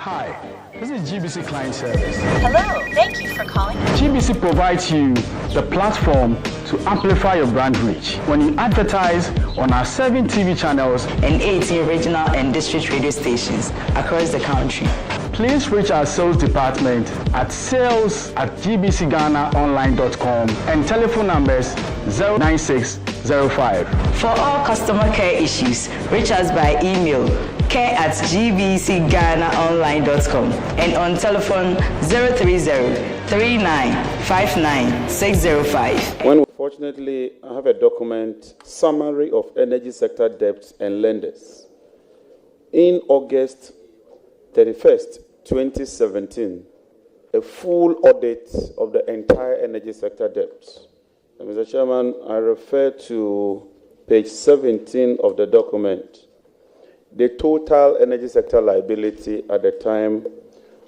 Hi, this is GBC Client Service. Hello, thank you for calling. GBC provides you the platform to amplify your brand reach. When you advertise on our 7 TV channels and 18 regional and district radio stations across the country, please reach our sales department at sales@gbcghanaonline.com and telephone numbers 09605. For all customer care issues, reach us by email care@gbcghanaonline.com and on telephone 030-3959-605. Fortunately, I have a document summary of energy sector debts and lenders. In August 31st, 2017, a full audit of the entire energy sector debts. And Mr. Chairman, I refer to page 17 of the document. The total energy sector liability at the time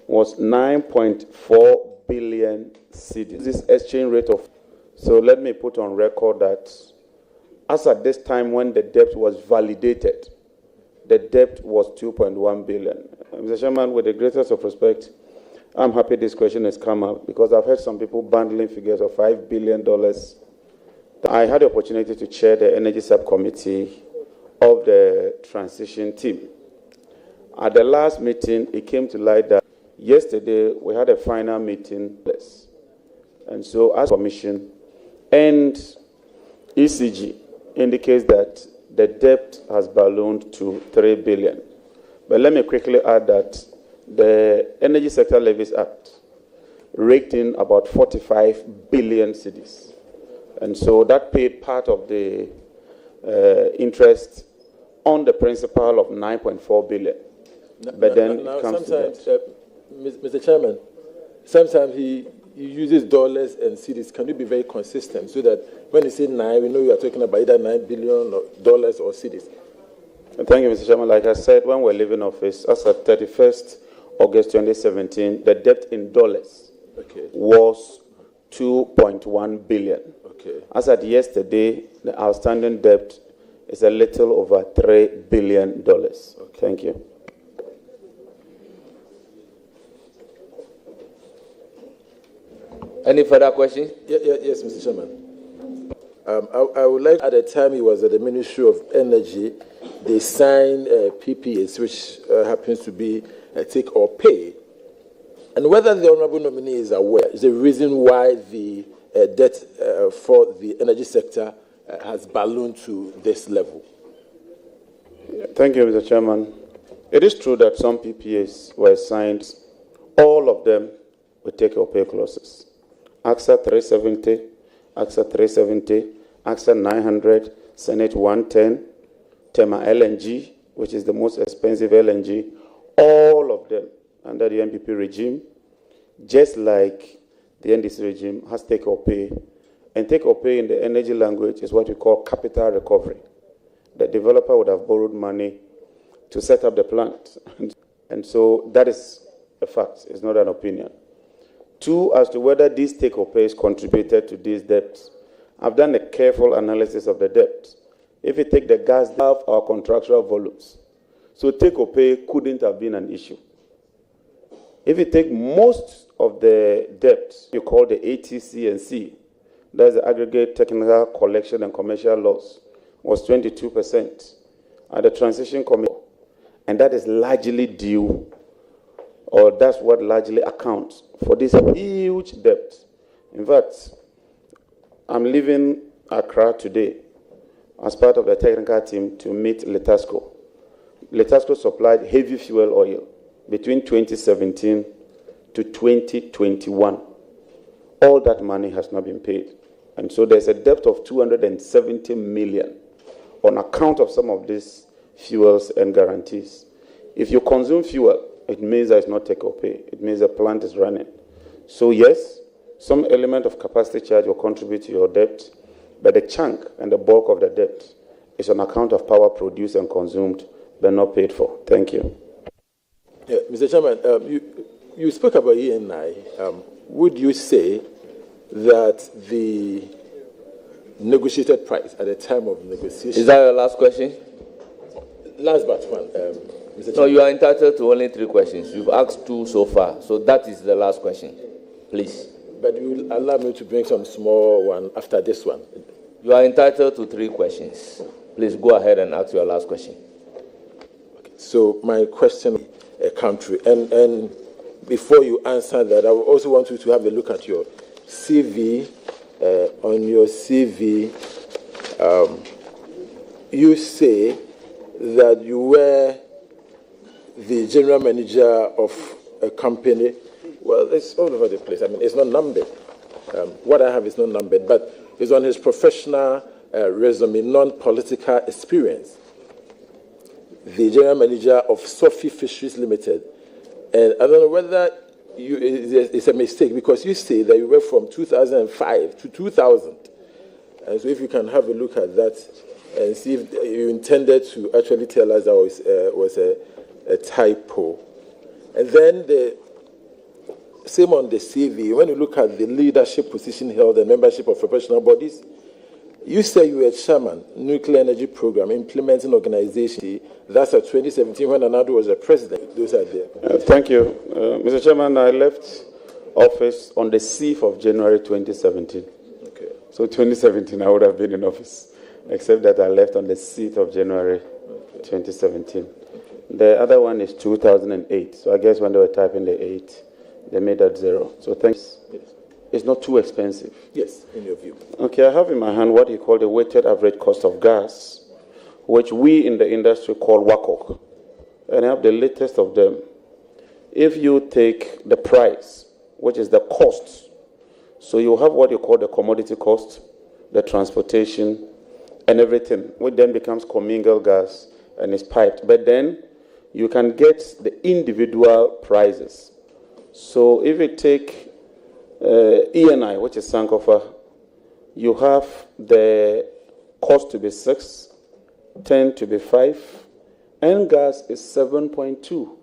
was 9.4 billion cedis. This exchange rate of, so let me put on record that as at this time when the debt was validated, the debt was 2.1 billion. Mr. Chairman, with the greatest of respect, I'm happy this question has come up because I've heard some people bundling figures of $5 billion. I had the opportunity to chair the energy subcommittee of the transition team. At the last meeting, it came to light that yesterday we had a final meeting, and so as Commission and ECG indicates that the debt has ballooned to 3 billion. But let me quickly add that the Energy Sector Levies Act raked in about 45 billion cedis, and so that paid part of the interest on the principal of 9.4 billion. But then it comes sometimes, to Mr. Chairman, sometimes he uses dollars and cedis. Can you be very consistent so that when you say 9, we know you are talking about either $9 billion or dollars or cedis? Thank you, Mr. Chairman. Like I said, when we're leaving office, as of 31st August 2017, the debt in dollars was 2.1 billion. As at yesterday, the outstanding debt is a little over $3 billion. Thank you. Any further questions? Yes, Mr. Chairman. I would like, at the time he was at the Ministry of Energy, they signed PPAs, which happens to be a take or pay. And whether the Honourable Nominee is aware, is the reason why the debt for the energy sector has ballooned to this level. Thank you, Mr. Chairman. It is true that some PPAs were signed, all of them with take or pay clauses. AXA 370, AXA 370, AXA 900, Senate 110, Tema LNG, which is the most expensive LNG, all of them under the NPP regime, just like the NDC regime, has take or pay. And take or pay in the energy language is what we call capital recovery. The developer would have borrowed money to set up the plant. And so that is a fact, it's not an opinion. 2, as to whether these take or pays contributed to these debts, I've done a careful analysis of the debt. If you take the gas, have our contractual volumes. So take or pay couldn't have been an issue. If you take most of the debt, you call the ATC&C, that's the aggregate technical collection and commercial loss, was 22% at the transition committee. And that is largely due, or that's what largely accounts for this huge debt. In fact, I'm leaving Accra today as part of the technical team to meet Letasco. Letasco supplied heavy fuel oil between 2017 to 2021. All that money has not been paid. And so there's a debt of 270 million on account of some of these fuels and guarantees. If you consume fuel, it means that it's not take or pay. It means the plant is running. So yes, some element of capacity charge will contribute to your debt, but the chunk and the bulk of the debt is on account of power produced and consumed, but not paid for. Thank you. Yeah, Mr. Chairman, you spoke about ENI. Would you say that the negotiated price at the time of negotiation... Is that your last question? Last but one. Mr. No, you are entitled to only 3 questions. You've asked 2 so far, so that is the last question. Please. But you will allow me to bring some small one after this one. You are entitled to 3 questions. Please go ahead and ask your last question. Okay. So my question, country, and before you answer that, I also want you to have a look at your CV. On your CV, you say that you were the general manager of a company. Well, it's all over the place. I mean, it's not numbered. What I have is not numbered, but it's on his professional resume, non-political experience. The general manager of Sophie Fisheries Limited. And I don't know whether it's a mistake, because you say that you were from 2005 to 2000. And so if you can have a look at that and see if you intended to actually tell us that was a typo. And then the same on the CV, when you look at the leadership position held and membership of professional bodies, you say you were chairman, Nuclear Energy Program, implementing organization. That's at 2017 when Anadu was the president. Those are there. Thank you. Mr. Chairman, I left office on the 6th of January 2017. Okay. So 2017, I would have been in office, except that I left on the 6th of January 2017. The other one is 2008. So I guess when they were typing the 8, they made that 0. So thanks. Yes. It's not too expensive. Yes, in your view. Okay, I have in my hand what you call the weighted average cost of gas, which we in the industry call WACOG. And I have the latest of them. If you take the price, which is the cost, so you have what you call the commodity cost, the transportation, and everything, which then becomes commingled gas and is piped. But then you can get the individual prices. So if you take ENI, which is Sankofa, you have the cost to be 6, 10 to be 5, and gas is 7.2.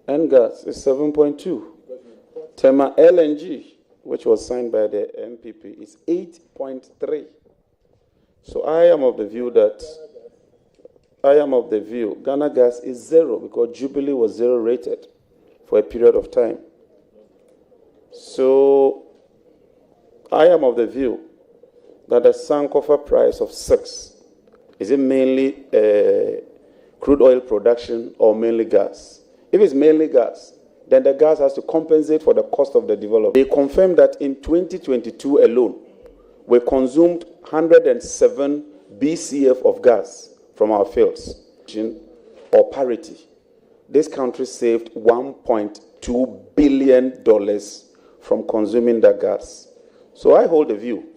And gas is 7.2. Tema LNG, which was signed by the MPP, is 8.3. So I am of the view Ghana gas is 0 because Jubilee was 0 rated for a period of time. So I am of the view that the Sankofa price of 6, is it mainly crude oil production or mainly gas? If it's mainly gas, then the gas has to compensate for the cost of the development. They confirmed that in 2022 alone, we consumed 107 BCF of gas from our fields, or parity. This country saved $1.2 billion from consuming that gas. So I hold the view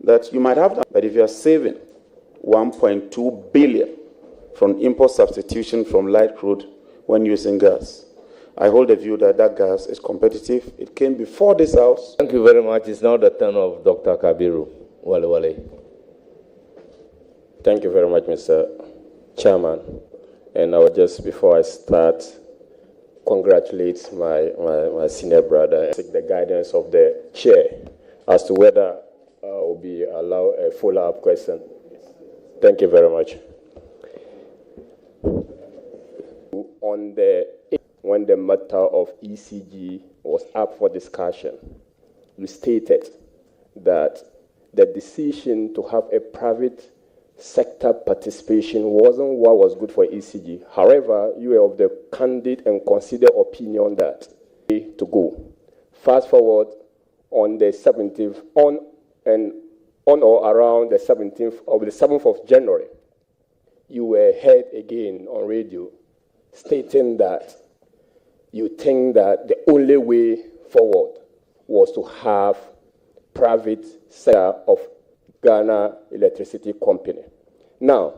that you might have that, but if you are saving 1.2 billion from import substitution from light crude when using gas, I hold the view that that gas is competitive. It came before this house. Thank you very much. It's now the turn of Dr. Kabiru Wale. Thank you very much, Mr. Chairman. And I would just, before I start, congratulate my senior brother and seek the guidance of the chair as to whether will be allowed a follow-up question. Thank you very much. When the matter of ECG was up for discussion, you stated that the decision to have a private sector participation wasn't what was good for ECG. However, you were of the candid and considered opinion that to go. Fast forward on the 17th, on or around the 17th or the 7th of January, you were heard again on radio stating that you think that the only way forward was to have private sector of Ghana Electricity Company. Now,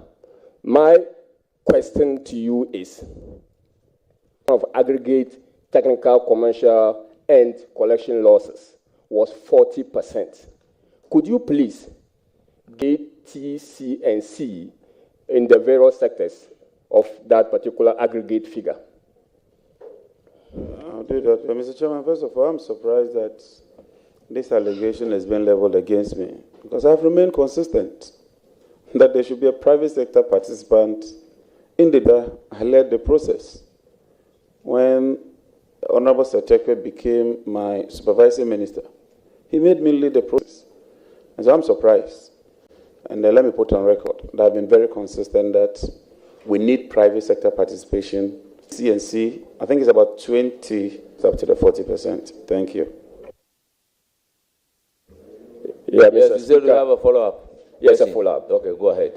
my question to you is, of aggregate technical, commercial, and collection losses was 40%. Could you please get T, C, and C in the various sectors of that particular aggregate figure? I'll do that. Mr. Chairman, first of all, I'm surprised that this allegation has been leveled against me, because I've remained consistent that there should be a private sector participant Indeed, I led the process. When Honorable Satekwe became my supervising minister, he made me lead the process. And so I'm surprised. And let me put on record that I've been very consistent that we need private sector participation. CNC, I think it's about 20, up to the 40%. Thank you. Yeah, Yes, Mr. you said we Speaker. have a follow-up. Yes, a follow-up. Okay, go ahead.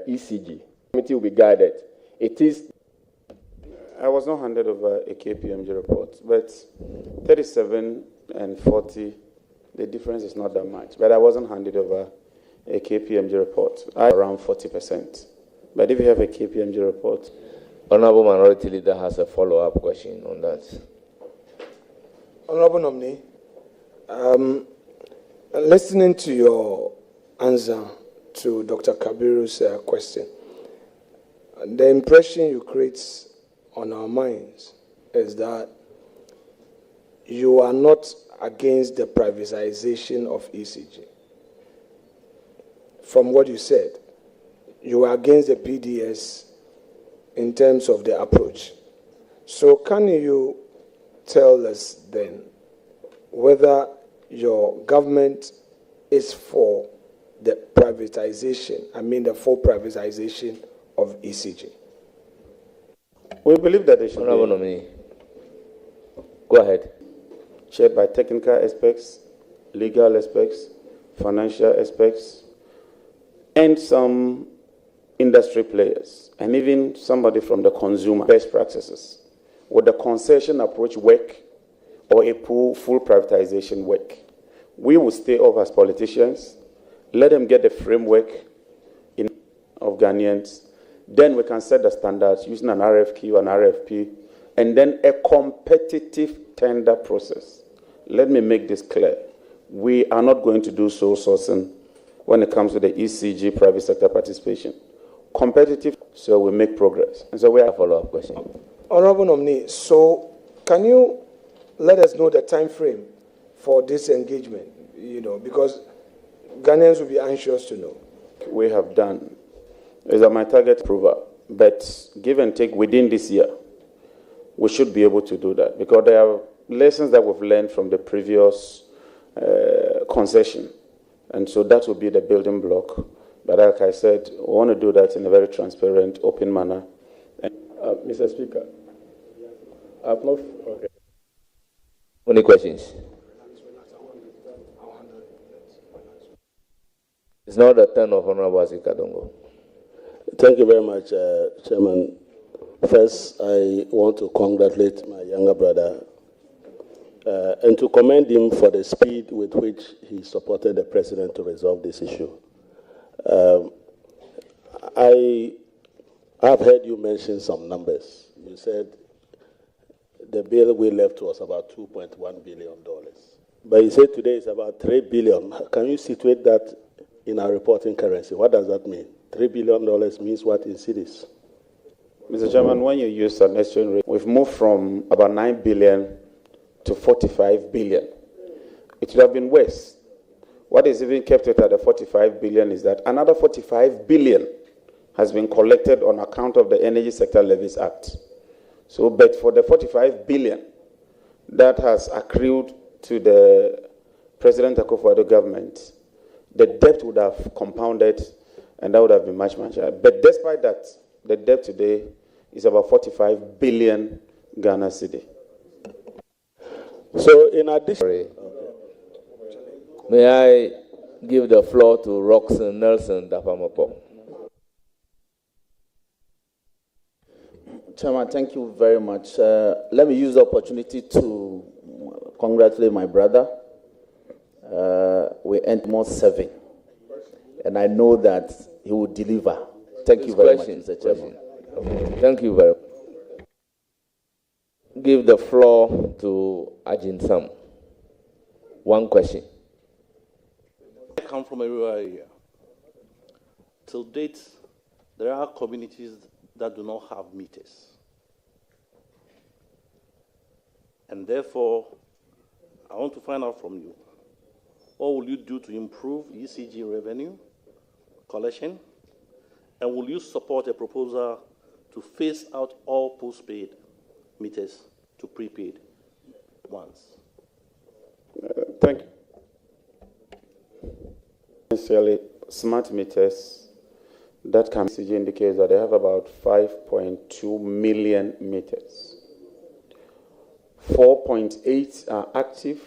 ECG. Committee will be guided. It is. I was not handed over a KPMG report, but 37 and 40, the difference is not that much. But I wasn't handed over a KPMG report. Around 40%. But if you have a KPMG report. Honorable Minority Leader has a follow-up question on that. Honorable Nominee, listening to your answer to Dr. Kabiru's question, the impression you create on our minds is that you are not against the privatization of ECG. From what you said, you are against the PDS in terms of the approach. So can you tell us then whether your government is for the privatization, the full privatization of ECG? We believe that they should Honorable be Nominee, go ahead. chaired by technical aspects, legal aspects, financial aspects, and some industry players, and even somebody from the consumer. Best practices. Would the concession approach work or a full privatization work? We will stay off as politicians, let them get the framework of Ghanaians, then we can set the standards using an RFQ, an RFP, and then a competitive tender process. Let me make this clear. We are not going to do sole sourcing when it comes to the ECG private sector participation. Competitive, so we make progress. And so we have a follow-up question. Honorable Nominee, so can you let us know the time frame for this engagement? Because Ghanaians will be anxious to know. We have done is my target approval, but give and take within this year, we should be able to do that because there are lessons that we've learned from the previous concession, and so that will be the building block. But like I said, we want to do that in a very transparent, open manner. Mr. Speaker, I've not. Okay. Any questions? It's now the turn of Honorable Azikadongo. Thank you very much, Chairman. First, I want to congratulate my younger brother and to commend him for the speed with which he supported the president to resolve this issue. I have heard you mention some numbers. You said the bill we left was about $2.1 billion. But you said today it's about $3 billion. Can you situate that in our reporting currency? What does that mean? $3 billion means what in cities? Mr. Chairman, when you use an exchange rate, we've moved from about 9 billion to 45 billion. It would have been worse. What is even kept it at the 45 billion is that another 45 billion has been collected on account of the Energy Sector Levies Act. So, but for the 45 billion that has accrued to the President Akufo-Addo government, the debt would have compounded and that would have been much, much higher. But despite that, the debt today is about 45 billion Ghana cedi. So in addition... May I give the floor to Roxanne Nelson Dapamapo. Chairman, thank you very much. Let me use the opportunity to congratulate my brother. We end more serving, and I know that he will deliver. Thank you very much, Mr. Chairman. Thank you very much. Give the floor to Ajin Sam. One question. I come from a rural area. Till date, there are communities that do not have meters. And therefore, I want to find out from you, what will you do to improve ECG revenue collection And will you support a proposal to phase out all postpaid meters to prepaid ones? Thank you. Essentially, smart meters, that GPGG indicates that they have about 5.2 million meters. 4.8 are active.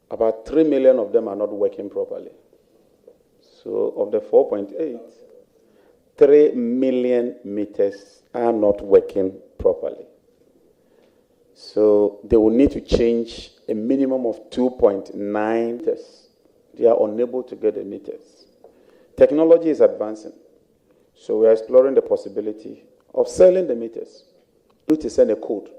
About 3 million of them are not working properly. So of the 4.8, 3 million meters are not working properly. So they will need to change a minimum of 2.9 meters. They are unable to get the meters. Technology is advancing. So we are exploring the possibility of selling the meters. We need to send a code.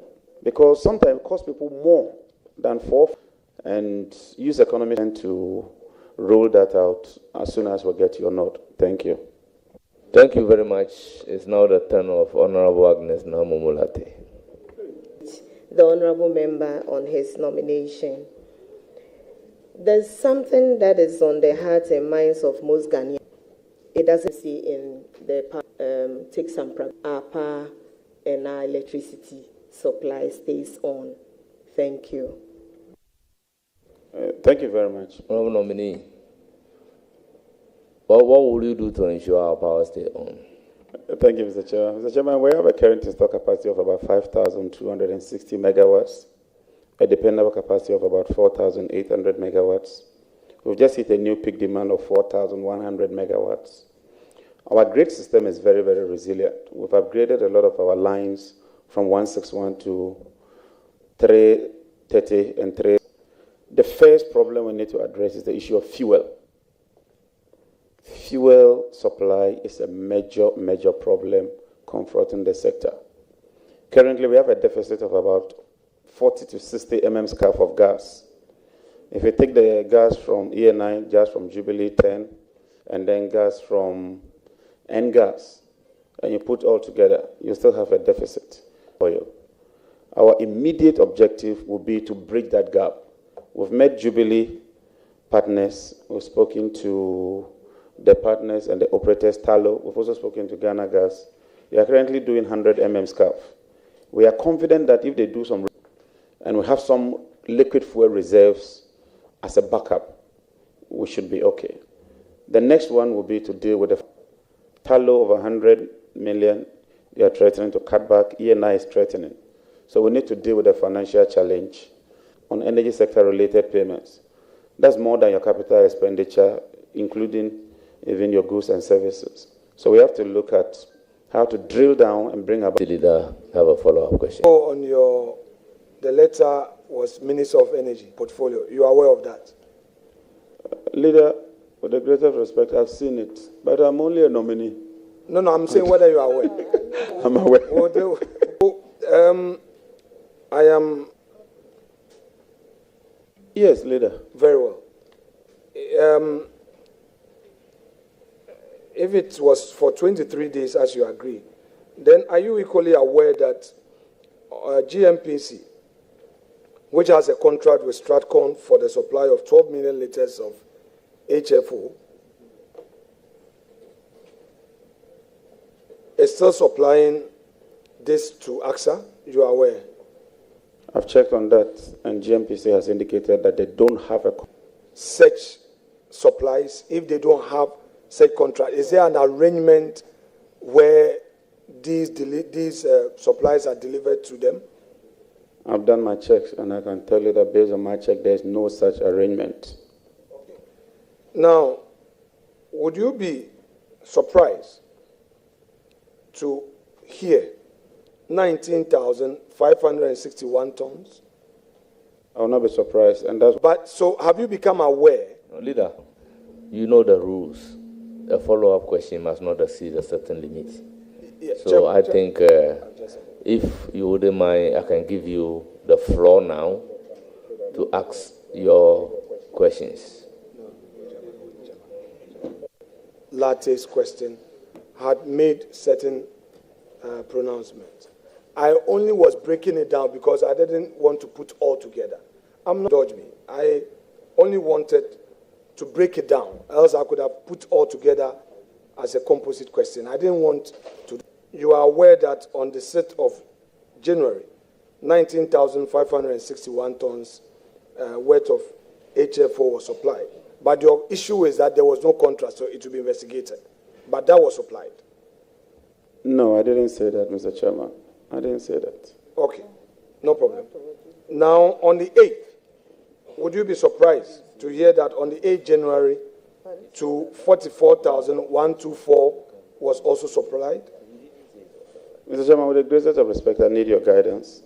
Because sometimes it costs people more than 4, and use economists to roll that out as soon as we get your nod. Thank you. Thank you very much. It's now the turn of Honorable Agnes Namumulate. The Honorable Member on his nomination. There's something that is on the hearts and minds of most Ghanaians. It doesn't see in the take some our power and our electricity supply stays on. Thank you. Thank you very much. Honorable Nominee, what will you do to ensure our power stays on? Thank you, Mr. Chairman. Mr. Chairman, we have a current installed capacity of about 5,260 megawatts, a dependable capacity of about 4,800 megawatts. We've just hit a new peak demand of 4,100 megawatts. Our grid system is very, very resilient. We've upgraded a lot of our lines from 161 to 330 and 3. The first problem we need to address is the issue of fuel. Fuel supply is a major, major problem confronting the sector. Currently, we have a deficit of about 40 to 60 mm of gas. If you take the gas from ENI, gas from Jubilee 10, and then gas from N-gas, and you put all together, you still have a deficit oil. Our immediate objective will be to bridge that gap. We've met Jubilee partners. We've spoken to the partners and the operators, Talo. We've also spoken to Ghana Gas. They are currently doing 100 mm SCAF. We are confident that if they do some, and we have some liquid fuel reserves as a backup, we should be okay. The next one will be to deal with the Talo of 100 million. They are threatening to cut back. ENI is threatening. So we need to deal with the financial challenge on energy sector related payments. That's more than your capital expenditure, including even your goods and services. So we have to look at how to drill down and bring about. The leader have a follow-up question. On the letter was Minister of Energy portfolio. You are aware of that? Leader, with the greatest respect, I've seen it, but I'm only a nominee. No, I'm saying whether you are aware. I'm aware. I am. Yes, leader. Very well. If it was for 23 days, as you agreed, then are you equally aware that GMPC, which has a contract with Stratcon for the supply of 12 million liters of HFO, is still supplying this to AXA? You are aware? I've checked on that, and GMPC has indicated that they don't have such supplies. If they don't have such contract, is there an arrangement where these supplies are delivered to them? I've done my checks, and I can tell you that based on my check, there's no such arrangement. Okay. Now, would you be surprised to hear 19,561 tons? I will not be surprised, and that's. But so, have you become aware? Leader, you know the rules. A follow-up question must not exceed a certain limit. Yeah, so I think if you wouldn't mind, I can give you the floor now to ask your questions. Latte's question had made certain pronouncements. I only was breaking it down because I didn't want to put all together. I'm not dodge me. I only wanted to break it down, else I could have put all together as a composite question. I didn't want to. You are aware that on the 6th of January, 19,561 tons worth of HFO was supplied. But your issue is that there was no contract, so it will be investigated. But that was supplied. No, I didn't say that, Mr. Chairman. I didn't say that. Okay, no problem. Now, on the 8th, would you be surprised to hear that on the 8th January, to 44,124 was also supplied? Mr. Chairman, with the greatest of respect, I need your guidance.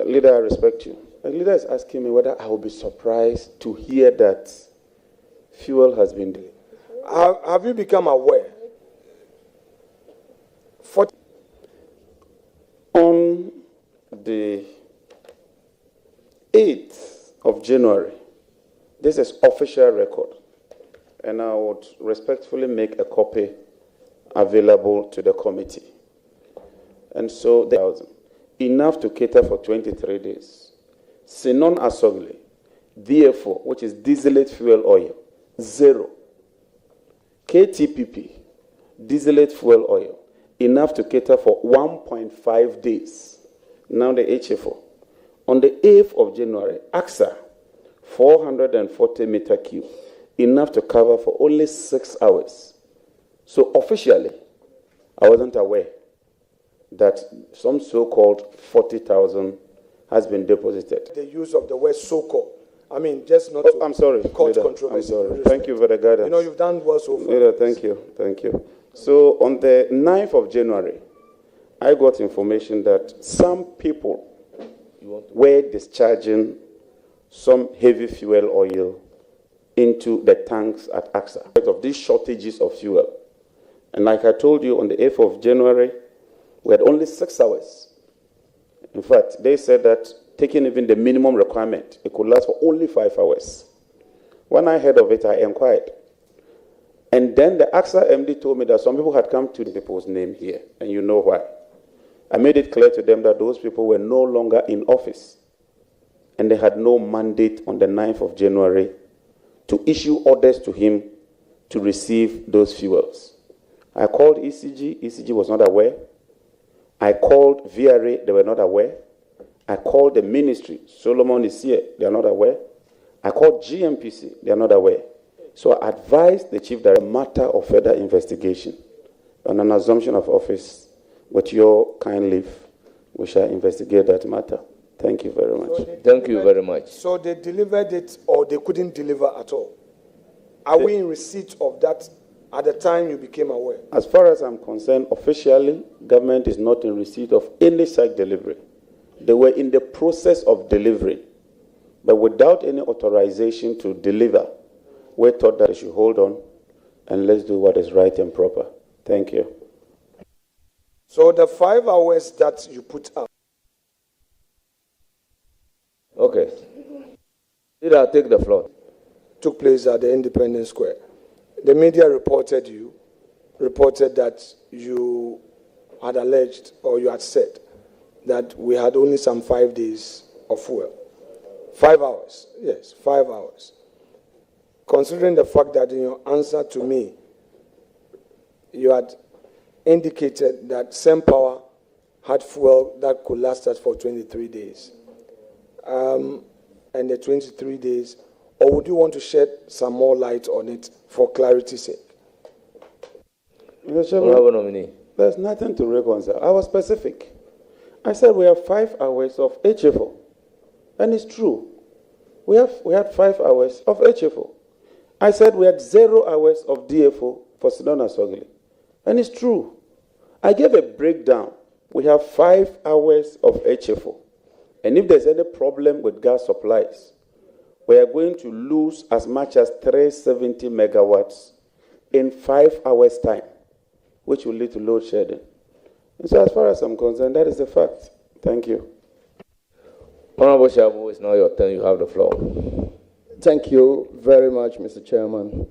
Leader, I respect you. The leader is asking me whether I will be surprised to hear that fuel has been delayed. Have you become aware? On the 8th of January, this is official record, and I would respectfully make a copy available to the committee. And so, enough to cater for 23 days. Sinon Asogli, therefore, which is distillate fuel oil, 0. KTPP, distillate fuel oil, enough to cater for 1.5 days. Now the HFO. On the 8th of January, AXA, 440 meter cube, enough to cover for only 6 hours. So officially, I wasn't aware that some so-called 40,000 has been deposited. The use of the word so-called. I mean, just not to I'm sorry, cause Leader, controversy. I'm sorry. Thank you for the guidance. You know, you've done well so far. Leader, thank you. So on the 9th of January, I got information that some people were discharging some heavy fuel oil into the tanks at AXA because of these shortages of fuel. And like I told you, on the 8th of January, we had only 6 hours. In fact, they said that taking even the minimum requirement, it could last for only 5 hours. When I heard of it, I inquired. And then the AXA MD told me that some people had come to the people's name here, and you know why. I made it clear to them that those people were no longer in office, and they had no mandate on the 9th of January to issue orders to him to receive those fuels. I called ECG. ECG was not aware. I called VRA. They were not aware. I called the ministry. Solomon is here. They are not aware. I called GMPC. They are not aware. So I advised the chief director, matter of further investigation on an assumption of office. With your kind leave, we shall investigate that matter. Thank you very much. Thank you very much. So they delivered it or they couldn't deliver at all? Are we in receipt of that at the time you became aware? As far as I'm concerned, officially, government is not in receipt of any such delivery. They were in the process of delivery, but without any authorization to deliver, we thought that they should hold on and let's do what is right and proper. Thank you. So the 5 hours that you put up. Okay. Did I take the floor? Took place at the Independence Square. The media reported that you had alleged or you had said that we had only some 5 days of fuel. 5 hours, yes, 5 hours. Considering the fact that in your answer to me, you had indicated that SemPower had fuel that could last us for 23 days. And the 23 days, or would you want to shed some more light on it for clarity's sake? Mr. Chairman, there's nothing to reconcile. I was specific. I said we have 5 hours of HFO. And it's true. We had 5 hours of HFO. I said we had 0 hours of DFO for Sidona Sogli. And it's true. I gave a breakdown. We have 5 hours of HFO. And if there's any problem with gas supplies, we are going to lose as much as 370 megawatts in 5 hours' time, which will lead to load shedding. And so as far as I'm concerned, that is the fact. Thank you. Honorable Shabu, it's now your turn. You have the floor. Thank you very much, Mr. Chairman.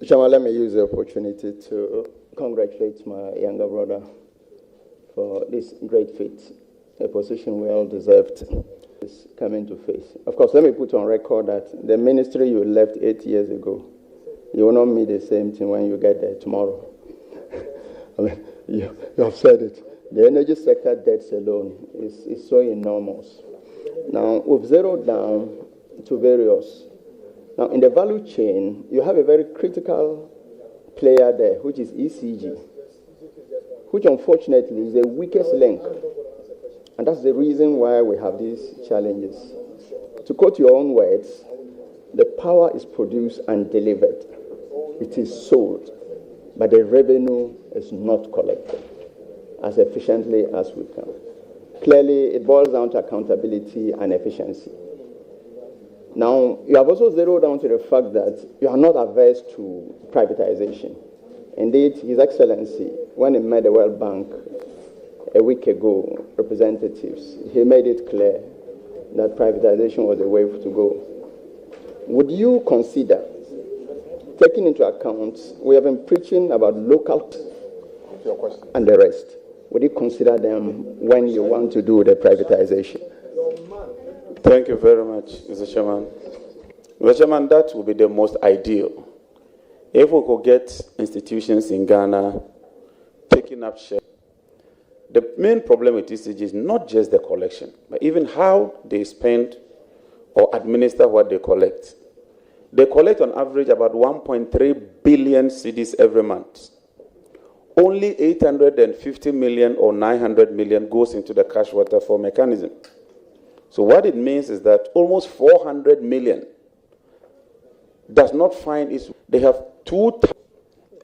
Mr. Chairman, let me use the opportunity to congratulate my younger brother for this great feat, a position well deserved is coming to face. Of course, let me put on record that the ministry you left 8 years ago You will not meet the same thing when you get there tomorrow. I mean, you have said it. The energy sector debts alone is so enormous. Now, we've zeroed down to various. Now, in the value chain, you have a very critical player there, which is ECG, which unfortunately is the weakest link. And that's the reason why we have these challenges. To quote your own words, the power is produced and delivered. It is sold, but the revenue is not collected as efficiently as we can. Clearly, it boils down to accountability and efficiency. Now, you have also zeroed down to the fact that you are not averse to privatization. Indeed, His Excellency, when he met the World Bank a week ago, representatives, he made it clear that privatization was the way to go. Would you consider, taking into account, we have been preaching about local and the rest, would you consider them when you want to do the privatization? Thank you very much, Mr. Chairman. Mr. Chairman, that would be the most ideal. If we could get institutions in Ghana taking up share. The main problem with ECG is not just the collection, but even how they spend or administer what they collect. They collect on average about 1.3 billion cedis every month. Only 850 million or 900 million goes into the cash waterfall mechanism. So what it means is that almost 400 million does not find its. They have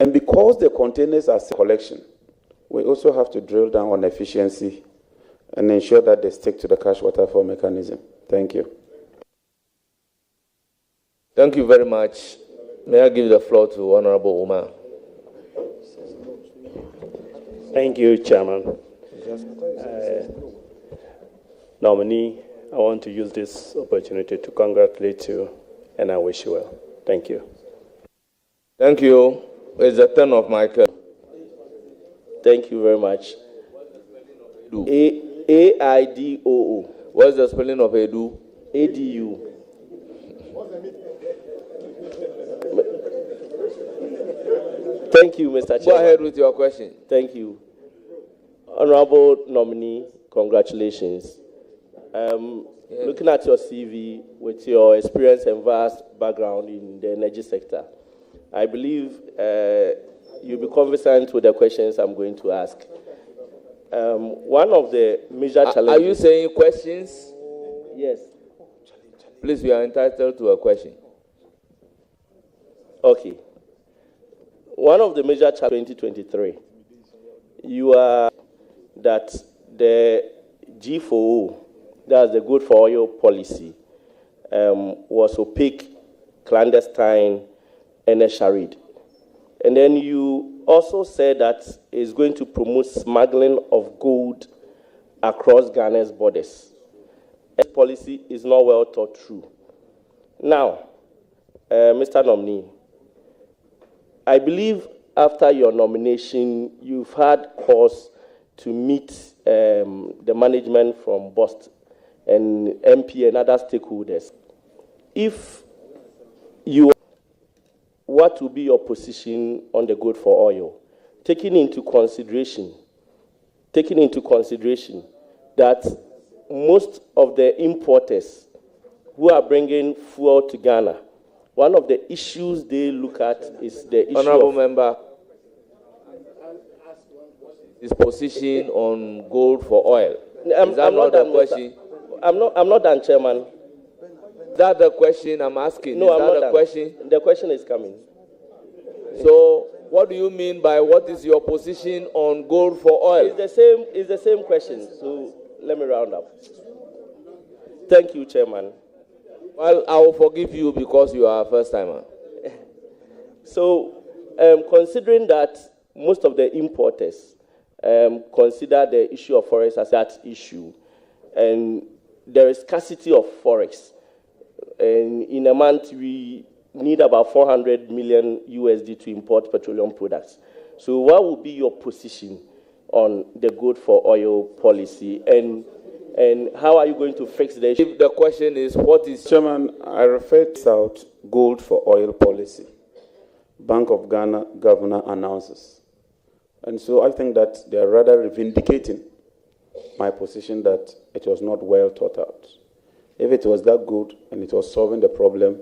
and because the containers are collection, we also have to drill down on efficiency and ensure that they stick to the cash waterfall mechanism. Thank you. Thank you very much. May I give the floor to Honorable Umar? Thank you, Chairman. Nominee, I want to use this opportunity to congratulate you, and I wish you well. Thank you. Thank you. It's the turn of Michael. Thank you very much. A-I-D-O-O. What's the spelling of Edu? A-D-U. Thank you, Mr. Chairman. Go ahead with your question. Thank you. Honorable nominee, congratulations. Looking at your CV with your experience and vast background in the energy sector, I believe you'll be conversant with the questions I'm going to ask. One of the major challenges... Are you saying questions? Yes. Please, we are entitled to a question. Okay. One of the major challenges 2023, you are that the G4O, that's the good for oil policy, was opaque, clandestine, and a charade. And then you also said that it's going to promote smuggling of gold across Ghana's borders. This policy is not well thought through. Now, Mr. Nominee, I believe after your nomination, you've had cause to meet the management from Boston and MP and other stakeholders. If you, what will be your position on the good for oil, taking into consideration that most of the importers who are bringing fuel to Ghana, one of the issues they look at is the issue Honorable Member, his position on gold for oil. Is that not the question? I'm not done, Chairman. Is that the question I'm asking? No, I'm not the done. question? The question is coming. So, what do you mean by what is your position on gold for oil? It's the same question. So let me round up. Thank you, Chairman. Well, I will forgive you because you are a first timer. So, considering that most of the importers consider the issue of forex as that issue, and there is scarcity of forex, and in a month we need about 400 million USD to import petroleum products. So, what will be your position on the good for oil policy, and how are you going to fix the issue? If the question is, what is... Chairman, I referred out gold for oil policy. Bank of Ghana governor announces. And so I think that they are rather vindicating my position that it was not well thought out. If it was that good and it was solving the problem,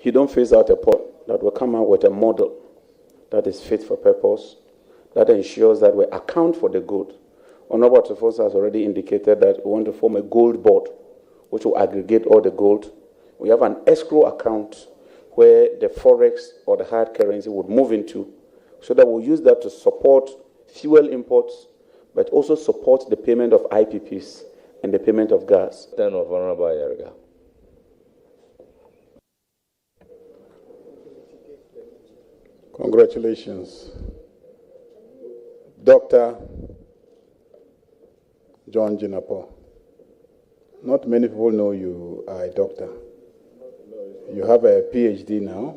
you don't phase out a pot that will come out with a model that is fit for purpose, that ensures that we account for the good. Honorable Tefos has already indicated that we want to form a gold board, which will aggregate all the gold. We have an escrow account where the forex or the hard currency would move into, so that we'll use that to support fuel imports, but also support the payment of IPPs and the payment of gas. Turn of Honorable Yerga. Congratulations. Dr. John Jinapor. Not many people know you are a doctor. You have a PhD now.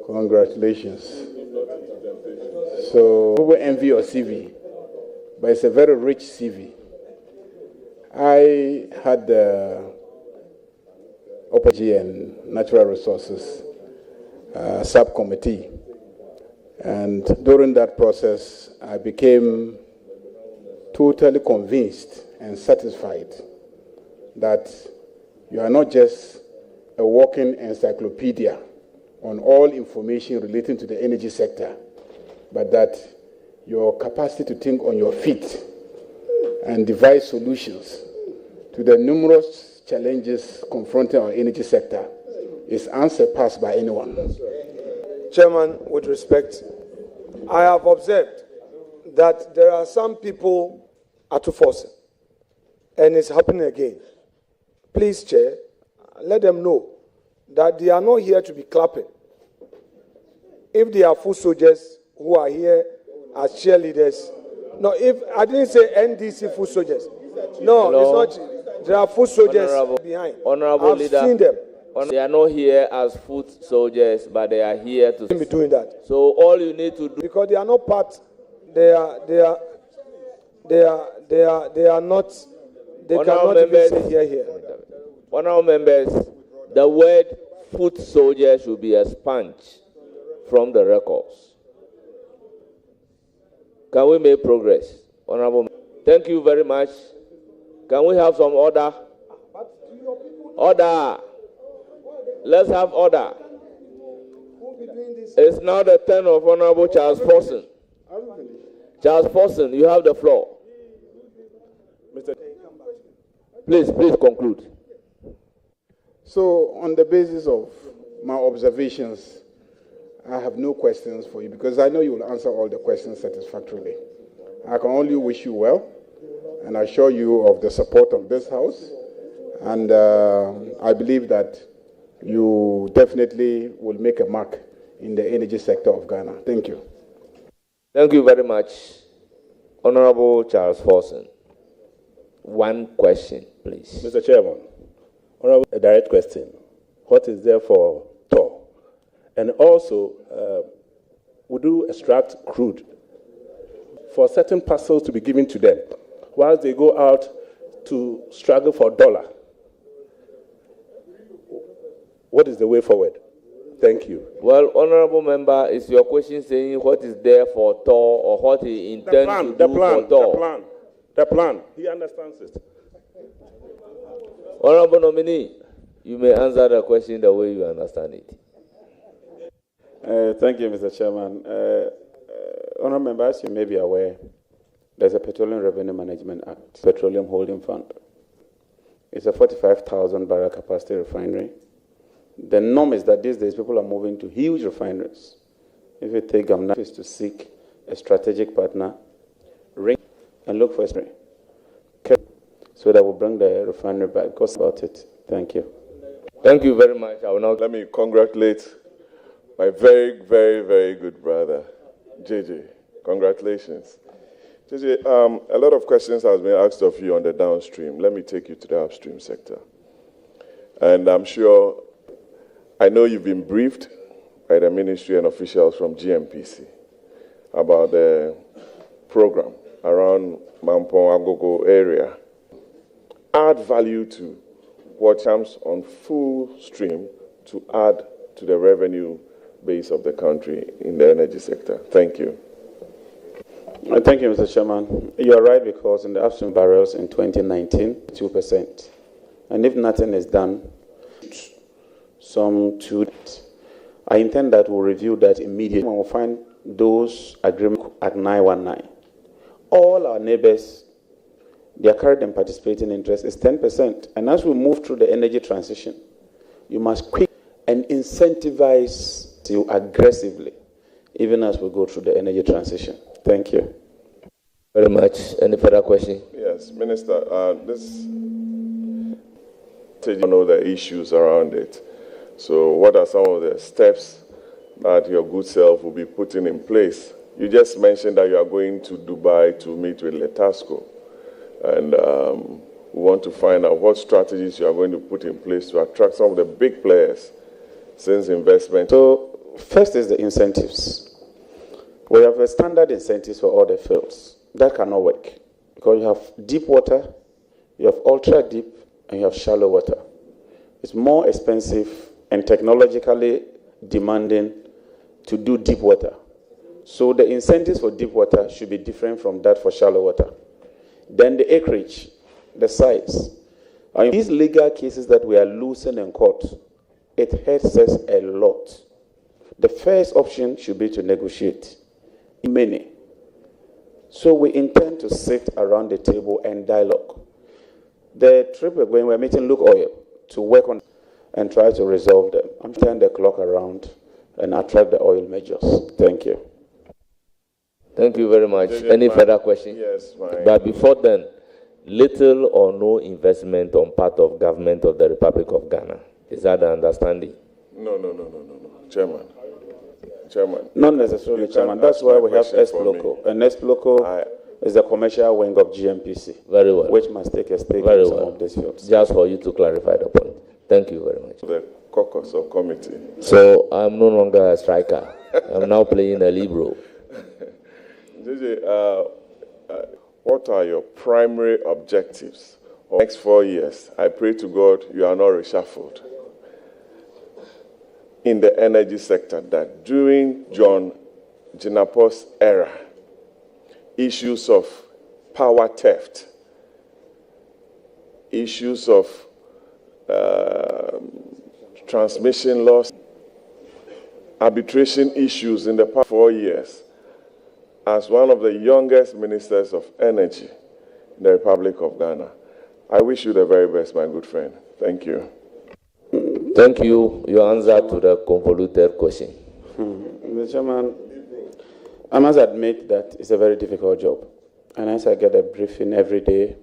Congratulations. So, people envy your CV, but it's a very rich CV. I had the opportunity and natural resources subcommittee. And during that process, I became totally convinced and satisfied that you are not just a walking encyclopedia on all information relating to the energy sector, but that your capacity to think on your feet and devise solutions to the numerous challenges confronting our energy sector is unsurpassed by anyone. Chairman, with respect, I have observed that there are some people at forcing, and it's happening again. Please, Chair, let them know that they are not here to be clapping. If they are foot soldiers who are here as cheerleaders, no, if I didn't say NDC foot soldiers. No, hello? It's not. There are foot soldiers behind. Honorable I've Leader, seen them. they are not here as foot soldiers, but they are here to be doing that. So all you need to do, because they are not part. They are not. They cannot even say here. Honorable members, the word foot soldier should be expunged from the records. Can we make progress? Honorable, thank you very much. Can we have some order? Order. Let's have order. It's now the turn of Honorable Charles Forson. Charles Forson, you have the floor. Please conclude. So, on the basis of my observations, I have no questions for you because I know you will answer all the questions satisfactorily. I can only wish you well and assure you of the support of this House. And I believe that you definitely will make a mark in the energy sector of Ghana. Thank you. Thank you very much. Honorable Charles Forson. One question, please. Mr. Chairman, Honorable, a direct question. What is there for TOR? And also, would you extract crude for certain parcels to be given to them whilst they go out to struggle for dollar? What is the way forward? Thank you. Well, Honorable Member, is your question saying what is there for TOR or what he intends to do for TOR? The plan. He understands it. Honorable Nominee, you may answer the question the way you understand it. Thank you, Mr. Chairman. Honorable members, you may be aware, there's a Petroleum Revenue Management Act, Petroleum Holding Fund. It's a 45,000 barrel capacity refinery. The norm is that these days people are moving to huge refineries. If you take Gamna, is to seek a strategic partner, ring and look for a spray. So that will bring the refinery back. Because about it. Thank you. Thank you very much. I will now let me congratulate my very, very, very good brother, JJ. Congratulations. JJ, a lot of questions have been asked of you on the downstream. Let me take you to the upstream sector. And I'm sure, I know you've been briefed by the ministry and officials from GMPC about the program around Mampong Agogo area. Add value to what comes on full stream to add to the revenue base of the country in the energy sector. Thank you. Thank you, Mr. Chairman. You are right, because in the upstream barrels in 2019, 2%. And if nothing is done, I intend that we'll review that immediately. We'll find those agreements at 919. All our neighbors, their current and participating interest is 10%. And as we move through the energy transition, you must quick and incentivize you aggressively, even as we go through the energy transition. Thank you. Very much. Any further question? Yes, Minister, you know the issues around it. So what are some of the steps that your good self will be putting in place? You just mentioned that you are going to Dubai to meet with Letasco. And we want to find out what strategies you are going to put in place to attract some of the big players since investment. So first is the incentives. We have a standard incentives for all the fields. That cannot work because you have deep water, you have ultra deep, and you have shallow water. It's more expensive and technologically demanding to do deep water. So the incentives for deep water should be different from that for shallow water. Then the acreage, the size. And these legal cases that we are losing in court, it hurts us a lot. The first option should be to negotiate. Many. So we intend to sit around the table and dialogue. The trip we're meeting Look Oil to work on and try to resolve them. I'm turning the clock around and attract the oil majors. Thank you. Thank you very much. Any further questions? Yes, fine. But before then, little or no investment on part of government of the Republic of Ghana. Is that the understanding? No. Chairman. Not necessarily, Chairman. That's why we have SPLOCO. And SPLOCO is the commercial wing of GMPC. Very well. Which must take a stake Very in some well. of these fields. Just for you to clarify the point. Thank you very much. The caucus or committee. So I'm no longer a striker. I'm now playing a libero. JJ, what are your primary objectives for the next 4 years? I pray to God you are not reshuffled in the energy sector, that during John Jinapor's era, issues of power theft, issues of transmission loss, arbitration issues in the past 4 years, as one of the youngest ministers of energy in the Republic of Ghana. I wish you the very best, my good friend. Thank you. Thank you. Your answer to the convoluted question. Mr. Chairman, I must admit that it's a very difficult job. And as I get a briefing every day,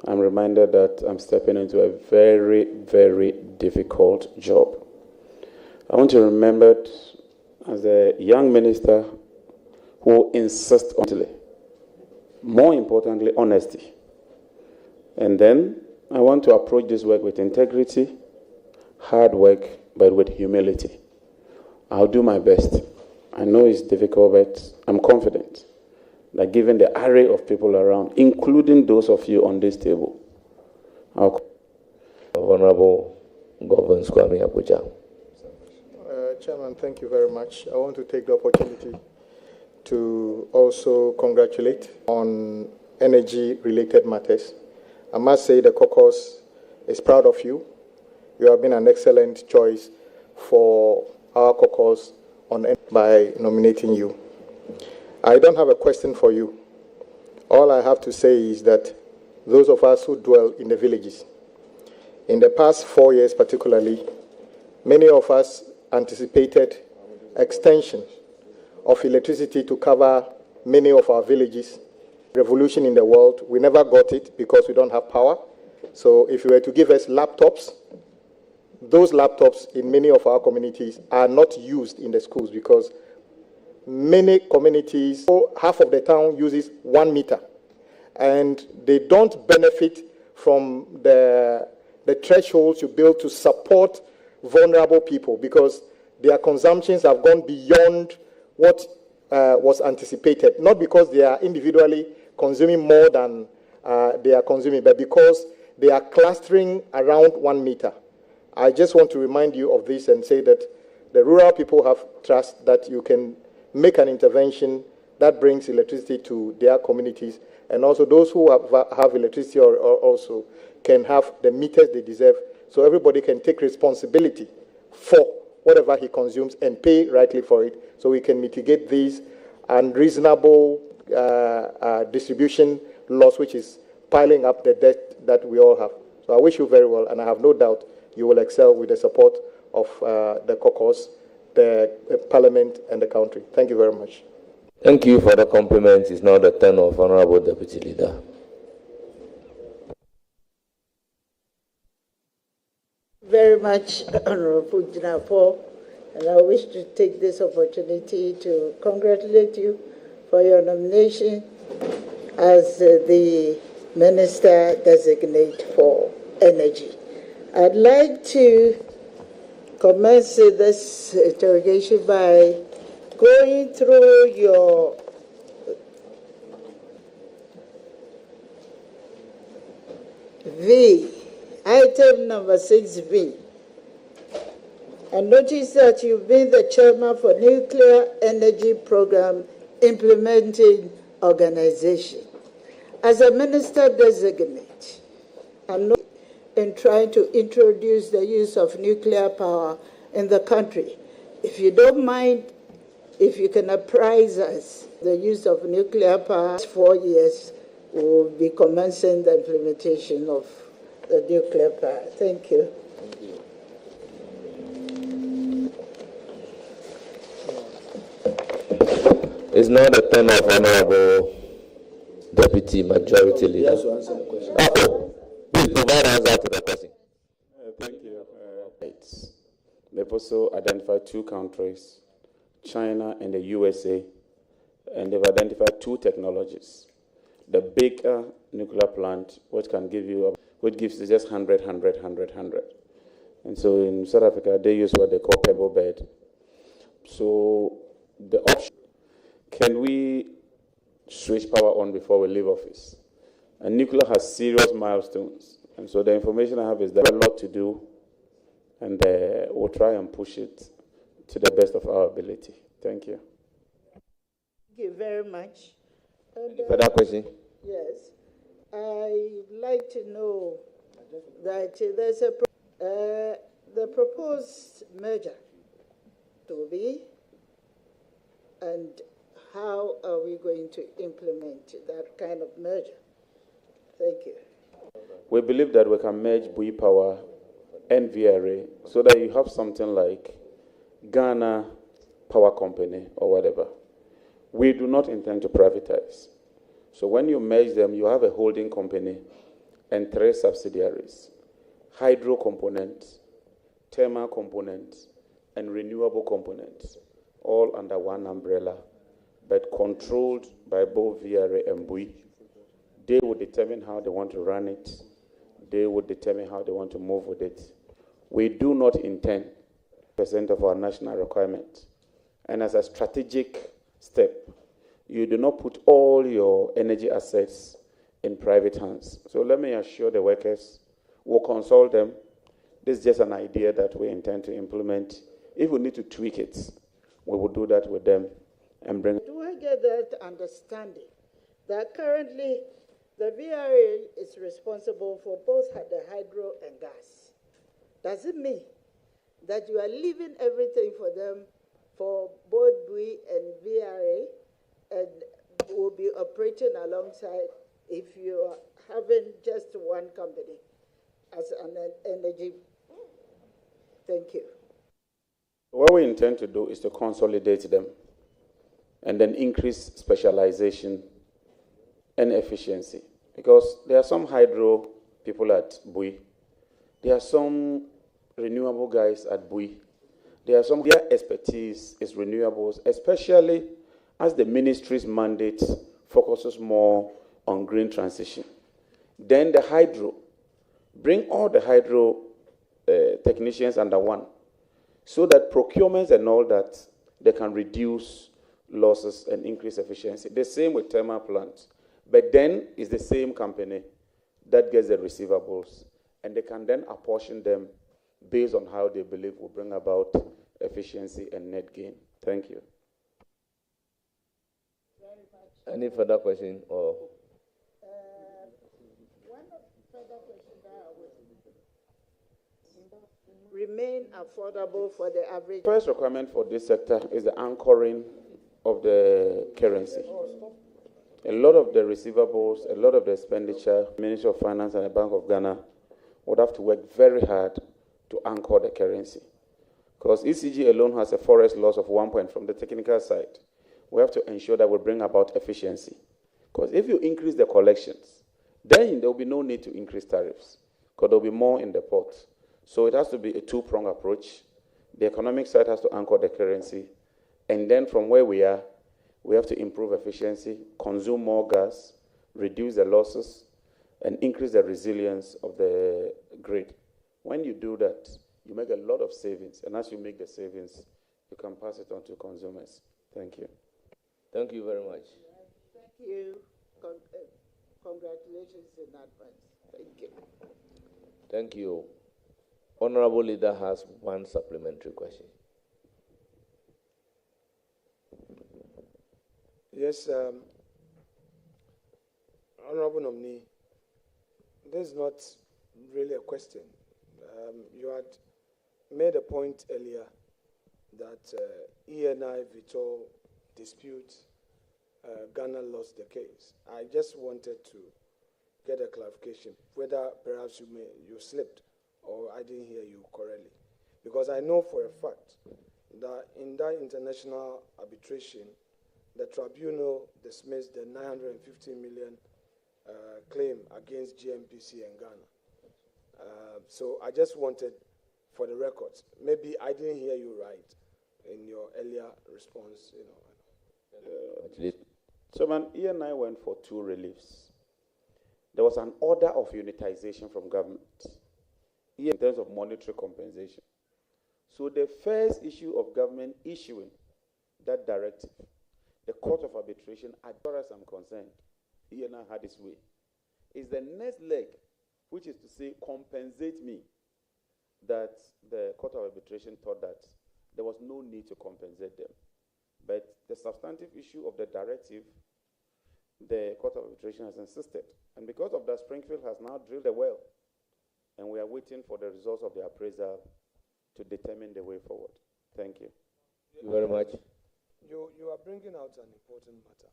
I'm reminded that I'm stepping into a very, very difficult job. I want to remember it as a young minister who insists on, more importantly, honesty. And then I want to approach this work with integrity, hard work, but with humility. I'll do my best. I know it's difficult, but I'm confident that given the array of people around, including those of you on this table, Honorable Governor Kwame Abuja. Chairman, thank you very much. I want to take the opportunity to also congratulate on energy-related matters. I must say the caucus is proud of you. You have been an excellent choice for our caucus by nominating you. I don't have a question for you. All I have to say is that those of us who dwell in the villages, in the past 4 years particularly, many of us anticipated extension of electricity to cover many of our villages. Revolution in the world, we never got it because we don't have power. So if you were to give us laptops, those laptops in many of our communities are not used in the schools because many communities, half of the town uses 1 meter, and they don't benefit from the thresholds you build to support vulnerable people because their consumptions have gone beyond what was anticipated, not because they are individually consuming more than they are consuming, but because they are clustering around 1 meter. I just want to remind you of this and say that the rural people have trust that you can make an intervention that brings electricity to their communities, and also those who have electricity or also can have the meters they deserve, so everybody can take responsibility for whatever he consumes and pay rightly for it, so we can mitigate these unreasonable distribution loss, which is piling up the debt that we all have. So I wish you very well, and I have no doubt you will excel with the support of the caucus, the Parliament, and the country. Thank you very much. Thank you for the compliment. It's now the turn of Honorable Deputy Leader. Very much, Honorable Jinapor, and I wish to take this opportunity to congratulate you for your nomination as the Minister Designate for Energy. I'd like to commence this interrogation by going through your item number 6V. I notice that you've been the chairman for Nuclear Energy Program Implementing Organization. As a minister designate, I'm not in trying to introduce the use of nuclear power in the country. If you don't mind, if you can apprise us the use of nuclear power, 4 years will be commencing the implementation of the nuclear power. Thank you. It's now the turn of Honorable Deputy Majority Leader. Yes, to answer the question. Please provide answer to the question. Thank you. They've also identified 2 countries, China and the USA, and they've identified 2 technologies. The bigger nuclear plant, which gives you just 100. And so in South Africa, they use what they call pebble bed. So the option, can we switch power on before we leave office? And nuclear has serious milestones. And so the information I have is there's a lot to do, and we'll try and push it to the best of our ability. Thank you. Thank you very much. And, further question? Yes. I'd like to know that there's the proposed merger to be, and how are we going to implement that kind of merger? Thank you. We believe that we can merge Bui Power and VRA so that you have something like Ghana Power Company or whatever. We do not intend to privatize. So when you merge them, you have a holding company and 3 subsidiaries: hydro components, thermal components, and renewable components, all under one umbrella, but controlled by both VRA and Bui. They will determine how they want to run it. They will determine how they want to move with it. We do not intend % of our national requirement. And as a strategic step, you do not put all your energy assets in private hands. So let me assure the workers, we'll consult them. This is just an idea that we intend to implement. If we need to tweak it, we will do that with them and bring. Do I get that understanding that currently the VRA is responsible for both the hydro and gas? Does it mean that you are leaving everything for them, for both Bui and VRA, and will be operating alongside if you are having just one company as an energy? Thank you. What we intend to do is to consolidate them and then increase specialization and efficiency. Because there are some hydro people at Bui. There are some renewable guys at Bui. Their expertise is renewables, especially as the ministry's mandate focuses more on green transition. Then the hydro, bring all the hydro technicians under one, so that procurements and all that, they can reduce losses and increase efficiency. The same with thermal plants. But then it's the same company that gets the receivables, and they can then apportion them based on how they believe will bring about efficiency and net gain. Thank you. Any further question or? One further question that I would remain affordable for the average. First requirement for this sector is the anchoring of the currency. A lot of the receivables, a lot of the expenditure, Ministry of Finance and the Bank of Ghana would have to work very hard to anchor the currency. Because ECG alone has a forex loss of 1 point from the technical side. We have to ensure that we bring about efficiency. Because if you increase the collections, then there will be no need to increase tariffs, because there will be more in the pot. So it has to be a two-pronged approach. The economic side has to anchor the currency, and then from where we are, we have to improve efficiency, consume more gas, reduce the losses, and increase the resilience of the grid. When you do that, you make a lot of savings, and as you make the savings, you can pass it on to consumers. Thank you. Thank you very much. Thank you. Congratulations in advance. Thank you. Thank you. Honorable Leader has one supplementary question. Yes, Honorable Nominee, this is not really a question. You had made a point earlier that ENI Vitol dispute, Ghana lost the case. I just wanted to get a clarification, whether perhaps you slipped or I didn't hear you correctly. Because I know for a fact that in that international arbitration, the tribunal dismissed the 950 million claim against GMPC and Ghana. So I just wanted, for the records, maybe I didn't hear you right in your earlier response. So, ENI went for two reliefs. There was an order of unitization from government in terms of monetary compensation. So the first issue of government issuing that directive, the Court of Arbitration, as far as I'm concerned, ENI had its way, is the next leg, which is to say, compensate me, that the Court of Arbitration thought that there was no need to compensate them. But the substantive issue of the directive, the Court of Arbitration has insisted. And because of that, Springfield has now drilled a well, and we are waiting for the results of the appraisal to determine the way forward. Thank you. Thank you very much. You are bringing out an important matter.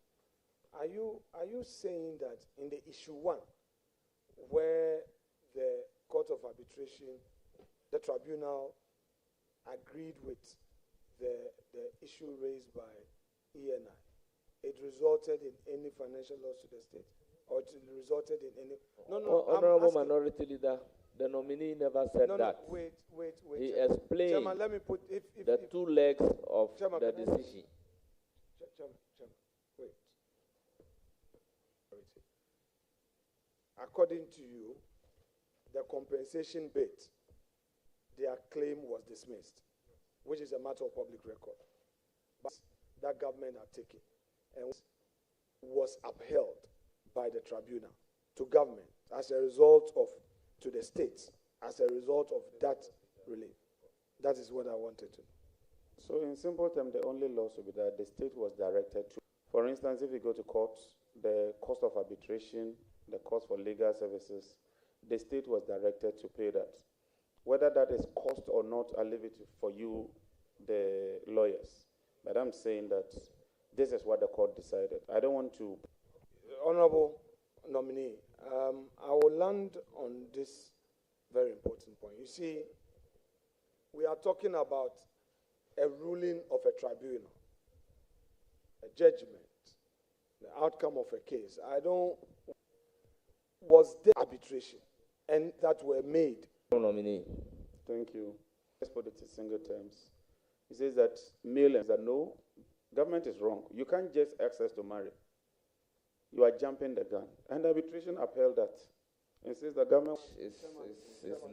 Are you saying that in the issue 1, where the Court of Arbitration, the tribunal agreed with the issue raised by ENI, it resulted in any financial loss to the state? Or it resulted in any... No, Honorable Minority Leader, the nominee never said that. Wait. He explained Chairman, let me put the two legs of Chairman, the decision. Chairman, wait. According to you, the compensation bit, their claim was dismissed, which is a matter of public record. But that government had taken and was upheld by the tribunal to government as a result of, to the states, as a result of that relief. That is what I wanted to know. So in simple terms, the only loss will be that the state was directed to, for instance, if you go to courts, the cost of arbitration, the cost for legal services, the state was directed to pay that. Whether that is cost or not, I'll leave it for you, the lawyers. But I'm saying that this is what the court decided. I don't want to... Honorable Nominee, I will land on this very important point. You see, we are talking about a ruling of a tribunal, a judgment, the outcome of a case. Was there arbitration and that were made? Nominee. Thank you. Let's put it in single terms. He says that male and that no, government is wrong. You can't just access to marry. You are jumping the gun. And arbitration upheld that. And says the government is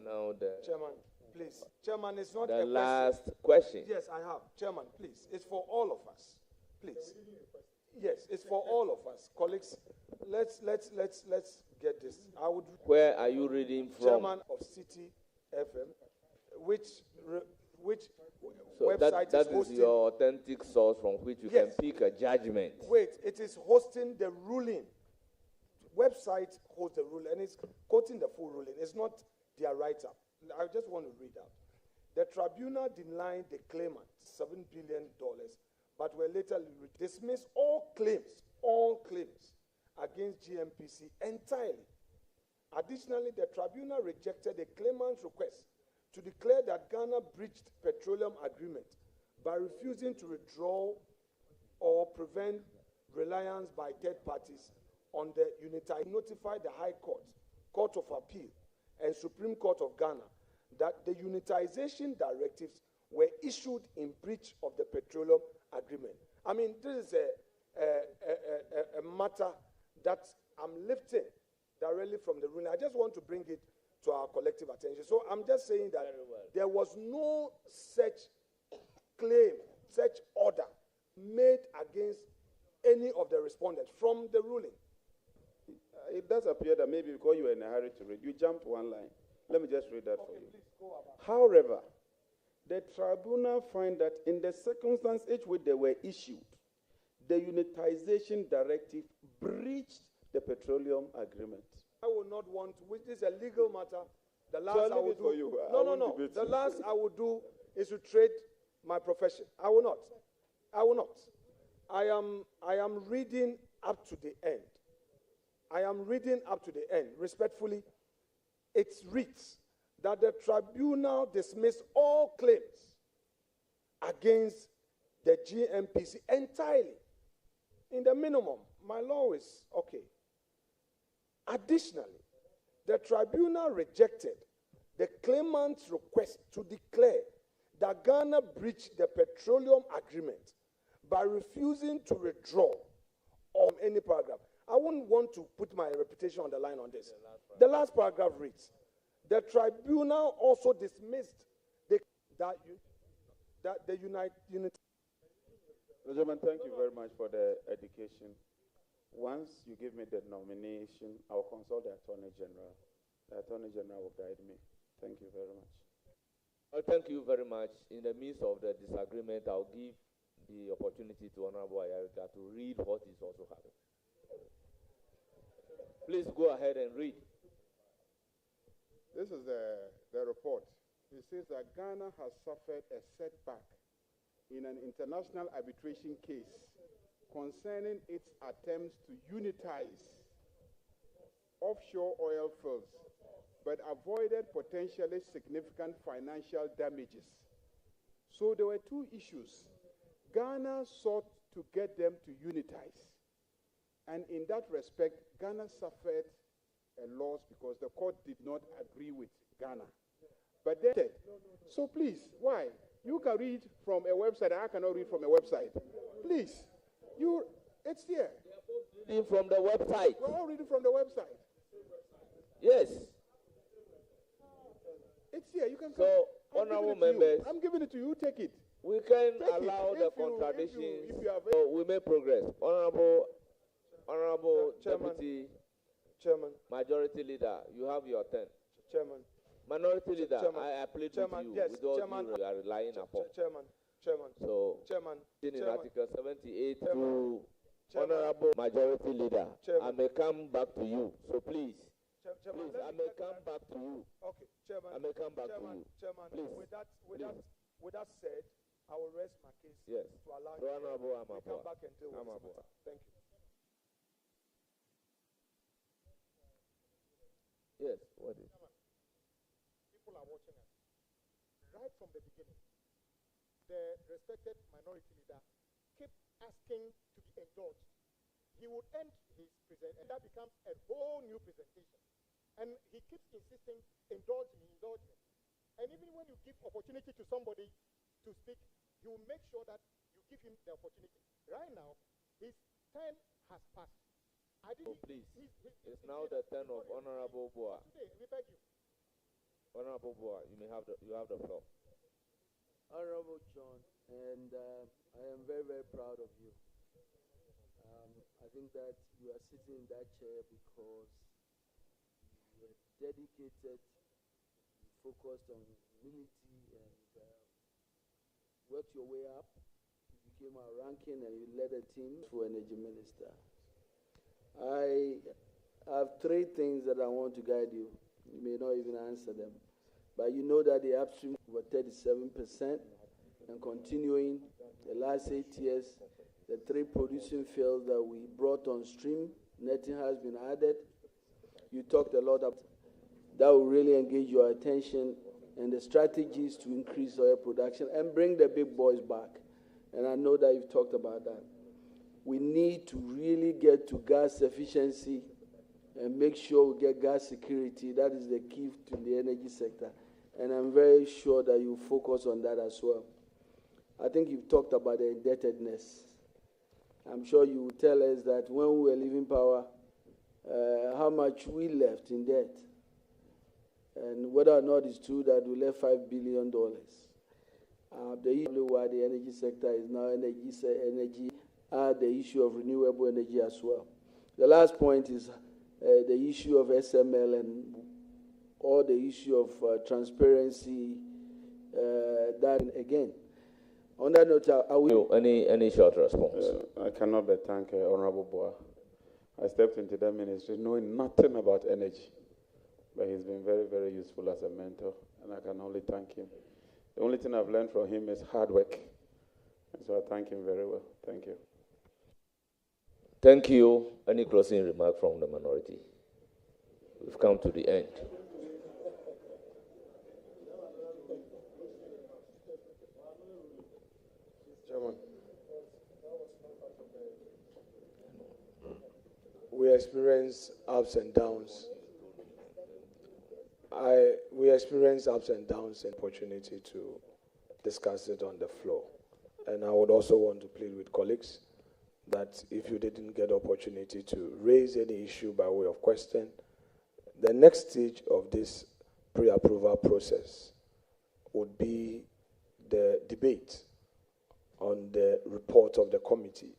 now the... Chairman, please. Chairman, it's not the a last question. Yes, I have. Chairman, please. It's for all of us. Please. Yes, it's for all of us. Colleagues, let's get this. Where are you reading from? Chairman of City FM, which which so website that is hosting. Is your authentic source from which you can pick a judgment. Wait, it is hosting the ruling. Website hosts the ruling, and it's quoting the full ruling. It's not their write-up. I just want to read out. The tribunal denied the claimant $7 billion, but were later dismissed all claims against GMPC entirely. Additionally, the tribunal rejected the claimant's request to declare that Ghana breached petroleum agreement by refusing to withdraw or prevent reliance by third parties on the unitization. Notified the High Court, Court of Appeal, and Supreme Court of Ghana that the unitization directives were issued in breach of the petroleum agreement. I mean, this is a matter that I'm lifting directly from the ruling. I just want to bring it to our collective attention. So I'm just saying that there was no such claim, such order made against any of the respondents from the ruling. It does appear that maybe because you were in a hurry to read, you jumped one line. Let me just read that for you. However, the tribunal find that in the circumstance in which they were issued, the unitization directive breached the petroleum agreement. I will not want, which is a legal matter. The last So I will do. for you. No. The last I will do is to trade my profession. I will not. I will not. I am reading up to the end. I am reading up to the end. Respectfully, it reads that the tribunal dismissed all claims against the GMPC entirely. In the minimum, my law is okay. Additionally, the tribunal rejected the claimant's request to declare that Ghana breached the petroleum agreement by refusing to withdraw on any paragraph. I wouldn't want to put my reputation on the line on this. The last paragraph reads, the tribunal also dismissed the unit. Gentlemen, thank you very much for the education. Once you give me the nomination, I'll consult the Attorney General. The Attorney General will guide me. Thank you very much. Well, thank you very much. In the midst of the disagreement, I'll give the opportunity to Honorable Ayarika to read what is also happening. Please go ahead and read. This is the report. It says that Ghana has suffered a setback in an international arbitration case concerning its attempts to unitize offshore oil fields, but avoided potentially significant financial damages. So there were two issues. Ghana sought to get them to unitize. And in that respect, Ghana suffered a loss because the court did not agree with Ghana. But then, so please, why? You can read from a website, I cannot read from a website. Please, it's here. Reading from the website. We're all reading from the website. Yes. It's here. You can. So, honorable members, I'm giving it to you. Take it. We can allow the contradictions. So we make progress. Honorable Deputy Chairman, Majority Leader, you have your turn. Chairman. Minority Leader, Chairman. I plead Chairman, with you yes, with all Chairman. you are relying upon. Chairman. So, in Article 78 to Honorable Majority Leader, I may come back to you. So please, I may come back to you. Okay, Chairman. I may come back to you. Chairman, Please. with that said, I will rest my case Yes. to allow So, Honorable you Amapua. to come back and deal with this Amapua. matter. Thank you. Yes, what is? People are watching us. Right from the beginning, the respected minority leader kept asking to be indulged. He would end his presentation, and that becomes a whole new presentation. And he keeps insisting, indulge me. And even when you give opportunity to somebody to speak, he will make sure that you give him the opportunity. Right now, his turn has passed. Please, it's now the turn of Honorable Boa. Today, we beg you. Honorable Boa, you have the floor. Honorable John, and I am very, very proud of you. I think that you are sitting in that chair because you were dedicated, you focused on humility, and worked your way up, you became our ranking, and you led a team for Energy Minister. I have three things that I want to guide you. You may not even answer them. But you know that the upstream were 37% and continuing the last 8 years, the 3 producing fields that we brought on stream, netting has been added. You talked a lot about that will really engage your attention and the strategies to increase oil production and bring the big boys back. And I know that you've talked about that. We need to really get to gas efficiency and make sure we get gas security. That is the key to the energy sector. And I'm very sure that you focus on that as well. I think you've talked about the indebtedness. I'm sure you will tell us that when we were leaving power, how much we left in debt, and whether or not it's true that we left $5 billion. The issue why the energy sector is now energy, the issue of renewable energy as well. The last point is the issue of SML and all the issue of transparency. That again. On that note, I will. Any short response? I cannot but thank Honorable Bua. I stepped into that ministry knowing nothing about energy, but he's been very, very useful as a mentor, and I can only thank him. The only thing I've learned from him is hard work, and so I thank him very well. Thank you. Thank you. Any closing remark from the minority? We've come to the end. Chairman, we experience ups and downs. We experience ups and downs and opportunity to discuss it on the floor. And I would also want to plead with colleagues that if you didn't get the opportunity to raise any issue by way of question, the next stage of this pre-approval process would be the debate on the report of the committee.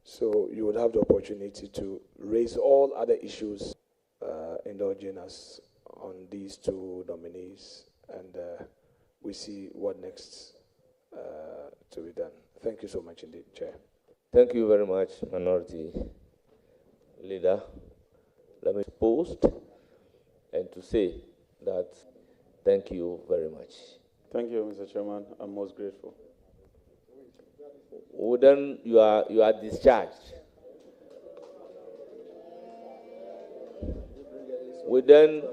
So you would have the opportunity to raise all other issues endogenous on these 2 nominees, and we see what next to be done. Thank you so much indeed, Chair. Thank you very much, Minority Leader. Let me post and to say that thank you very much. Thank you, Mr. Chairman. I'm most grateful. Well, then you are discharged. We then.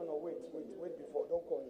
No, wait before, don't call him.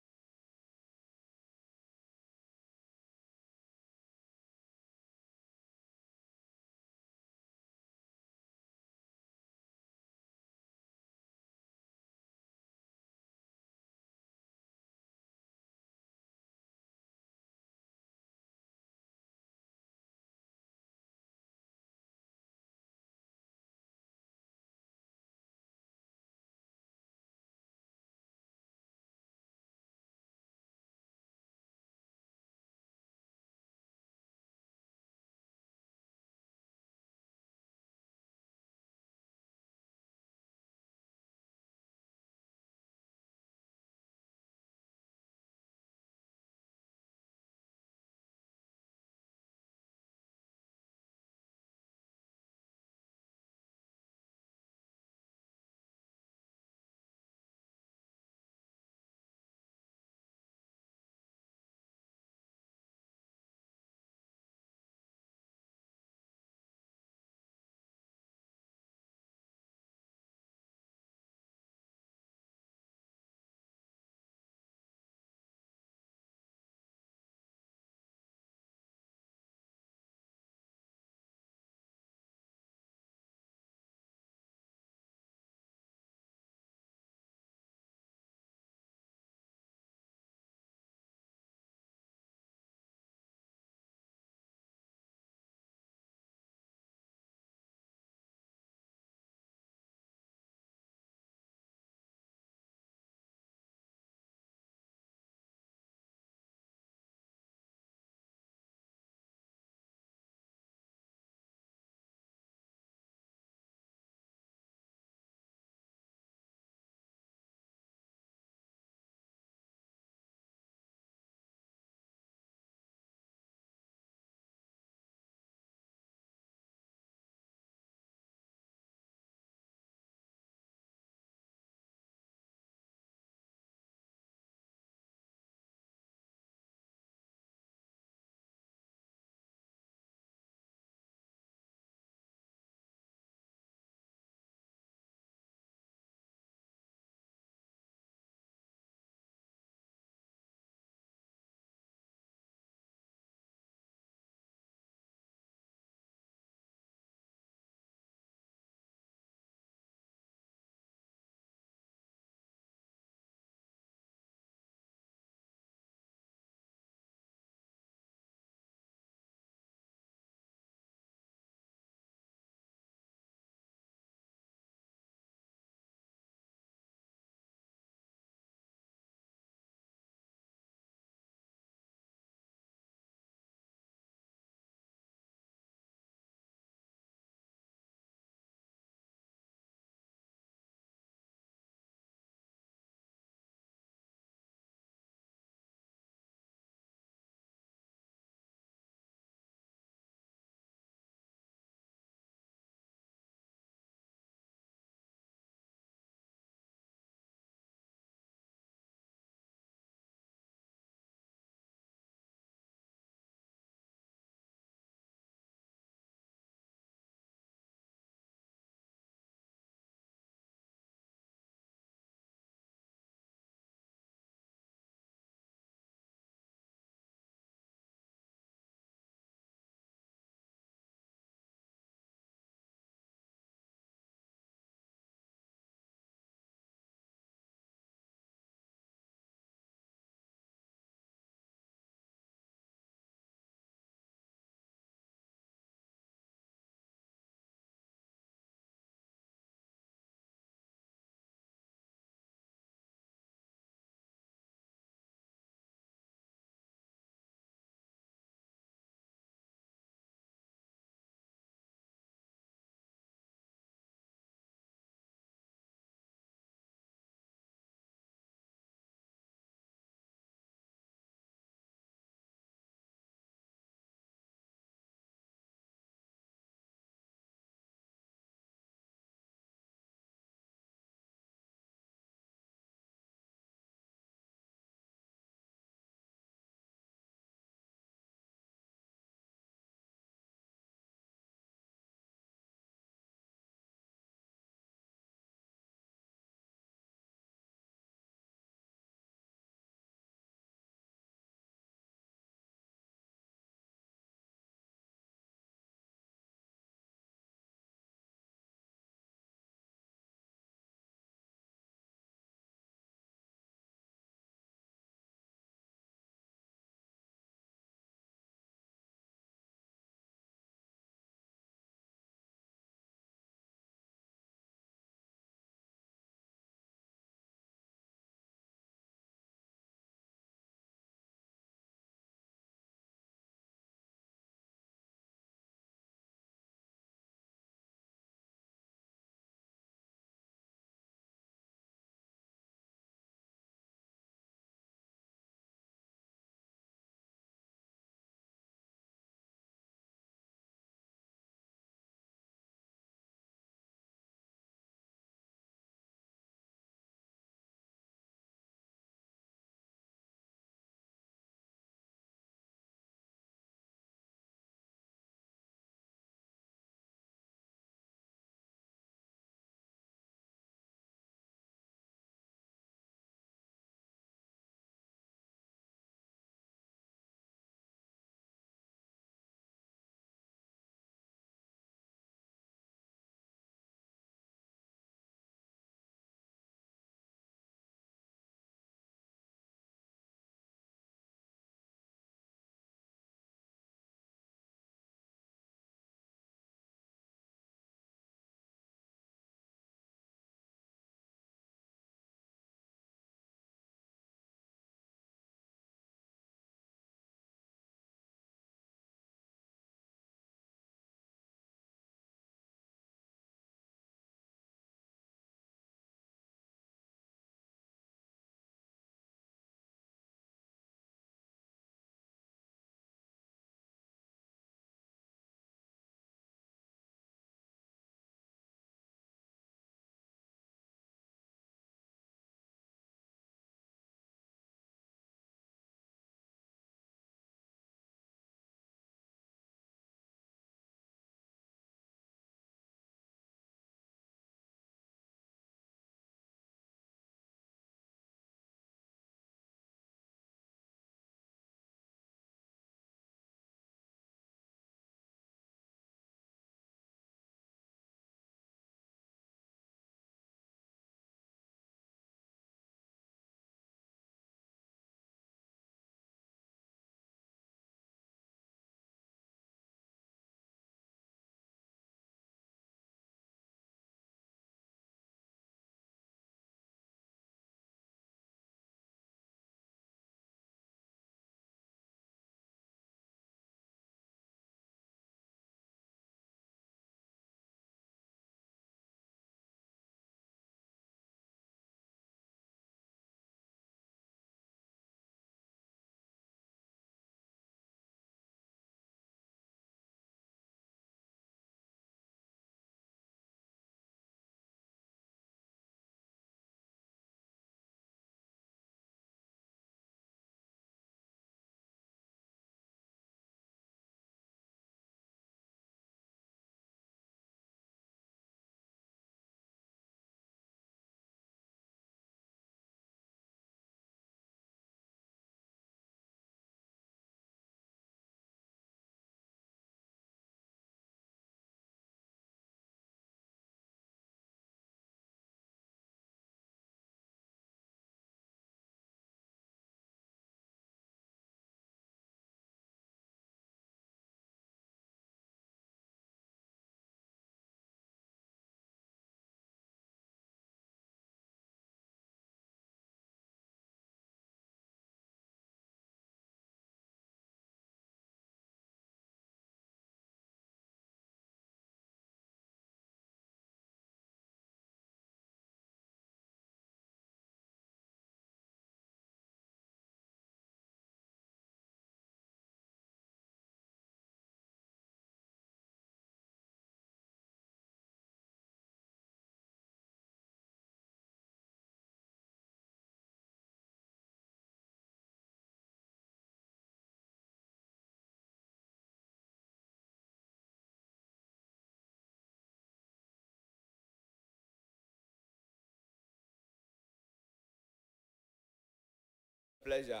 pleasure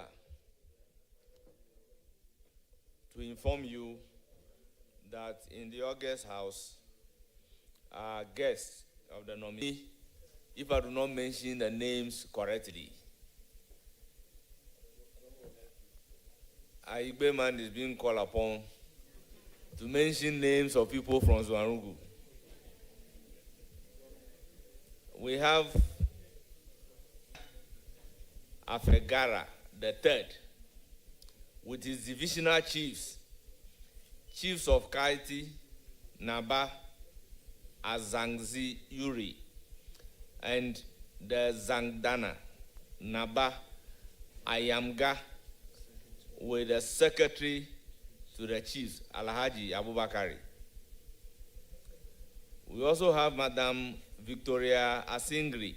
to inform you that in the August House, our guests of the nominee, if I do not mention the names correctly, Aigbe man is being called upon to mention names of people from Zwanrugu. We have Afegara the third, with his divisional chiefs, chiefs of Kaiti, Naba, Azangzi Yuri, and the Zangdana, Naba, Ayamga, with the secretary to the chiefs, Alhaji Abubakari. We also have Madam Victoria Asingri,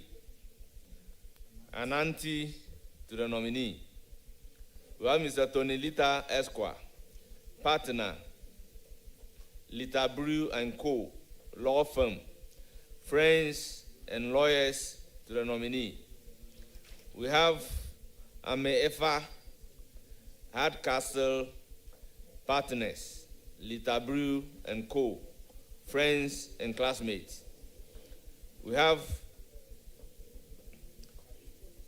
an auntie to the nominee. We have Mr. Tony Lita Esquire, partner, Lita Brew and Co., law firm, friends and lawyers to the nominee. We have Ame Efa, Hardcastle partners, Lita Brew and Co., friends and classmates. We have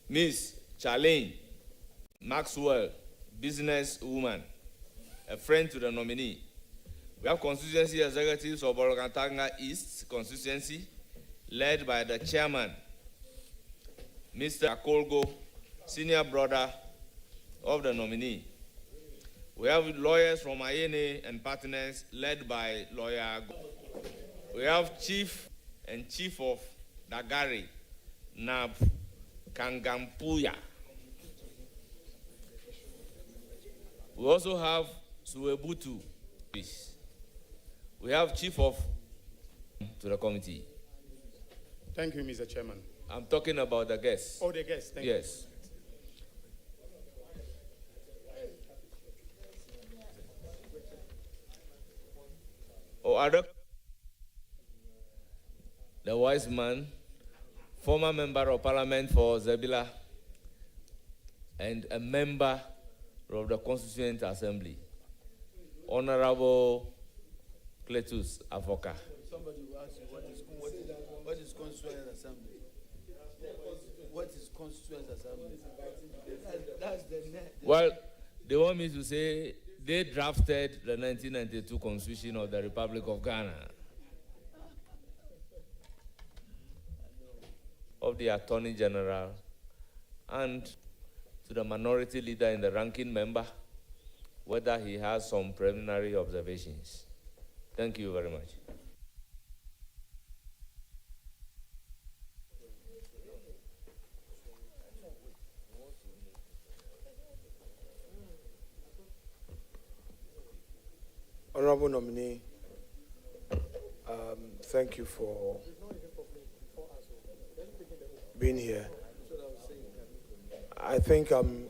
Miss Charlene Maxwell, businesswoman, a friend to the nominee. We have constituency executives of Balkan East constituency, led by the chairman, Mr. Akolgo, senior brother of the nominee. We have lawyers from Ayine and partners, led by lawyer. We have chief and chief of Dagari, Nab Kangampuya. We also have Suebutu. We have chief of to the committee. Thank you, Mr. Chairman. I'm talking about the guests. Oh, the guests. Thank you. Yes. Oh, other, the wise man, former member of parliament for Zebila, and a member of the Constituent Assembly, Honorable Cletus Avoka. Somebody will ask you what is Constituent Assembly? What is Constituent Assembly? That's the net. Well, they want me to say they drafted the 1992 Constitution of the Republic of Ghana, of the Attorney General, and to the minority leader and the ranking member, whether he has some preliminary observations. Thank you very much. Honorable nominee, thank you for being here. I think I'm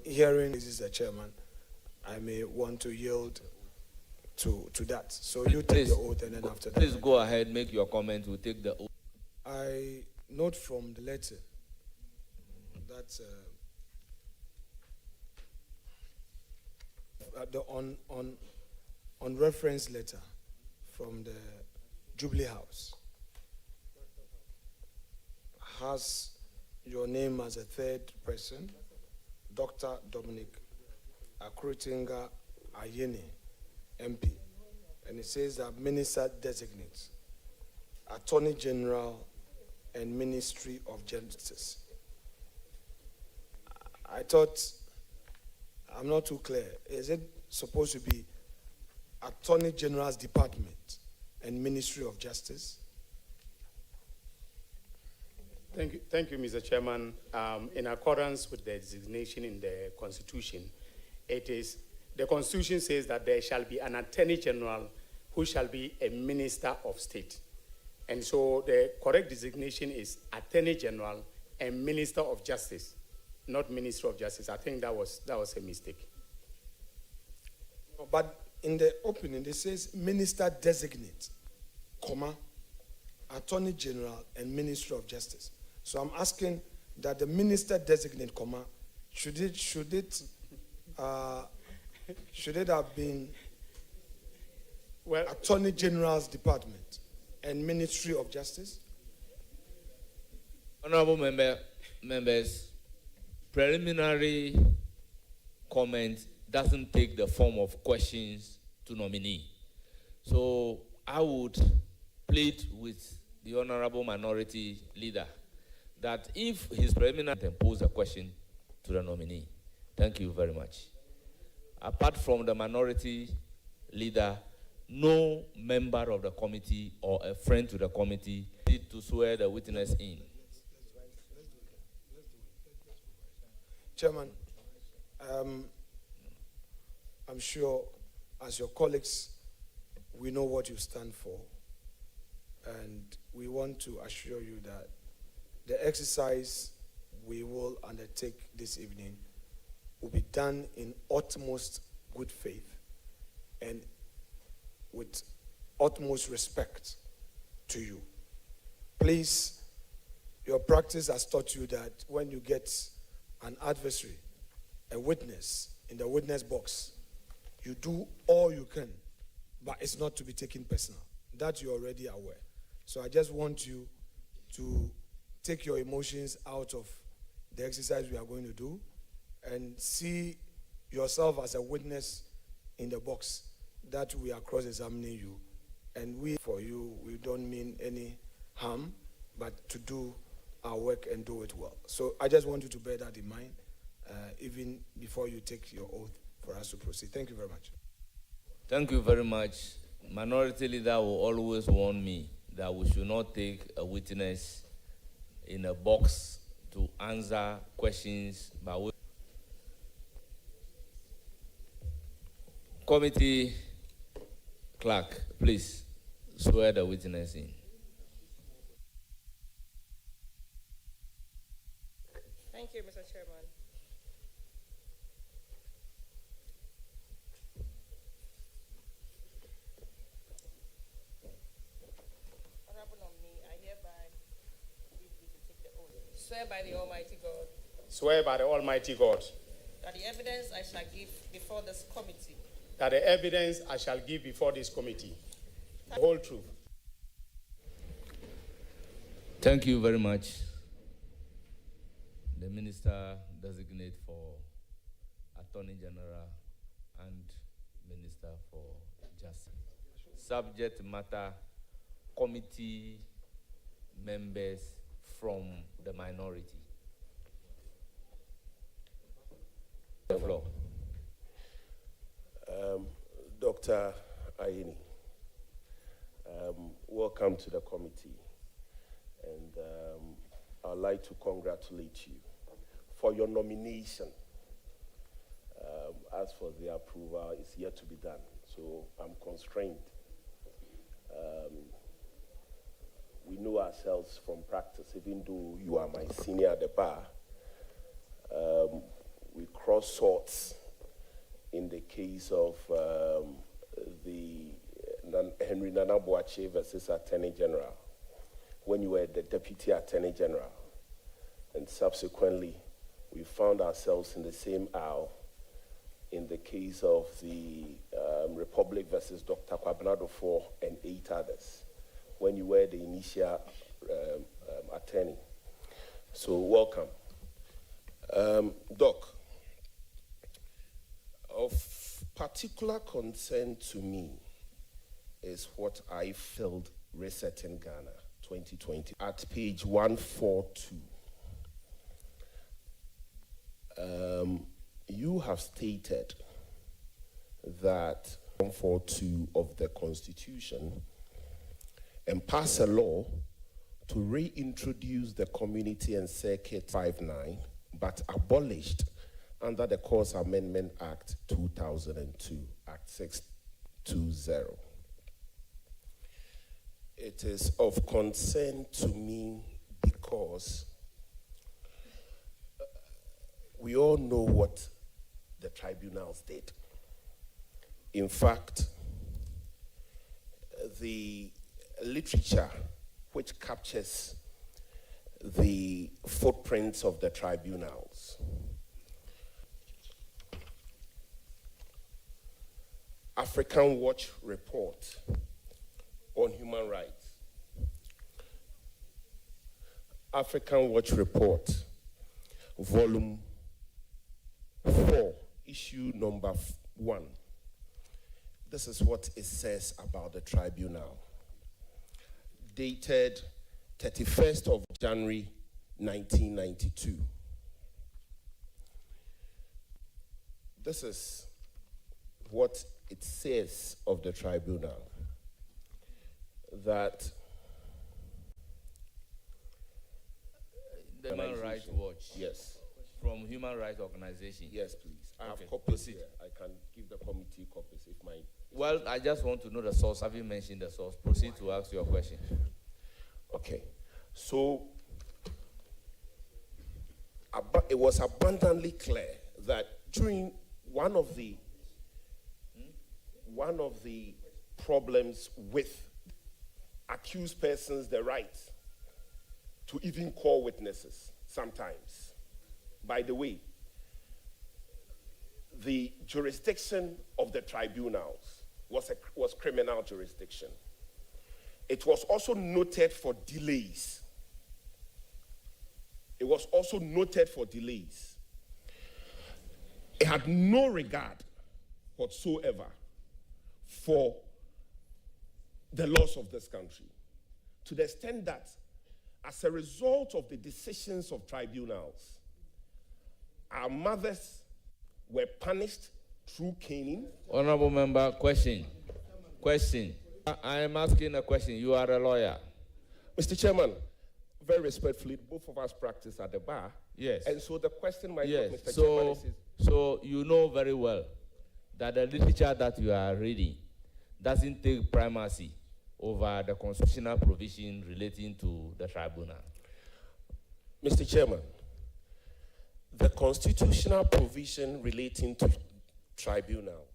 hearing this is the chairman. I may want to yield to that. So you take the oath, and then after that. Please go ahead, make your comment. We'll take the oath. I note from the letter that on reference letter from the Jubilee House has your name as a third person, Dr. Dominic Akuritinga Ayine, MP, and it says that Minister Designate, Attorney General, and Ministry of Justice. I thought, I'm not too clear. Is it supposed to be Attorney General's Department and Ministry of Justice? Thank you, Mr. Chairman. In accordance with the designation in the Constitution, the Constitution says that there shall be an Attorney General who shall be a Minister of State. And so the correct designation is Attorney General and Minister of Justice, not Minister of Justice. I think that was a mistake. But in the opening, it says Minister Designate, comma, Attorney General and Ministry of Justice. So I'm asking that the minister designate, should it have been Attorney General's Department and Ministry of Justice? Honorable members, preliminary comment doesn't take the form of questions to nominee. So I would plead with the Honorable Minority Leader that if his preliminary can pose a question to the nominee. Thank you very much. Apart from the Minority Leader, no member of the committee or a friend to the committee need to swear the witness in. Chairman, I'm sure as your colleagues, we know what you stand for, and we want to assure you that the exercise we will undertake this evening will be done in utmost good faith and with utmost respect to you. Please, your practice has taught you that when you get an adversary, a witness in the witness box, you do all you can, but it's not to be taken personal. That you're already aware. So I just want you to take your emotions out of the exercise we are going to do and see yourself as a witness in the box that we are cross-examining you. And we, for you, we don't mean any harm, but to do our work and do it well. So I just want you to bear that in mind, even before you take your oath for us to proceed. Thank you very much. Thank you very much. Minority Leader will always warn me that we should not take a witness in a box to answer questions by Committee Clerk, please swear the witness in. Thank you, Mr. Chairman. Honorable nominee, I hereby bid you to take the oath. Swear by the Almighty God. Swear by the Almighty God. That the evidence I shall give before this committee. That the evidence I shall give before this committee. The whole truth. Thank you very much. The Minister Designate for Attorney General and Minister for Justice. Subject matter committee members from the minority. The floor. Dr. Ayine, welcome to the committee, and I'd like to congratulate you for your nomination. As for the approval, it's yet to be done, so I'm constrained. We know ourselves from practice, even though you are my senior at the bar. We cross swords in the case of the Henry Nana Boakye versus Attorney General, when you were the Deputy Attorney General. And subsequently, we found ourselves in the same aisle in the case of the Republic versus Dr. Kwabena Dufo and 8 others, when you were the initial attorney. So welcome. Doc, of particular concern to me is what I filled Reset in Ghana 2020 at page 142. You have stated that 142 of the Constitution and pass a law to reintroduce the Community and Circuit 59, but abolished under the Courts Amendment Act 2002, Act 620. It is of concern to me because we all know what the tribunals did. In fact, the literature which captures the footprints of the tribunals. African Watch report on human rights. African Watch report, volume 4, issue number 1. This is what it says about the tribunal. Dated 31st of January 1992. This is what it says of the tribunal. That the Human Rights Watch. Yes. From Human Rights Organization. Yes, please. I have Okay, copies proceed. here. I can give the committee copies if my... Well, I just want to know the source. Have you mentioned the source? Proceed to ask your question. Okay. So, it was abundantly clear that during one of the problems with accused persons, the right to even call witnesses sometimes. By the way, the jurisdiction of the tribunals was criminal jurisdiction. It was also noted for delays. It was also noted for delays. It had no regard whatsoever for the laws of this country, to the extent that as a result of the decisions of tribunals, our mothers were punished through caning. Honorable member, question. I am asking a question. You are a lawyer. Mr. Chairman, very respectfully, both of us practice at the bar. Yes. And so the question, Mr. Chairman, So, is... so you know very well that the literature that you are reading doesn't take primacy over the constitutional provision relating to the tribunal. Mr. Chairman, the constitutional provision relating to tribunal,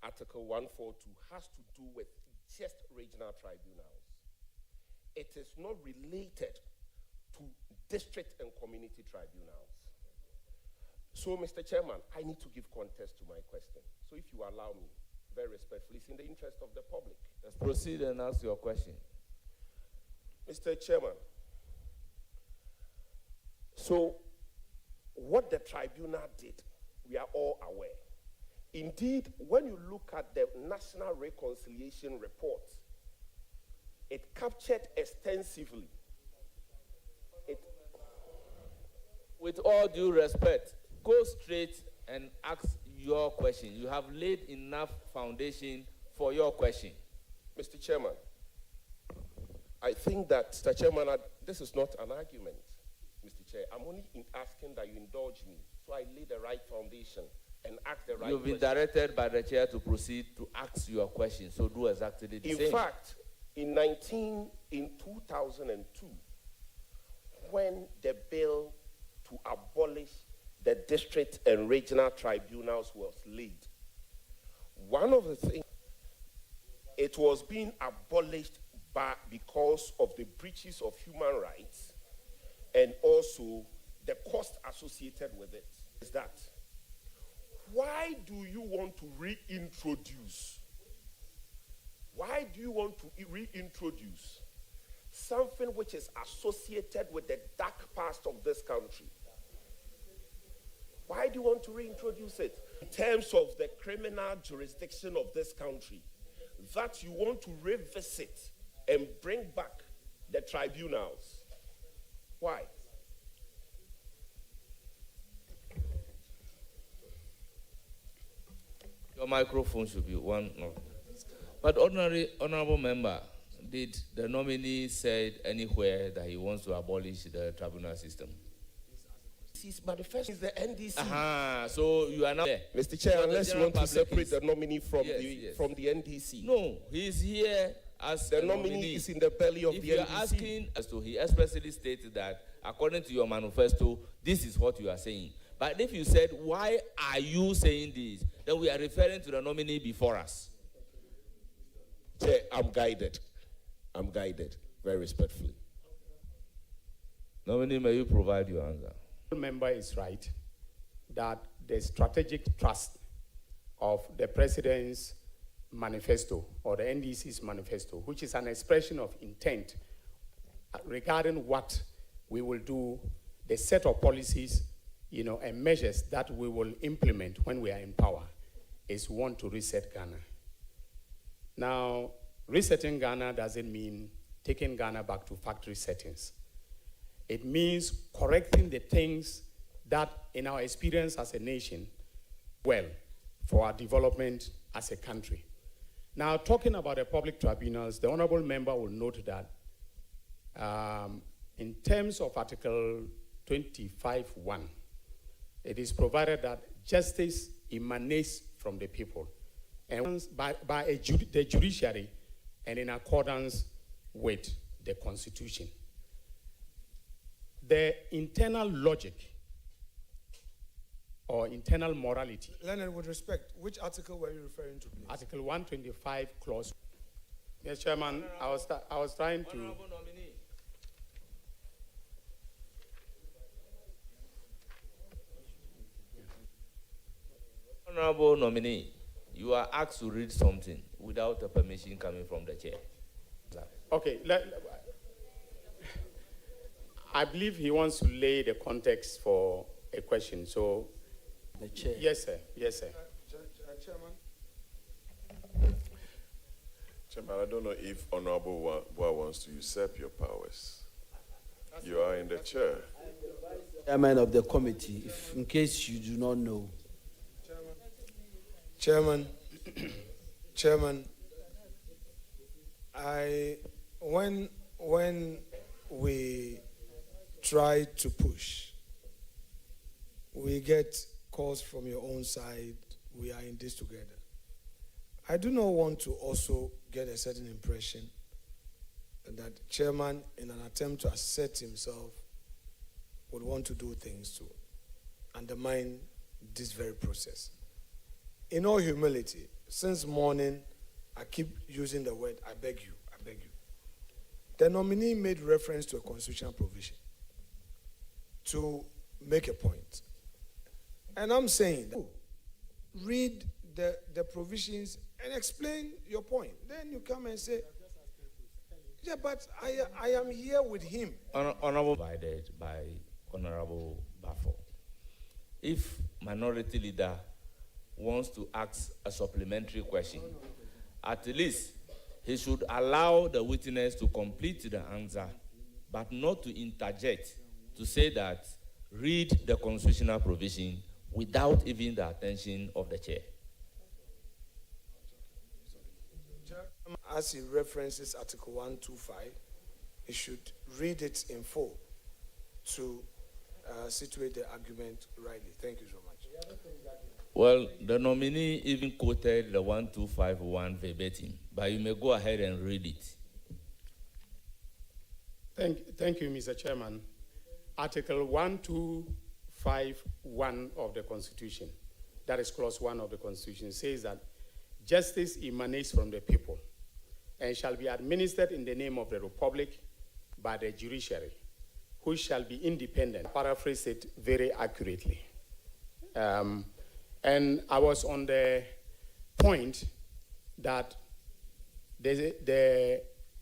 Article 142, has to do with just regional tribunals. It is not related to district and community tribunals. So, Mr. Chairman, I need to give context to my question. So if you allow me, very respectfully, it's in the interest of the public. Let's proceed and ask your question. Mr. Chairman, so what the tribunal did, we are all aware. Indeed, when you look at the National Reconciliation Report, it captured extensively. With all due respect, go straight and ask your question. You have laid enough foundation for your question. Mr. Chairman, I think that, Mr. Chairman, this is not an argument, Mr. Chair. I'm only asking that you indulge me so I lay the right foundation and ask the right question. You've been directed by the chair to proceed to ask your question, so do exactly the same. In fact, in 2002, when the bill to abolish the district and regional tribunals was laid, one of the things, it was being abolished because of the breaches of human rights and also the cost associated with it. Is that why do you want to reintroduce something which is associated with the dark past of this country? Why do you want to reintroduce it? In terms of the criminal jurisdiction of this country, that you want to revisit and bring back the tribunals. Why? Your microphone should be one. No. But honorable member, did the nominee said anywhere that he wants to abolish the tribunal system? His manifesto is the NDC. So you are now there. Mr. Chair, unless you want to separate the nominee from the NDC. No, he is here as the nominee is in the belly of the NDC. If you are asking as to, he expressly stated that according to your manifesto, this is what you are saying. But if you said, why are you saying this? Then we are referring to the nominee before us. Chair, I'm guided, very respectfully. Nominee, may you provide your answer? The member is right that the strategic trust of the President's manifesto or the NDC's manifesto, which is an expression of intent regarding what we will do, the set of policies, and measures that we will implement when we are in power, is one to reset Ghana. Now, resetting Ghana doesn't mean taking Ghana back to factory settings. It means correcting the things that, in our experience as a nation, well, for our development as a country. Now, talking about the public tribunals, the honorable member will note that in terms of Article 25(1), it is provided that justice emanates from the people and by the judiciary and in accordance with the Constitution. The internal logic or internal morality. Leonard, with respect, which article were you referring to, please? Article 125, clause. Yes, Chairman, I was trying to. Honorable nominee, you are asked to read something without a permission coming from the chair. Okay, I believe he wants to lay the context for a question, so. The chair. Yes, sir. Yes, sir. Chairman, I don't know if Honorable Bua wants to usurp your powers. You are in the chair. Chairman of the committee, if in case you do not know. Chairman, when we try to push, we get calls from your own side, we are in this together. I do not want to also get a certain impression that chairman, in an attempt to assert himself, would want to do things to undermine this very process. In all humility, since morning, I keep using the word, I beg you. The nominee made reference to a constitutional provision to make a point. And I'm saying that read the provisions and explain your point. Then you come and say, yeah, but I am here with him. Honorable provided by Honorable Bafo. If minority leader wants to ask a supplementary question, at least he should allow the witness to complete the answer, but not to interject to say that read the constitutional provision without even the attention of the chair. As he references Article 125, he should read it in full to situate the argument rightly. Thank you so much. Well, the nominee even quoted the 1251 verbatim, but you may go ahead and read it. Thank you, Mr. Chairman. Article 1251 of the Constitution, that is clause 1 of the Constitution, says that justice emanates from the people and shall be administered in the name of the Republic by the judiciary, who shall be independent. Paraphrase it very accurately. And I was on the point that the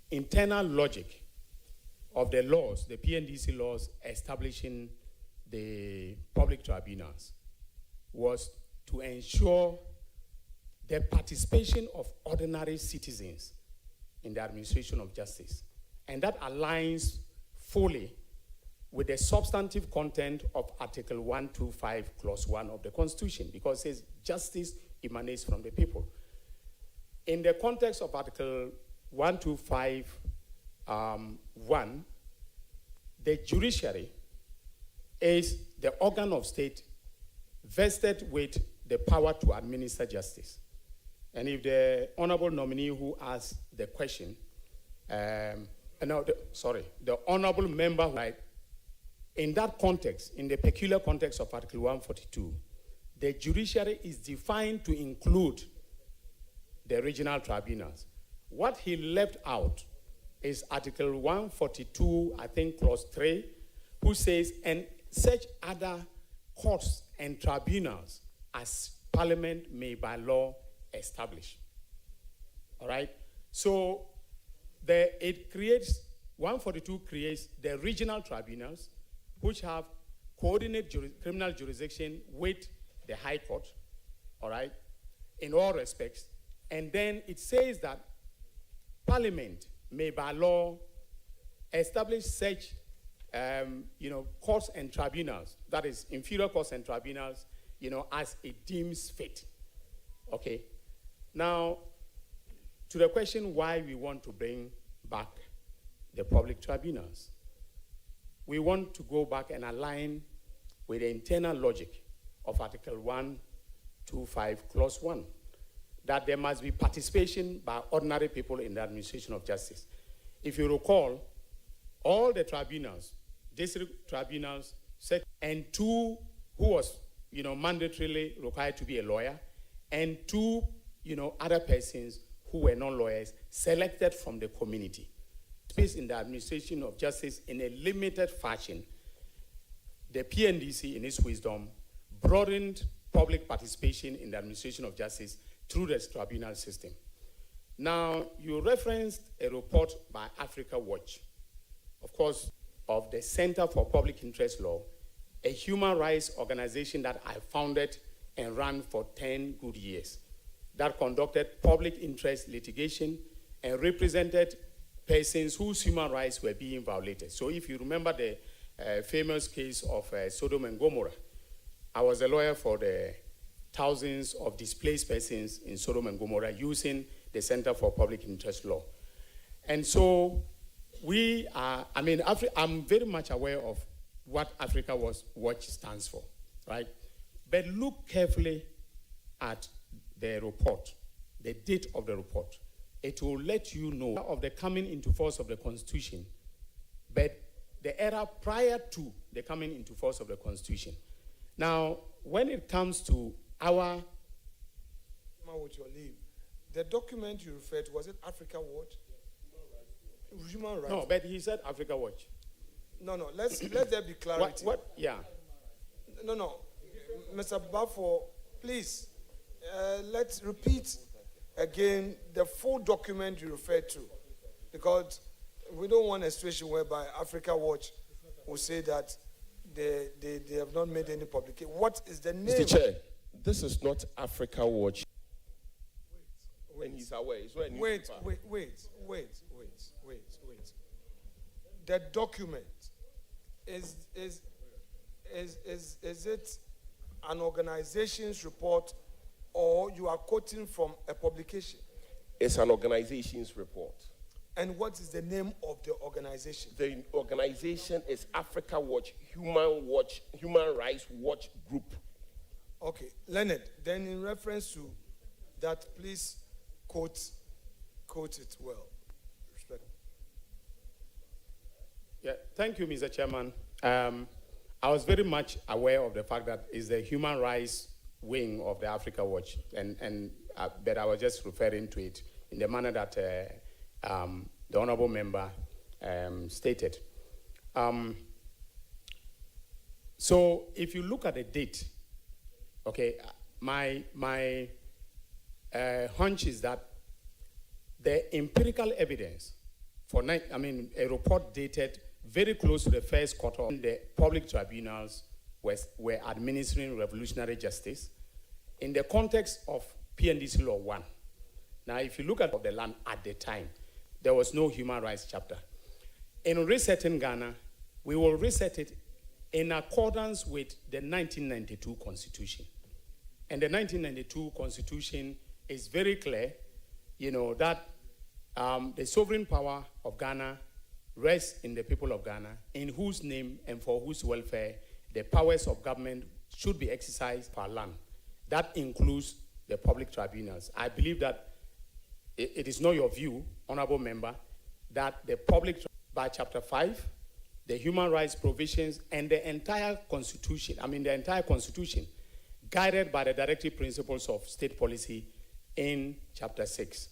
internal logic of the laws, the PNDC laws establishing the public tribunals, was to ensure the participation of ordinary citizens in the administration of justice. And that aligns fully with the substantive content of Article 125, Clause 1 of the Constitution, because it says justice emanates from the people. In the context of Article 125, 1, the judiciary is the organ of state vested with the power to administer justice. And if the honorable nominee who asked the question, the honorable member, right, in that context, in the peculiar context of Article 142, the judiciary is defined to include the regional tribunals. What he left out is Article 142, I think, Clause 3, who says, and such other courts and tribunals as Parliament may by law establish. All right? So it creates, 142 creates the regional tribunals, which have coordinate criminal jurisdiction with the High Court, all right, in all respects. And then it says that Parliament may by law establish such courts and tribunals, that is inferior courts and tribunals, as it deems fit. Okay. Now, to the question why we want to bring back the public tribunals. We want to go back and align with the internal logic of Article 125, Clause 1, that there must be participation by ordinary people in the administration of justice. If you recall, all the tribunals, district tribunals, and 2 who was, mandatorily required to be a lawyer, and 2, other persons who were non-lawyers selected from the community. Space in the administration of justice in a limited fashion. The PNDC, in its wisdom, broadened public participation in the administration of justice through the tribunal system. Now, you referenced a report by Africa Watch, of course, of the Center for Public Interest Law, a human rights organization that I founded and ran for 10 good years, that conducted public interest litigation and represented persons whose human rights were being violated. So if you remember the famous case of Sodom and Gomorrah, I was a lawyer for the thousands of displaced persons in Sodom and Gomorrah using the Center for Public Interest Law. And so we are, I'm very much aware of what Africa Watch stands for, right? But look carefully at the report, the date of the report. It will let you know of the coming into force of the Constitution, but the era prior to the coming into force of the Constitution. Now, when it comes to our... With your leave, the document you referred to, was it Africa Watch? Human Rights. No, but he said Africa Watch. No, let there be clarity. What? Yeah. No. Mr. Bafo, please, let's repeat again the full document you referred to, because we don't want a situation whereby Africa Watch will say that they have not made any publication. What is the name? Mr. Chair, this is not Africa Watch. Wait. And he's aware. It's not a Wait. The document is it an organization's report, or you are quoting from a publication? It's an organization's report. And what is the name of the organization? The organization is Africa Watch, Human Rights Watch Group. Okay, Leonard, then in reference to that, please quote it well. Respect. Yeah, thank you, Mr. Chairman. I was very much aware of the fact that it's the human rights wing of the Africa Watch, but I was just referring to it in the manner that the honorable member stated. So if you look at the date, okay, my hunch is that the empirical evidence for, a report dated very close to the first quarter, the public tribunals were administering revolutionary justice in the context of PNDC Law 1. Now, if you look at the land at the time, there was no human rights chapter. In resetting Ghana, we will reset it in accordance with the 1992 Constitution. And the 1992 Constitution is very clear, that the sovereign power of Ghana rests in the people of Ghana, in whose name and for whose welfare the powers of government should be exercised per land. That includes the public tribunals. I believe that it is not your view, honorable member, that the public, by Chapter 5, the human rights provisions and the entire Constitution, guided by the directive principles of state policy in Chapter 6.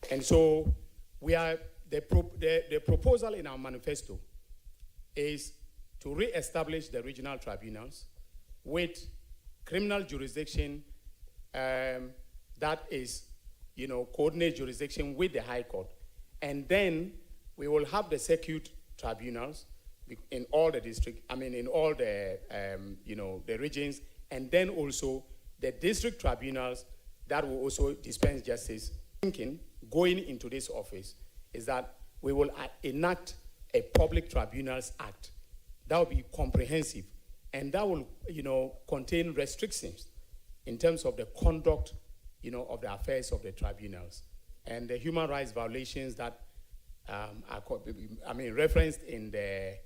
And so we are, the proposal in our manifesto is to re-establish the regional tribunals with criminal jurisdiction that is, coordinate jurisdiction with the High Court. And then we will have the circuit tribunals in all the in all the, the regions, and then also the district tribunals that will also dispense justice. Thinking, going into this office, is that we will enact a Public Tribunals Act. That will be comprehensive, and that will, contain restrictions in terms of the conduct, of the affairs of the tribunals and the human rights violations that are, referenced in the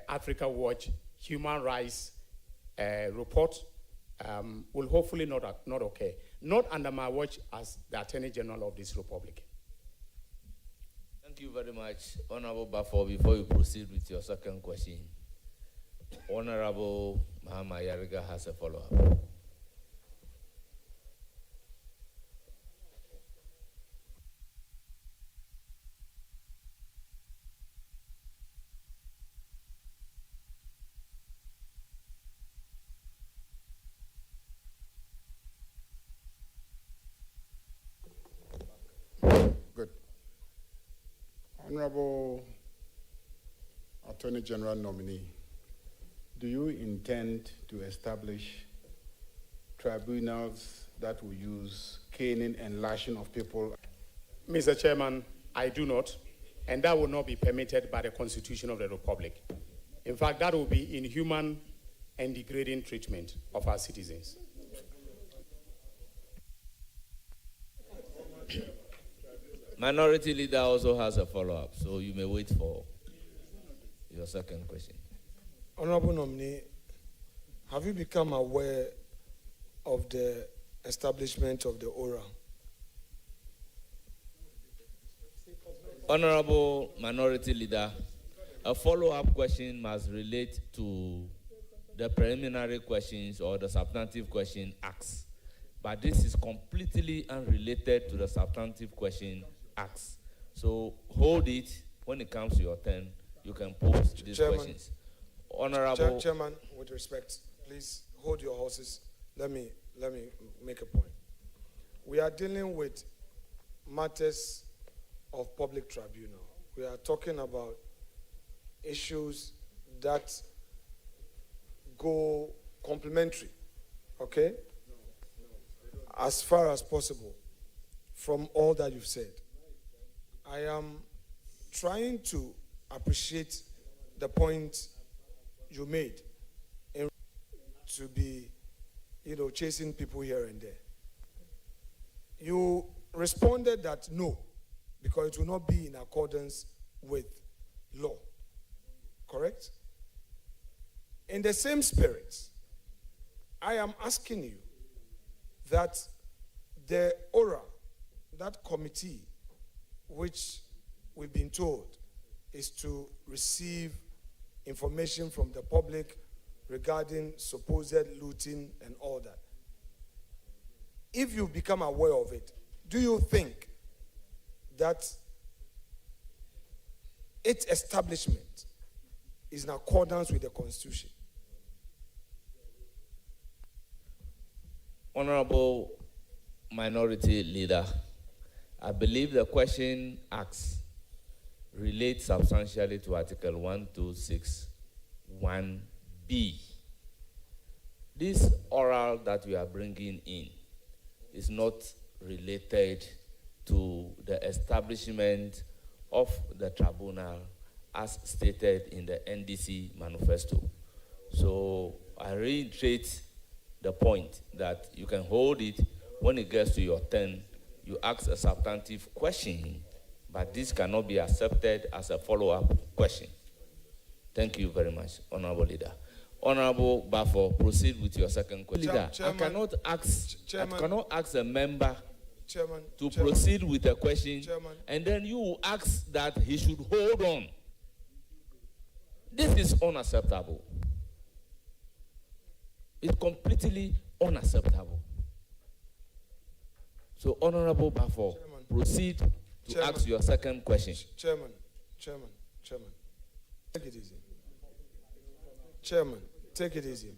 Africa Watch Human Rights report. Will hopefully not occur. Not under my watch as the Attorney General of this Republic. Thank you very much, Honorable Bafo. Before you proceed with your second question, Honorable Mahama Yariga has a follow-up. Honorable Attorney General nominee, do you intend to establish tribunals that will use caning and lashing of people? Mr. Chairman, I do not, and that will not be permitted by the Constitution of the Republic. In fact, that will be inhuman and degrading treatment of our citizens. Minority Leader also has a follow-up, so you may wait for your second question. Honorable nominee, have you become aware of the establishment of the ORA? Honorable Minority Leader, a follow-up question must relate to the preliminary questions or the substantive question asked. But this is completely unrelated to the substantive question asked. So hold it. When it comes to your turn, you can pose these questions. Honorable Chairman, with respect, please hold your horses. Let me make a point. We are dealing with matters of public tribunal. We are talking about issues that go complementary, okay? As far as possible from all that you've said. I am trying to appreciate the point you made in to be, chasing people here and there. You responded that no, because it will not be in accordance with law. Correct? In the same spirit, I am asking you that the ORA, that committee, which we've been told is to receive information from the public regarding supposed looting and all that. If you become aware of it, do you think that its establishment is in accordance with the Constitution? Honorable Minority Leader, I believe the question asked relates substantially to Article 1261B. This oral that we are bringing in is not related to the establishment of the tribunal as stated in the NDC manifesto. So I reiterate the point that you can hold it when it gets to your turn. You ask a substantive question, but this cannot be accepted as a follow-up question. Thank you very much, Honorable Leader. Honorable Bafo, proceed with your second question. Leader, I cannot ask a member to proceed with a question, and then you ask that he should hold on. This is unacceptable. It's completely unacceptable. So, Honorable Bafo, proceed to ask your second question. Chairman, take it easy. Chairman, take it easy.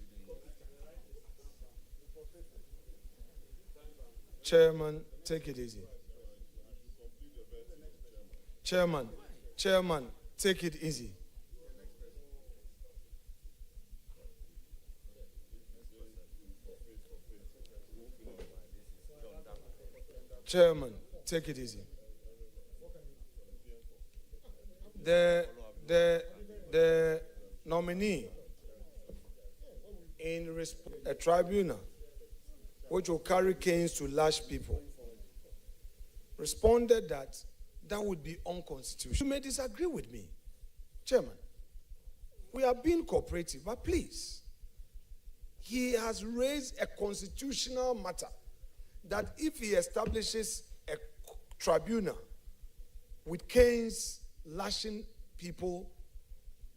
Chairman, take it easy. Chairman, take it easy. Chairman, take it easy. The nominee in a tribunal which will carry canes to lash people responded that that would be unconstitutional. You may disagree with me, Chairman. We are being cooperative, but please, he has raised a constitutional matter that if he establishes a tribunal with canes lashing people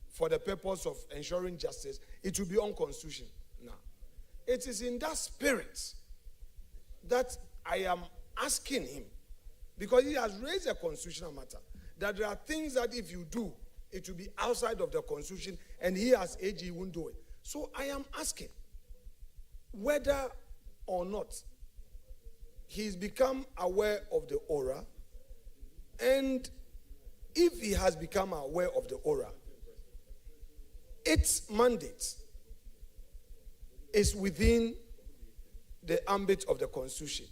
for the purpose of ensuring justice, it will be unconstitutional. Now, it is in that spirit that I am asking him, because he has raised a constitutional matter, that there are things that if you do, it will be outside of the constitution, and he as AG won't do it. So I am asking whether or not he's become aware of the aura, and if he has become aware of the aura, its mandate is within the ambit of the Constitution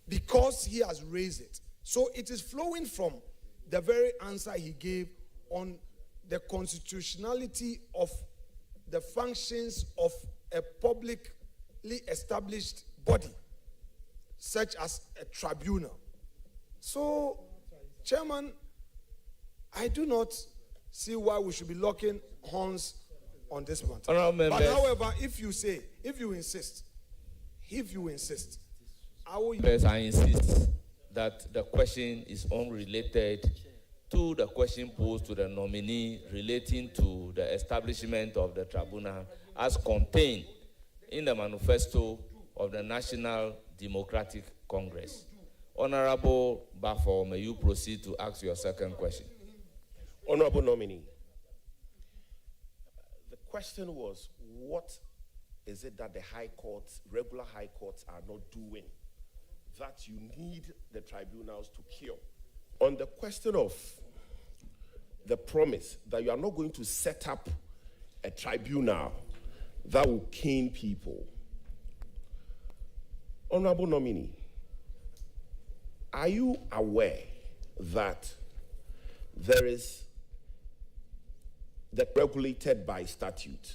because he has raised it. So it is flowing from the very answer he gave on the constitutionality of the functions of a publicly established body, such as a tribunal. So, Chairman, I do not see why we should be locking horns on this matter. But however, if you insist, I will... Members, I insist that the question is unrelated to the question posed to the nominee relating to the establishment of the tribunal as contained in the manifesto of the National Democratic Congress. Honorable Bafo, may you proceed to ask your second question. Honorable nominee, the question was, what is it that the high courts, regular high courts, are not doing that you need the tribunals to cure? On the question of the promise that you are not going to set up a tribunal that will cane people, Honorable nominee, are you aware that there is that regulated by statute,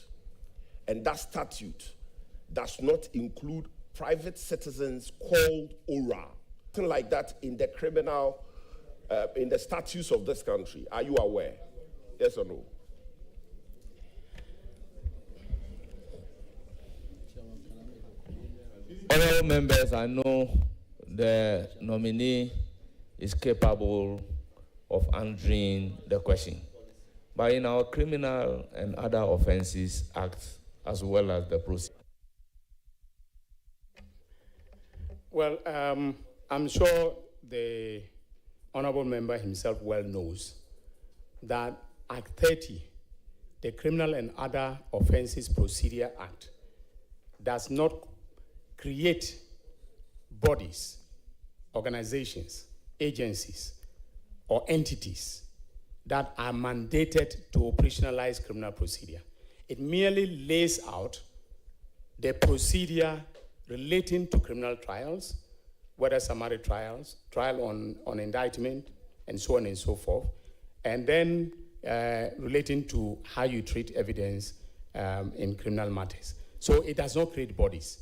and that statute does not include private citizens called ORA, something like that in the criminal, in the statutes of this country? Are you aware? Yes or no? Honorable members, I know the nominee is capable of answering the question. But in our Criminal and Other Offences Act, as well as the procedure. Well, I'm sure the honorable member himself well knows that Act 30, the Criminal and Other Offences Procedure Act, does not create bodies, organizations, agencies, or entities that are mandated to operationalize criminal procedure. It merely lays out the procedure relating to criminal trials, whether summary trials, trial on indictment, and so on and so forth, and then relating to how you treat evidence in criminal matters. So it does not create bodies.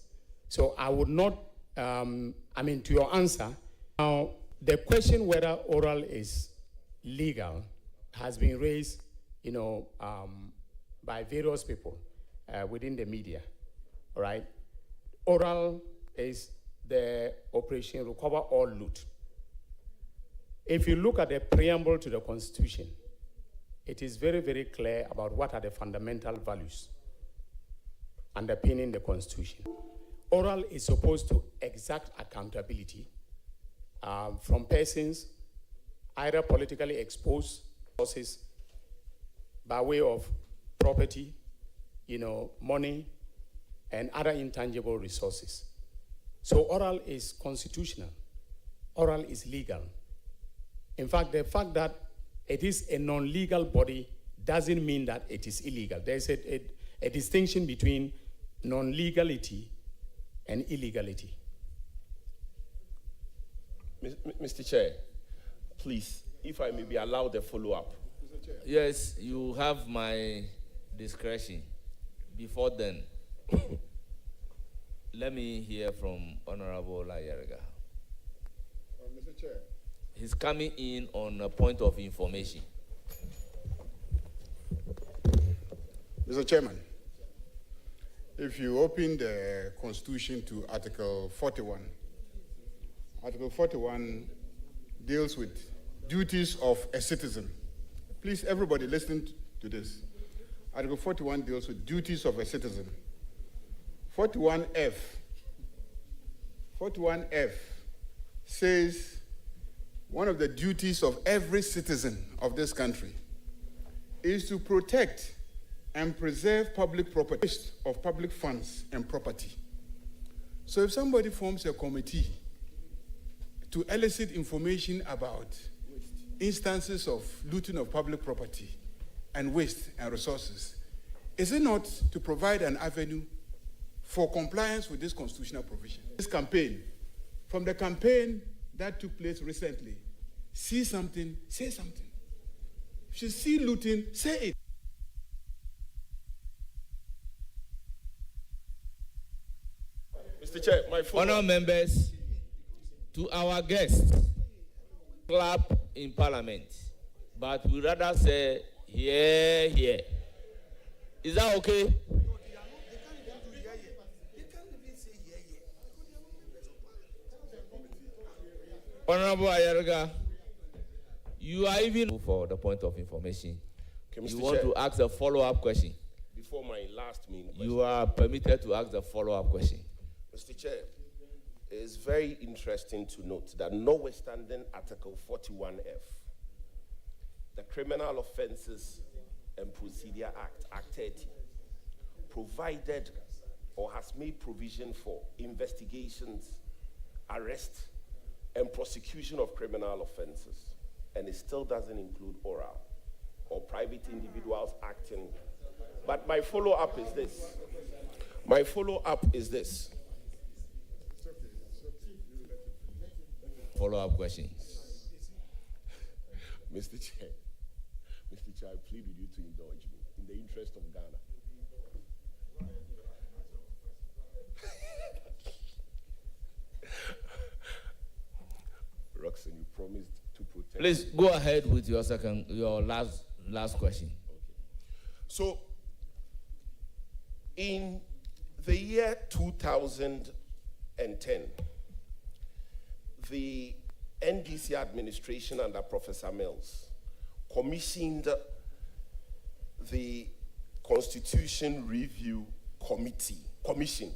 So I would not, to your answer, now the question whether oral is legal has been raised, by various people within the media, all right? Oral is the Operation Recover All Loot. If you look at the preamble to the Constitution, it is very, very clear about what are the fundamental values underpinning the Constitution. Oral is supposed to exact accountability from persons either politically exposed sources by way of property, money and other intangible resources. So oral is constitutional. Oral is legal. In fact, the fact that it is a non-legal body doesn't mean that it is illegal. There's a distinction between non-legality and illegality. Mr. Chair, please, if I may be allowed a follow-up. Yes, you have my discretion. Before then, let me hear from Honorable Ayerga. Mr. Chair. He's coming in on a point of information. Mr. Chairman, if you open the Constitution to Article 41, Article 41 deals with duties of a citizen. Please, everybody, listen to this. Article 41 deals with duties of a citizen. 41F says one of the duties of every citizen of this country is to protect and preserve public property of public funds and property. So if somebody forms a committee to elicit information about instances of looting of public property and waste and resources, is it not to provide an avenue for compliance with this constitutional provision? This campaign, from the campaign that took place recently, see something, say something. If you see looting, say it. Mr. Chair, my Honour members, to our guests, clap in Parliament, but we rather say, here, here. Is that okay? Honorable Ayerga, you are even for the point of information. Okay, you Mr. want Chair, to ask a follow-up question? Before my last main question. You are permitted to ask the follow-up question. Mr. Chair, it is very interesting to note that notwithstanding Article 41F, the Criminal Offences and Procedure Act, Act 30, provided or has made provision for investigations, arrest, and prosecution of criminal offenses. And it still doesn't include oral or private individuals acting. But my follow-up is this. My follow-up is this. Follow-up question. Mr. Chair, I plead with you to indulge me in the interest of Ghana. Roxanne, you promised to protect. Please go ahead with your last question. Okay. So, in the year 2010, the NDC administration under Professor Mills commissioned the Constitution Review Commission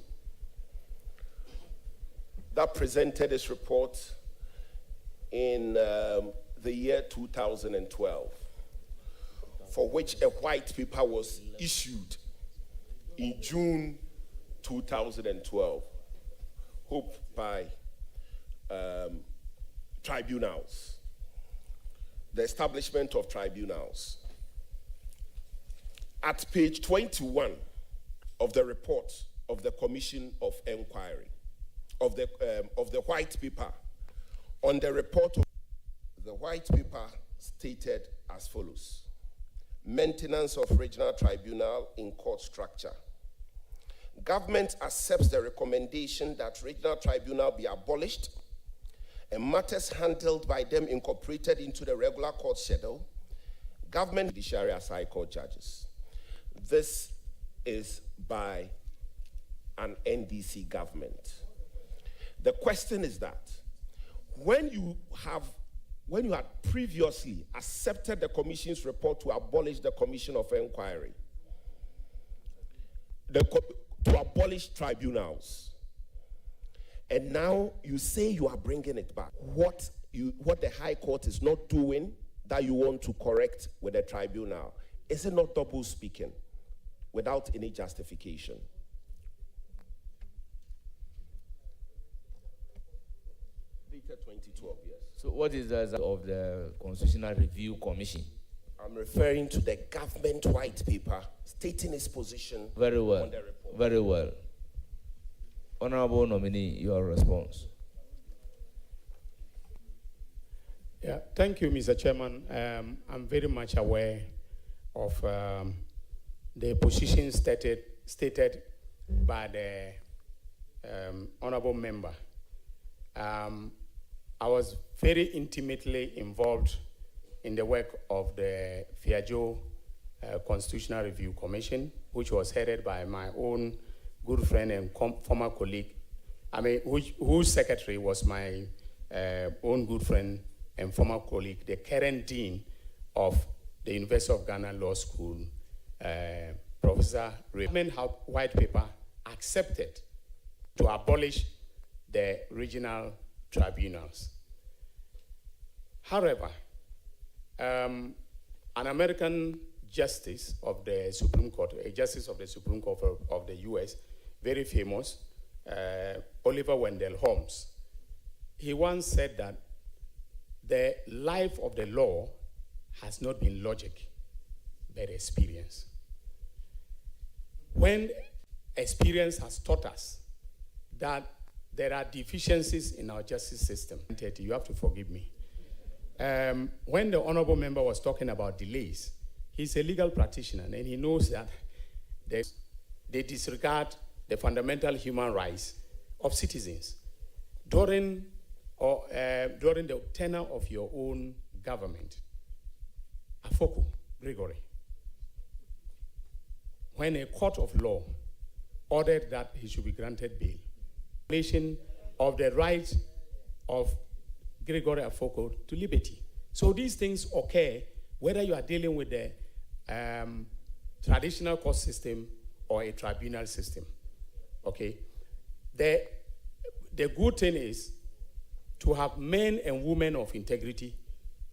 that presented its report in the year 2012, for which a white paper was issued in June 2012, hoped by tribunals, the establishment of tribunals. At page 21 of the report of the Commission of Inquiry, of the white paper, on the report of the white paper stated as follows: maintenance of regional tribunal in court structure. Government accepts the recommendation that regional tribunal be abolished and matters handled by them incorporated into the regular court schedule. Government judiciary as high court judges. This is by an NDC government. The question is that when you had previously accepted the commission's report to abolish the Commission of Inquiry, to abolish tribunals, and now you say you are bringing it back. What the High Court is not doing that you want to correct with the tribunal, is it not double speaking without any justification. Dated 2012, yes. So what is the result of the Constitutional Review Commission? I'm referring to the government white paper stating its position Very well. on the report. Very well. Honorable nominee, your response. Yeah, thank you, Mr. Chairman. I'm very much aware of the position stated by the honorable member. I was very intimately involved in the work of the Fiajo Constitutional Review Commission, which was headed by my own good friend and former colleague, whose secretary was my own good friend and former colleague, the current dean of the University of Ghana Law School, Professor Raymond White Paper accepted to abolish the regional tribunals. However, an American justice of the Supreme Court, a justice of the Supreme Court of the US, very famous, Oliver Wendell Holmes, he once said that the life of the law has not been logic, but experience. When experience has taught us that there are deficiencies in our justice system, you have to forgive me. When the honorable member was talking about delays, he's a legal practitioner and he knows that they disregard the fundamental human rights of citizens. During the tenure of your own government, Afoko, Gregory, when a court of law ordered that he should be granted bail, violation of the right of Gregory Afoko to liberty. So these things occur whether you are dealing with the traditional court system or a tribunal system. Okay? The good thing is to have men and women of integrity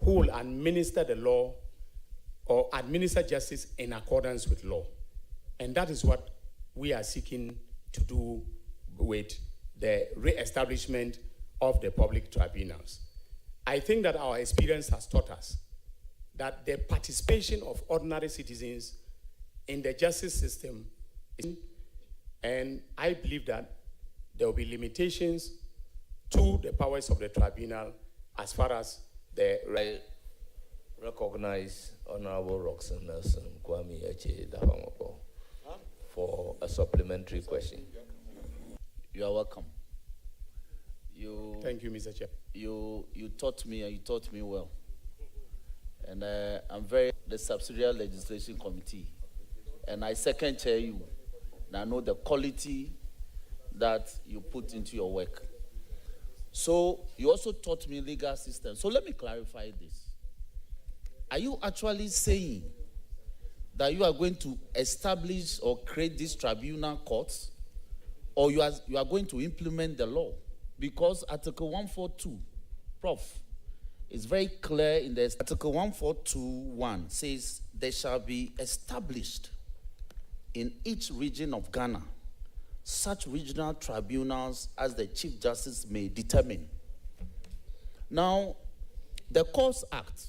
who will administer the law or administer justice in accordance with law. And that is what we are seeking to do with the re-establishment of the public tribunals. I think that our experience has taught us that the participation of ordinary citizens in the justice system is, and I believe that there will be limitations to the powers of the tribunal as far as the... I recognize Honorable Roxanne Nelson Kwame Eche Dahamapo for a supplementary question. You are welcome. Thank you, Mr. Chair. You taught me, and you taught me well. And I'm the Subsidiary Legislation Committee, and I second chair you. And I know the quality that you put into your work. So you also taught me legal system. So let me clarify this. Are you actually saying that you are going to establish or create these tribunal courts, or you are going to implement the law? Because Article 142, Prof, is very clear in the Article 142.1 says there shall be established in each region of Ghana such regional tribunals as the Chief Justice may determine. Now, the Courts Act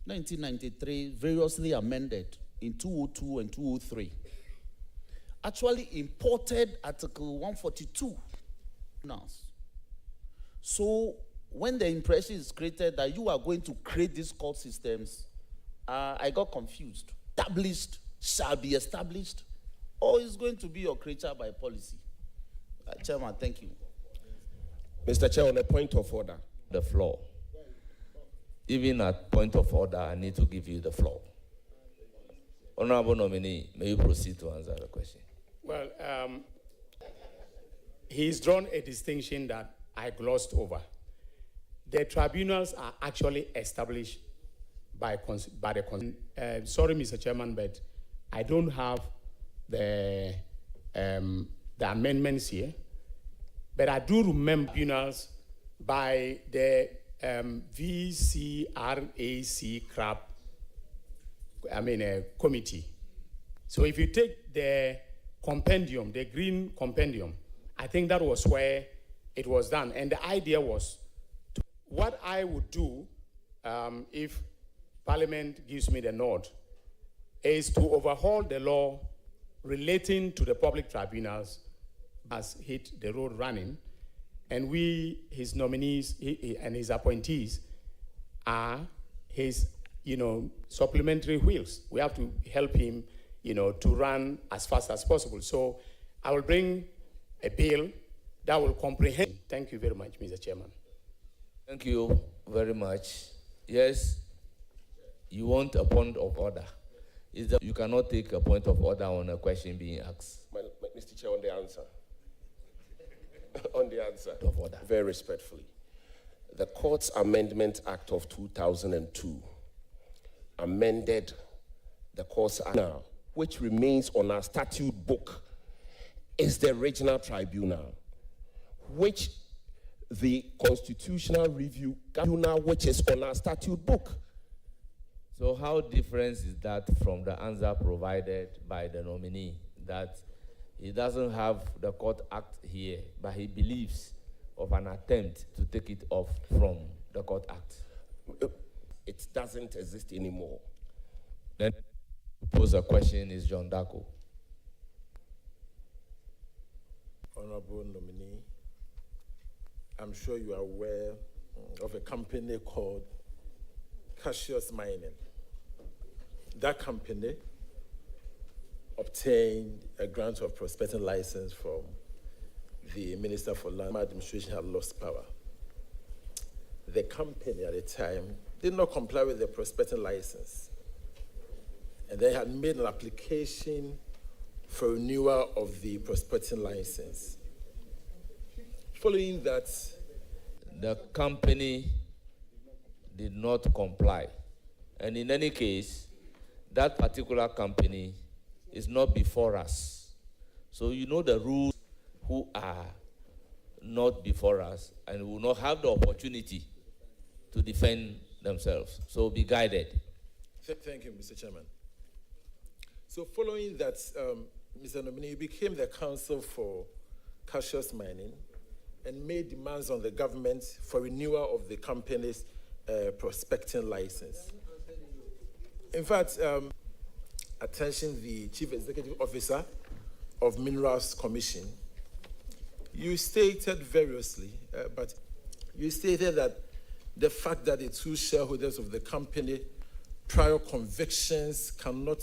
1993, variously amended in 202 and 203, actually imported Article 142. So when the impression is created that you are going to create these court systems, I got confused. Established, shall be established, or is going to be your creature by policy? Chairman, thank you. Mr. Chair, on a point of order. The floor. Even at point of order, I need to give you the floor. Honorable nominee, may you proceed to answer the question? Well, he's drawn a distinction that I glossed over. The tribunals are actually established by the sorry, Mr. Chairman, but I don't have the amendments here. But I do remember tribunals by the VCRAC committee So if you take the compendium, the green compendium, I think that was where it was done. And the idea was, what I would do if Parliament gives me the nod is to overhaul the law relating to the public tribunals as hit the road running. And we, his nominees and his appointees, are his, supplementary wheels. We have to help him, to run as fast as possible. So I will bring a bill that will comprehend. Thank you very much, Mr. Chairman. Thank you very much. Yes, you want a point of order. Is that you cannot take a point of order on a question being asked. Mr. Chair, on the answer. On the answer. Of order. Very respectfully. The Courts Amendment Act of 2002 amended the Courts Act now, which remains on our statute book, is the regional tribunal, which the Constitutional Review Tribunal, which is on our statute book. So how different is that from the answer provided by the nominee, that he doesn't have the Court Act here, but he believes of an attempt to take it off from the Court Act? It doesn't exist anymore. Then pose a question is John Dako. Honorable nominee, I'm sure you are aware of a company called Cassius Mining. That company obtained a grant of prospecting license from the Minister for Land Administration had lost power. The company at the time did not comply with the prospecting license, and they had made an application for renewal of the prospecting license. Following that, the company did not comply. And in any case, that particular company is not before us. So you know the rules who are not before us and will not have the opportunity to defend themselves. So be guided. Thank you, Mr. Chairman. So following that, Mr. Nominee, you became the counsel for Cassius Mining and made demands on the government for renewal of the company's prospecting license. In fact, attention the Chief Executive Officer of Minerals Commission, you stated variously, but you stated that the fact that the two shareholders of the company prior convictions cannot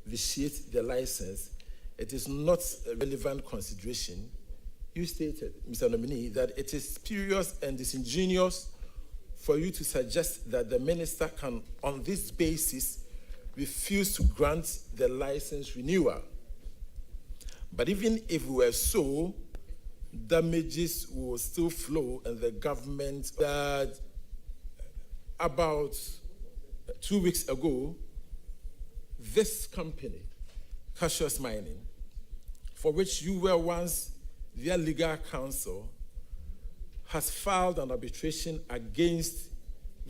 vitiate the license, it is not a relevant consideration. You stated, Mr. Nominee, that it is spurious and disingenuous for you to suggest that the minister can, on this basis, refuse to grant the license renewal. But even if it were so, damages will still flow, and the government that about 2 weeks ago, this company, Cassius Mining, for which you were once their legal counsel, has filed an arbitration against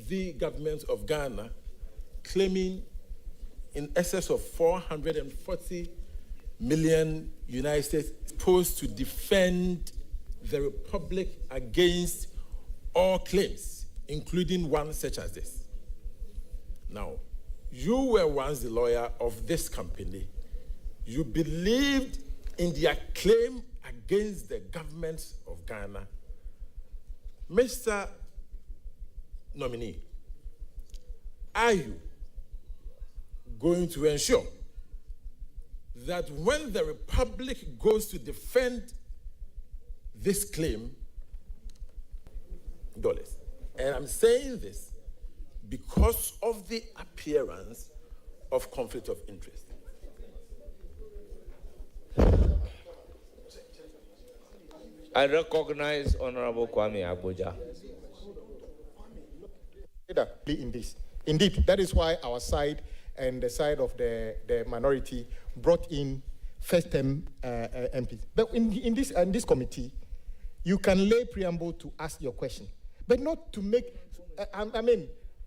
the government of Ghana, claiming in excess of 440 million United States supposed to defend the Republic against all claims, including one such as this. Now, you were once the lawyer of this company. You believed in their claim against the government of Ghana. Mr. Nominee, are you going to ensure that when the Republic goes to defend this claim, dollars? And I'm saying this because of the appearance of conflict of interest. I recognize Honorable Kwame Agboja. In this. Indeed, that is why our side and the side of the minority brought in first-term MPs. But in this committee, you can lay preamble to ask your question, but not to make,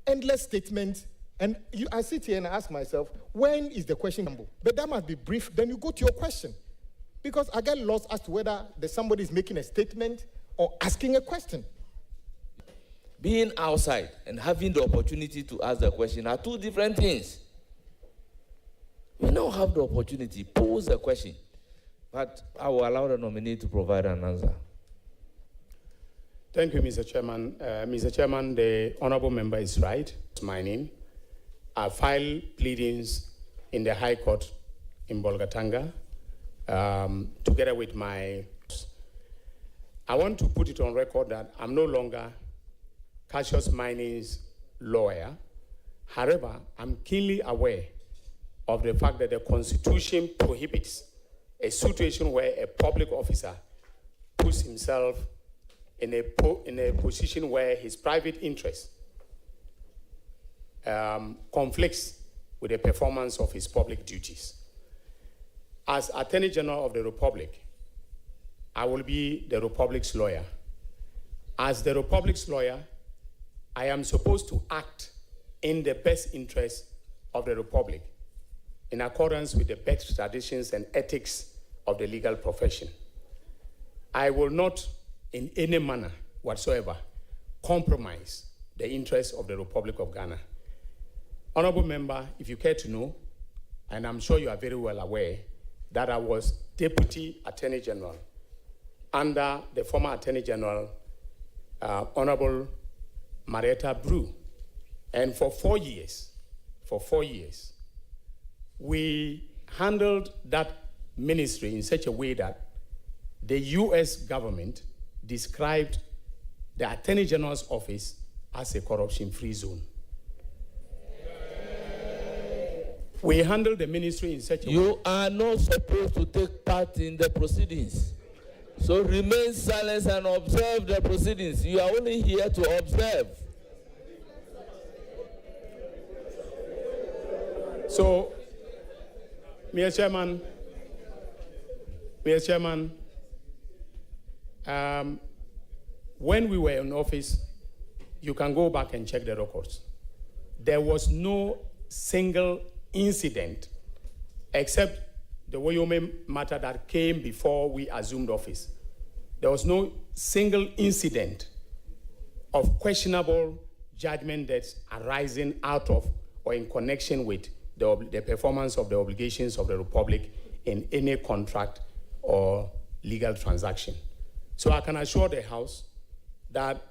endless statements And I sit here and I ask myself, when is the question? But that must be brief, then you go to your question. Because I get lost as to whether somebody is making a statement or asking a question. Being outside and having the opportunity to ask the question are two different things. You now have the opportunity, pose the question. But I will allow the nominee to provide an answer. Thank you, Mr. Chairman. Mr. Chairman, the honorable member is right. Mining. I filed pleadings in the High Court in Bolgatanga together with my... I want to put it on record that I'm no longer Cassius Mining's lawyer. However, I'm keenly aware of the fact that the Constitution prohibits a situation where a public officer puts himself in a position where his private interest conflicts with the performance of his public duties. As Attorney General of the Republic, I will be the Republic's lawyer. As the Republic's lawyer, I am supposed to act in the best interest of the Republic, in accordance with the best traditions and ethics of the legal profession. I will not, in any manner whatsoever, compromise the interests of the Republic of Ghana. Honorable member, if you care to know, and I'm sure you are very well aware, that I was Deputy Attorney General under the former Attorney General, Honorable Marietta Brew. And for 4 years, we handled that ministry in such a way that the US government described the Attorney General's office as a corruption-free zone. We handled the ministry in such a way. You are not supposed to take part in the proceedings. So remain silent and observe the proceedings. You are only here to observe. So, Mr. Chairman, when we were in office, you can go back and check the records. There was no single incident except the Wyoming matter that came before we assumed office. There was no single incident of questionable judgment that's arising out of or in connection with the performance of the obligations of the Republic in any contract or legal transaction. So I can assure the House that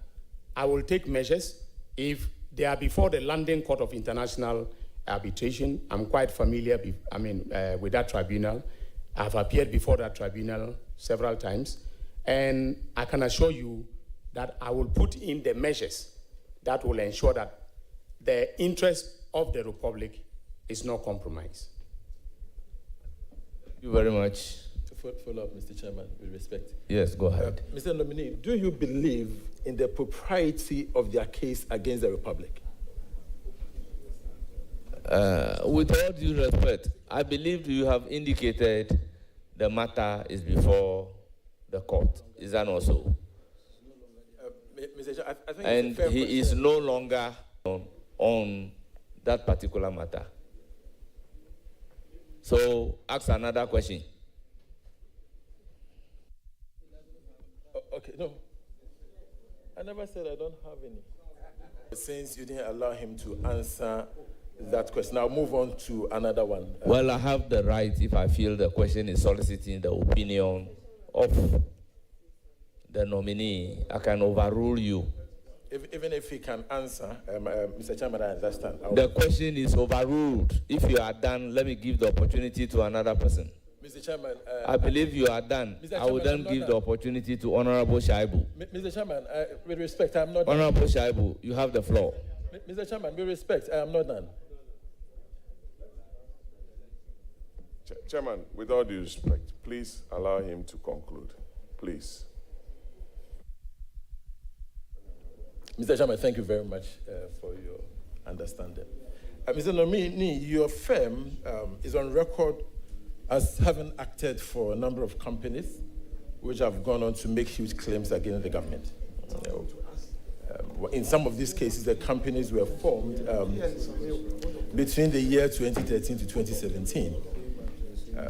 I will take measures if they are before the London Court of International Arbitration. I'm quite familiar with that tribunal. I've appeared before that tribunal several times, and I can assure you that I will put in the measures that will ensure that the interest of the Republic is not compromised. Thank you very much. To follow up, Mr. Chairman, with respect. Yes, go ahead. Mr. Nominee, do you believe in the propriety of their case against the Republic? With all due respect, I believe you have indicated the matter is before the court. Is that not so? Mr. Chair, I think and it's a fair he question. is no longer on that particular matter. So ask another question. Okay, no. I never said I don't have any. Since you didn't allow him to answer that question, I'll move on to another one. Well, I have the right, if I feel the question is soliciting the opinion of the nominee, I can overrule you. Even if he can answer, Mr. Chairman, I understand. The question is overruled. If you are done, let me give the opportunity to another person. Mr. Chairman, I believe you are done. I will then give the opportunity to Honorable Shaibu. Mr. Chairman, with respect, I am not done. Honorable Shaibu, you have the floor. Mr. Chairman, with respect, I am not done. Chairman, with all due respect, please allow him to conclude. Please. Mr. Chairman, thank you very much for your understanding. Mr. Nominee, your firm is on record as having acted for a number of companies which have gone on to make huge claims against the government. In some of these cases, the companies were formed between the year 2013 to 2017.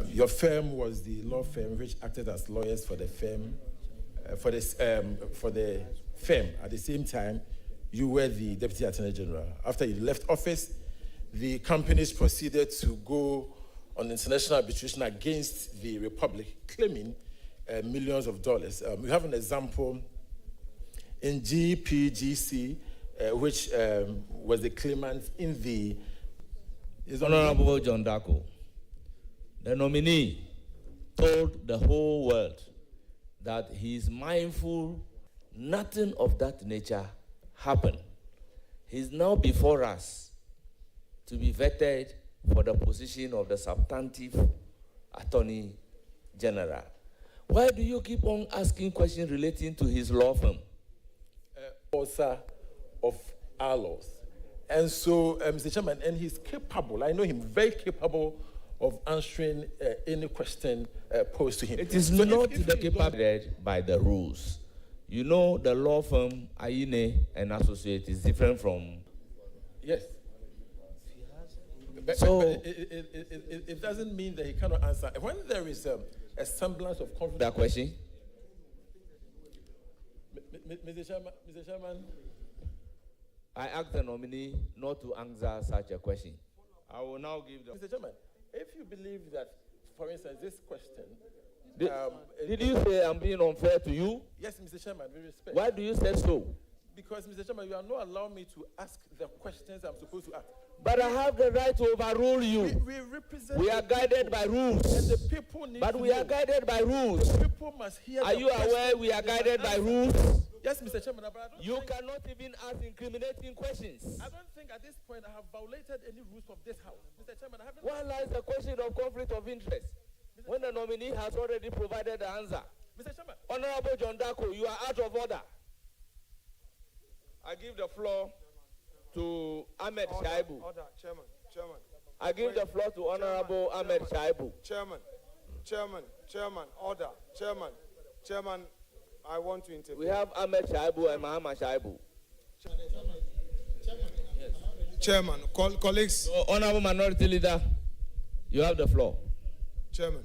Your firm was the law firm which acted as lawyers for the firm, for the firm. At the same time, you were the Deputy Attorney General. After you left office, the companies proceeded to go on international arbitration against the Republic, claiming millions of dollars. We have an example in GPGG, which was the claimant in the... Honorable John Dako, the nominee told the whole world that he is mindful nothing of that nature happened. He's now before us to be vetted for the position of the substantive Attorney General. Why do you keep on asking questions relating to his law firm? Author of our laws. And so, Mr. Chairman, and he's capable, I know him, very capable of answering any question posed to him. It is not the capable by the rules. You know, the law firm Ayine and Associates is different from... Yes. But it doesn't mean that he cannot answer. When there is a semblance of conflict... That question? Mr. Chairman, I asked the nominee not to answer such a question. I will now give the... Mr. Chairman, if you believe that, for instance, this question... Did you say I'm being unfair to you? Yes, Mr. Chairman, with respect. Why do you say so? Because, Mr. Chairman, you are not allowing me to ask the questions I'm supposed to ask. But I have the right to overrule you. We represent... We are guided by rules. And the people need But we are guided by rules. The people must hear Are you aware we are guided by rules? Yes, Mr. Chairman, but I don't You cannot even ask incriminating questions. I don't think at this point I have violated any rules of this House. Mr. Chairman, I haven't... Why lies the question of conflict of interest when the nominee has already provided the answer? Mr. Chairman. Honorable John Dako, you are out of order. I give the floor to Ahmed Shaibu. Order, Chairman. I give the floor to Honorable Ahmed Shaibu. Chairman, order. Chairman, I want to intervene. We have Ahmed Shaibu and Muhammad Shaibu. Chairman, colleagues. So, Honorable Minority Leader, you have the floor. Chairman.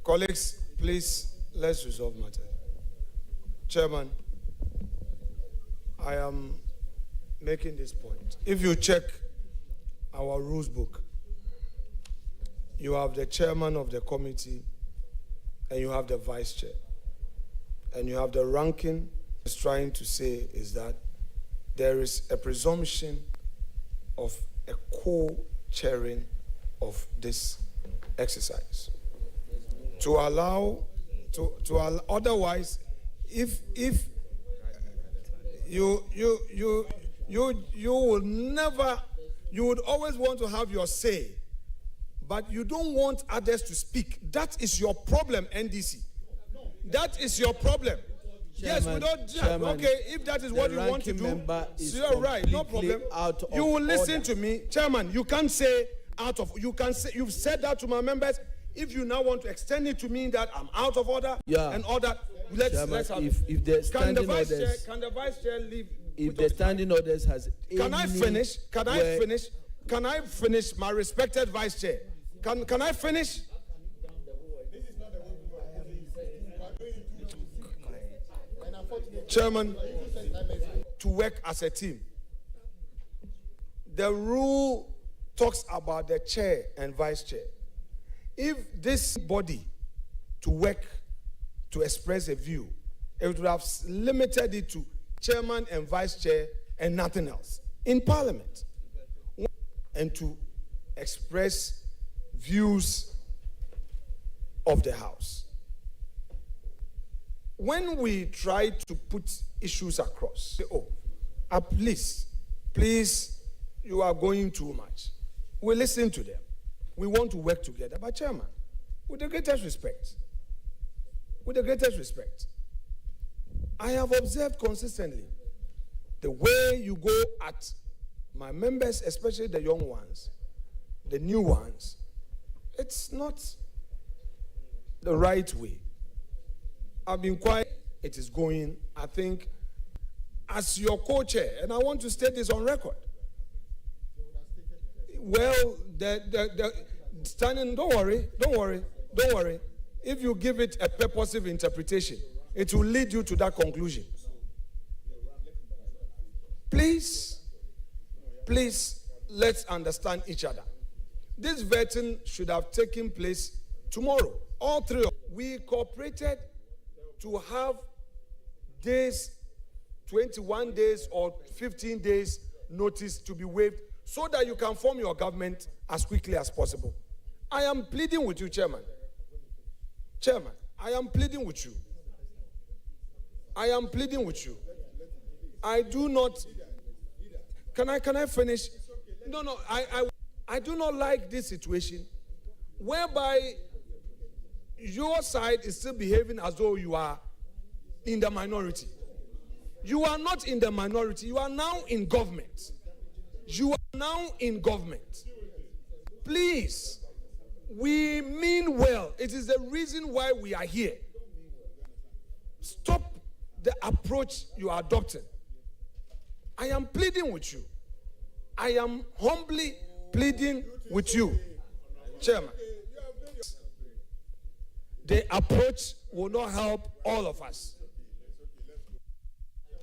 Colleagues, please, let's resolve matters. Chairman, I am making this point. If you check our rules book, you have the chairman of the committee and you have the vice chair. And you have the ranking. What it's trying to say is that there is a presumption of a co-chairing of this exercise. To allow, otherwise, if you will never, you would always want to have your say, but you don't want others to speak. That is your problem, NDC. That is your problem. Yes, we don't. Okay, if that is what you want to do, so you're right, no problem. You will listen to me, Chairman. You can't say out of. You can say you've said that to my members. If you now want to extend it to mean that I'm out of order and all that, let's have if the standing orders, can the vice chair leave? If the standing orders has Can I finish? Can I finish, my respected vice chair? Can I finish? Chairman, to work as a team. The rule talks about the chair and vice chair. If this body to work to express a view, it would have limited it to chairman and vice chair and nothing else in Parliament, and to express views of the House. When we try to put issues across, say, please, you are going too much. We listen to them. We want to work together. But Chairman, with the greatest respect, I have observed consistently the way you go at my members, especially the young ones, the new ones. It's not the right way. I've been quiet. It is going, I think, as your co-chair, and I want to state this on record. Well, standing, don't worry. If you give it a purposive interpretation, it will lead you to that conclusion. Please, let's understand each other. This vetting should have taken place tomorrow. All three of us, we cooperated to have days, 21 days or 15 days notice to be waived so that you can form your government as quickly as possible. I am pleading with you, Chairman. I am pleading with you. I do not. Can I finish? No. I do not like this situation whereby your side is still behaving as though you are in the minority. You are not in the minority. You are now in government. Please, we mean well. It is the reason why we are here. Stop the approach you are adopting. I am pleading with you. I am humbly pleading with you, Chairman. The approach will not help all of us.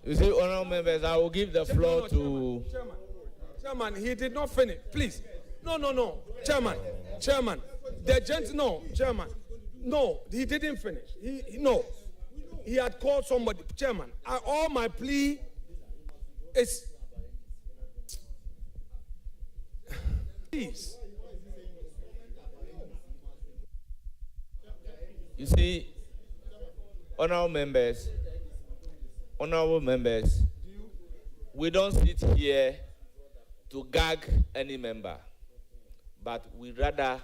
You see, honorable members, I will give the floor to... Chairman, he did not finish. Please. No. Chairman. No, he didn't finish. He had called somebody. Chairman, all my plea is... Please. You see, honorable members, we don't sit here to gag any member, but we rather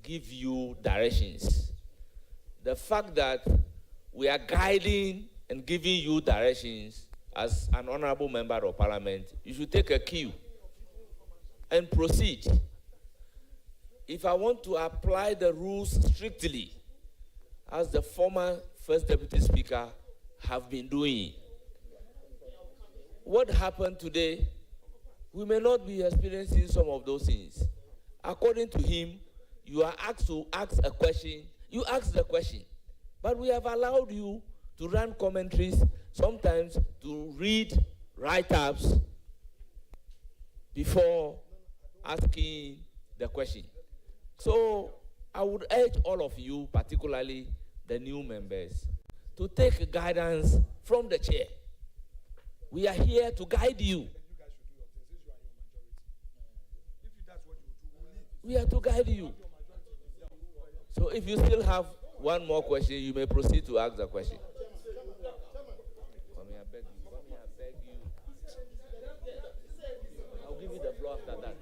give you directions. The fact that we are guiding and giving you directions as an honorable member of parliament, you should take a cue and proceed. If I want to apply the rules strictly, as the former First Deputy Speaker have been doing, what happened today, we may not be experiencing some of those things. According to him, you are asked to ask a question, you ask the question, but we have allowed you to run commentaries, sometimes to read write-ups before asking the question. So I would urge all of you, particularly the new members, to take guidance from the chair. We are here to guide you. We are to guide you. So if you still have one more question, you may proceed to ask the question. Come here, I beg you. I'll give you the floor after that.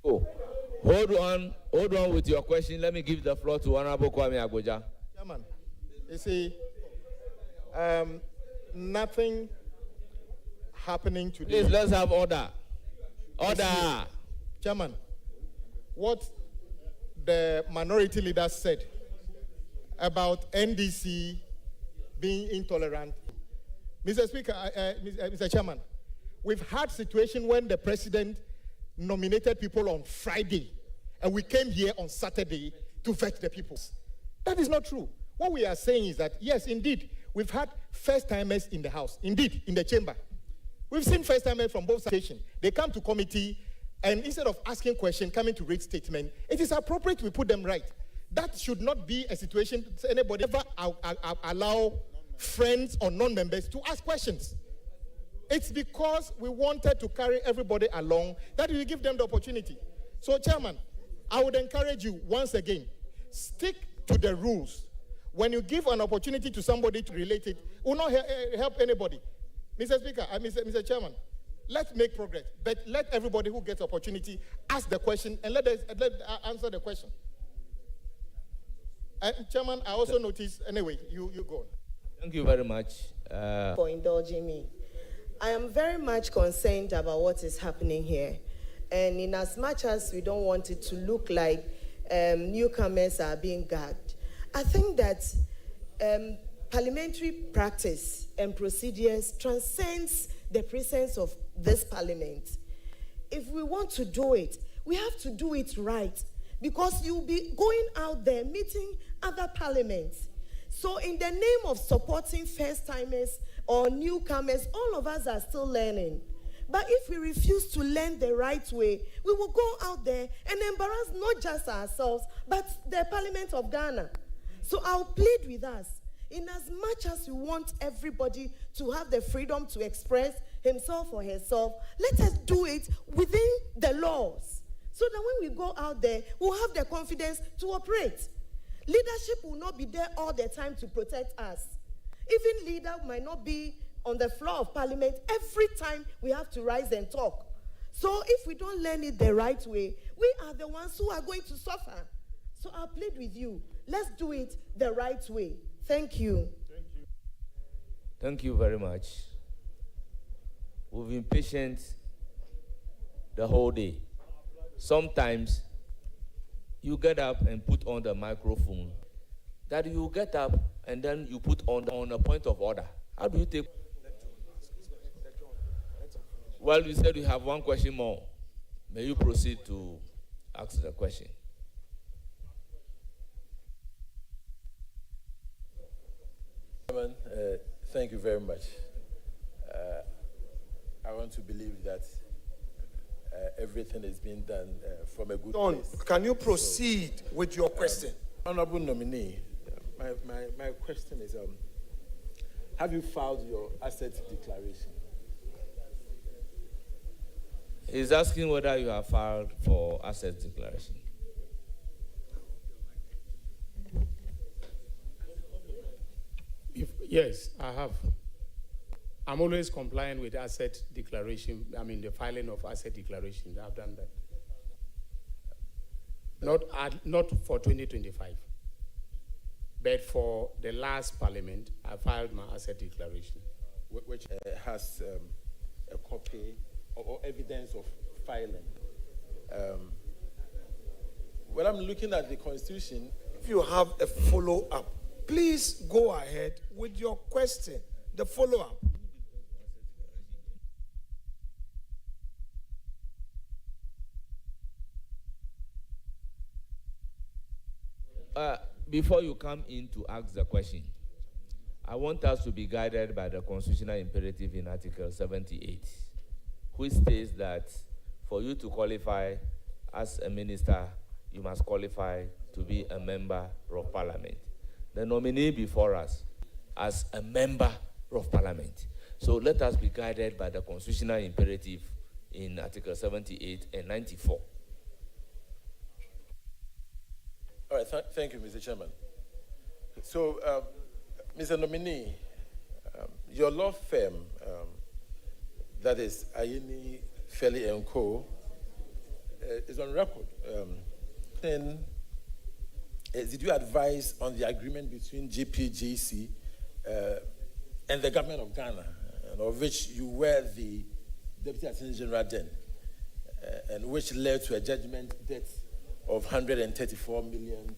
Oh, hold on with your question. Let me give the floor to Honorable Kwame Agboja. Chairman, you see, nothing happening today. Please, let's have order. Order. Chairman, what the minority leader said about NDC being intolerant. Mr. Speaker, Mr. Chairman, we've had situation when the president nominated people on Friday, and we came here on Saturday to vet the people. That is not true. What we are saying is that, yes, indeed, we've had first-timers in the House, indeed, in the chamber. We've seen first-timers from both sides. They come to committee, and instead of asking questions, coming to read statement, it is appropriate we put them right. That should not be a situation anybody ever allow friends or non-members to ask questions. It's because we wanted to carry everybody along that we give them the opportunity. So, Chairman, I would encourage you once again, stick to the rules. When you give an opportunity to somebody to relate it, it will not help anybody. Mr. Speaker, Mr. Chairman, let's make progress, but let everybody who gets opportunity ask the question and let answer the question. Chairman, I also noticed, anyway, you go on. Thank you very much. For indulging me. I am very much concerned about what is happening here. And in as much as we don't want it to look like newcomers are being gagged, I think that parliamentary practice and procedures transcends the presence of this parliament. If we want to do it, we have to do it right, because you'll be going out there meeting other parliaments. So in the name of supporting first-timers or newcomers, all of us are still learning. But if we refuse to learn the right way, we will go out there and embarrass not just ourselves, but the Parliament of Ghana. So I'll plead with us, in as much as we want everybody to have the freedom to express himself or herself, let us do it within the laws, so that when we go out there, we'll have the confidence to operate. Leadership will not be there all the time to protect us. Even leader might not be on the floor of parliament every time we have to rise and talk. So if we don't learn it the right way, we are the ones who are going to suffer. So I'll plead with you, let's do it the right way. Thank you. Thank you. Thank you very much. We've been patient the whole day. Sometimes you get up and put on the microphone. That you get up and then you put on a point of order. How do you take? Well, you said you have one question more. May you proceed to ask the question. Chairman, thank you very much. I want to believe that everything is being done from a good place. Can you proceed with your question? Honorable nominee, my question is, have you filed your asset declaration? He's asking whether you have filed for asset declaration. Yes, I have. I'm always compliant with asset declaration. I mean, the filing of asset declaration. I've done that. Not for 2025, but for the last parliament, I filed my asset declaration, which has a copy or evidence of filing. When I'm looking at the Constitution, if you have a follow-up, please go ahead with your question, the follow-up. Before you come in to ask the question, I want us to be guided by the constitutional imperative in Article 78, which states that for you to qualify as a minister, you must qualify to be a member of parliament. The nominee before us as a member of parliament. So let us be guided by the constitutional imperative in Article 78 and 94. All right, thank you, Mr. Chairman. So, Mr. Nominee, your law firm, that is Ayine, Fairley & Co., is on record. Then, did you advise on the agreement between GPGG and the government of Ghana, of which you were the Deputy Attorney General then, and which led to a judgment debt of $134 million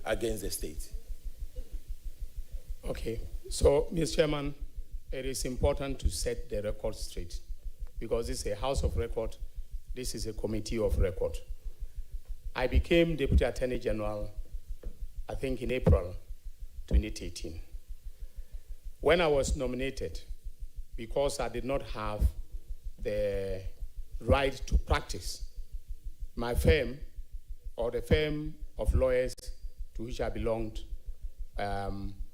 against the state? Okay, so, Mr. Chairman, it is important to set the record straight, because this is a House of Record, this is a Committee of Record. I became Deputy Attorney General, I think in April 2018. When I was nominated, because I did not have the right to practice, my firm, or the firm of lawyers to which I belonged,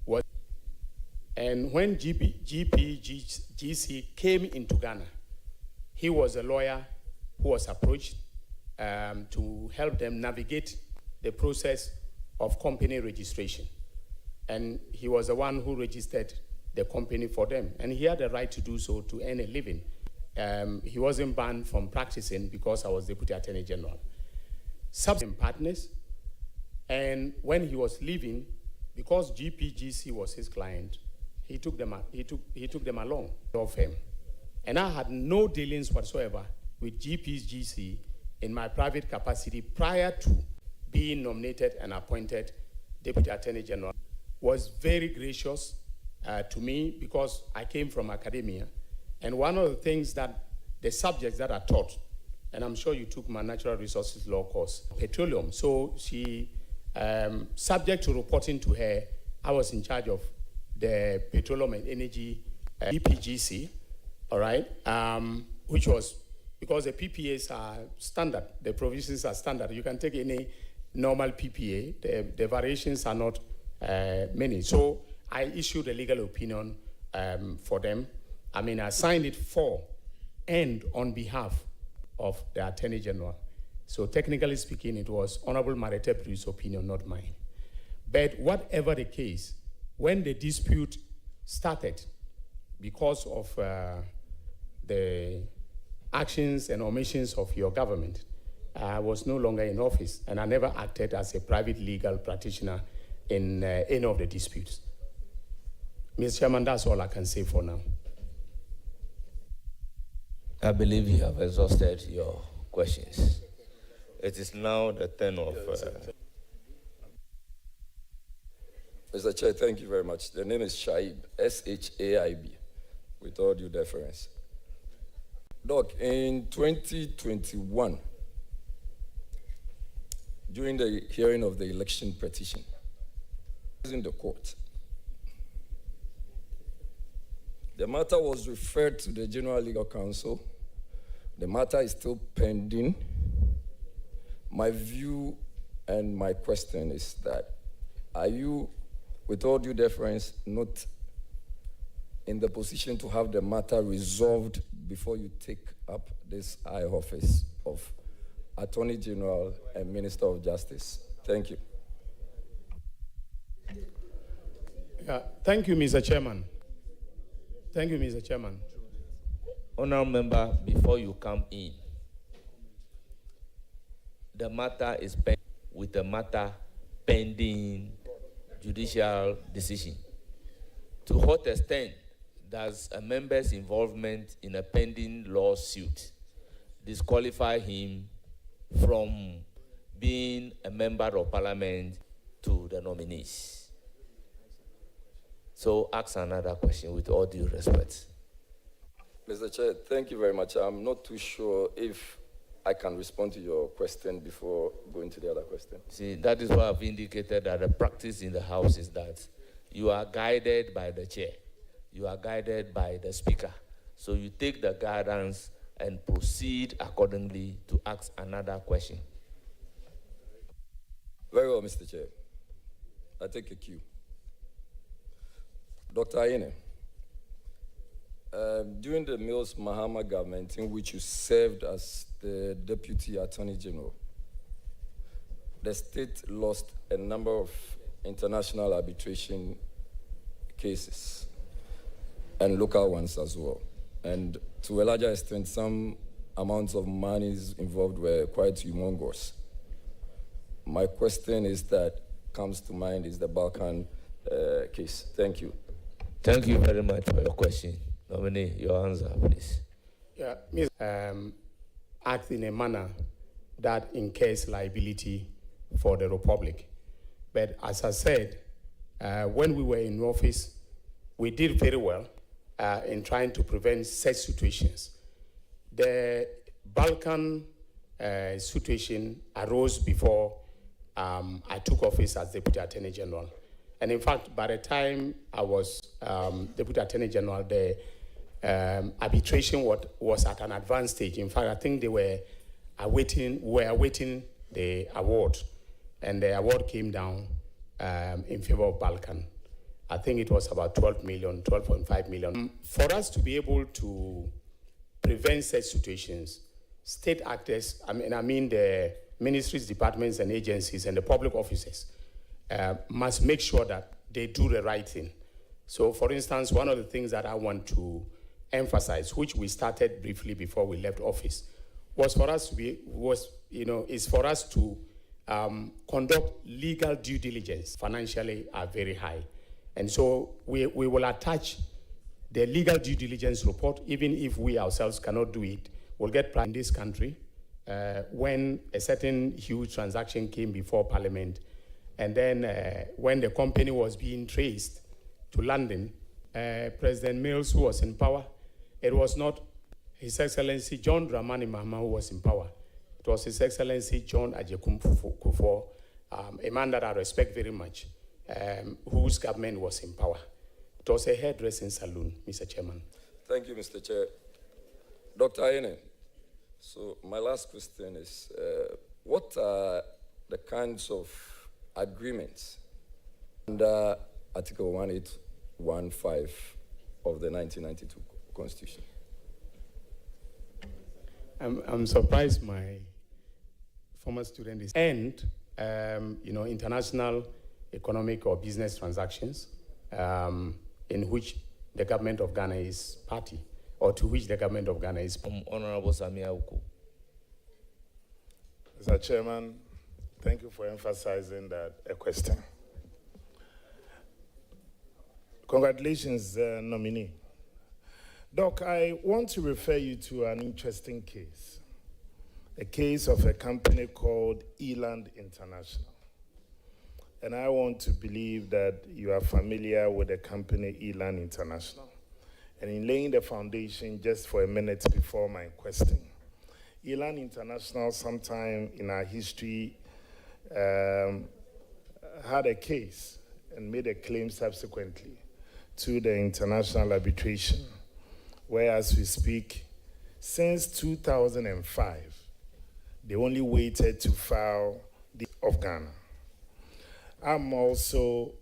was. And when GPGG came into Ghana, he was a lawyer who was approached to help them navigate the process of company registration. And he was the one who registered the company for them. And he had the right to do so to earn a living. He wasn't banned from practicing because I was Deputy Attorney General. Subsequent partners, and when he was leaving, because GPGC was his client, he took them along of him. And I had no dealings whatsoever with GPGG in my private capacity prior to being nominated and appointed Deputy Attorney General. Was very gracious to me because I came from academia. And one of the things that the subjects that I taught, and I'm sure you took my natural resources law course, petroleum. So she, subject to reporting to her, I was in charge of the petroleum and energy GPGG, all right, which was because the PPAs are standard, the provisions are standard. You can take any normal PPA, the variations are not many. So I issued a legal opinion for them. I mean, I signed it for and on behalf of the Attorney General. So technically speaking, it was Honorable Marete Bruce's opinion, not mine. But whatever the case, when the dispute started because of the actions and omissions of your government, I was no longer in office, and I never acted as a private legal practitioner in any of the disputes. Mr. Chairman, that's all I can say for now. I believe you have exhausted your questions. It is now the turn of... Mr. Chair, thank you very much. The name is Shaib, S-H-A-I-B, with all due deference. Doc, in 2021, during the hearing of the election petition, in the court, the matter was referred to the General Legal Counsel. The matter is still pending. My view and my question is that, are you, with all due deference, not in the position to have the matter resolved before you take up this high office of Attorney General and Minister of Justice? Thank you. Thank you, Mr. Chairman. Thank you, Mr. Chairman. Honourable member, before you come in, the matter is with the matter pending judicial decision. To what extent does a member's involvement in a pending lawsuit disqualify him from being a member of parliament to the nominees? So ask another question with all due respect. Mr. Chair, thank you very much. I'm not too sure if I can respond to your question before going to the other question. See, that is why I've indicated that the practice in the House is that you are guided by the chair. You are guided by the speaker. So you take the guidance and proceed accordingly to ask another question. Very well, Mr. Chair. I take a cue. Dr. Ayine, during the Mills Mahama government, in which you served as the Deputy Attorney General, the state lost a number of international arbitration cases and local ones as well. And to a larger extent, some amounts of monies involved were quite humongous. My question is that comes to mind is the Balkan case. Thank you. Thank you very much for your question. Dominic, your answer, please. Yeah, act in a manner that incurs liability for the Republic. But as I said, when we were in office, we did very well in trying to prevent such situations. The Balkan situation arose before I took office as Deputy Attorney General. And in fact, by the time I was Deputy Attorney General, the arbitration was at an advanced stage. In fact, I think they were awaiting the award. And the award came down in favor of Balkan. I think it was about 12 million, 12.5 million. For us to be able to prevent such situations, state actors, I mean the ministries, departments, and agencies, and the public officers must make sure that they do the right thing. So, for instance, one of the things that I want to emphasize, which we started briefly before we left office, was for us to conduct legal due diligence. Financially are very high, And so we will attach the legal due diligence report, even if we ourselves cannot do it. We'll get in this country when a certain huge transaction came before Parliament, and then when the company was being traced to London, President Mills, who was in power, it was not His Excellency John Dramani Mahama who was in power. It was His Excellency John Agyekum Kufuor, a man that I respect very much, whose government was in power. It was a hairdressing salon, Mr. Chairman. Thank you, Mr. Chair. Dr. Ayine, so my last question is, what are the kinds of agreements under Article 1815 of the 1992 Constitution? I'm surprised my former student is international economic or business transactions in which the government of Ghana is party, or to which the government of Ghana is Honorable Samia Uku. Mr. Chairman, thank you for emphasizing that question. Congratulations, nominee. Doc, I want to refer you to an interesting case, a case of a company called Elan International. And I want to believe that you are familiar with the company Elan International. And in laying the foundation, just for a minute before my question, Elan International, sometime in our history, had a case and made a claim subsequently to the international arbitration, where, as we speak, since 2005, they only waited to file the of Ghana. I'm also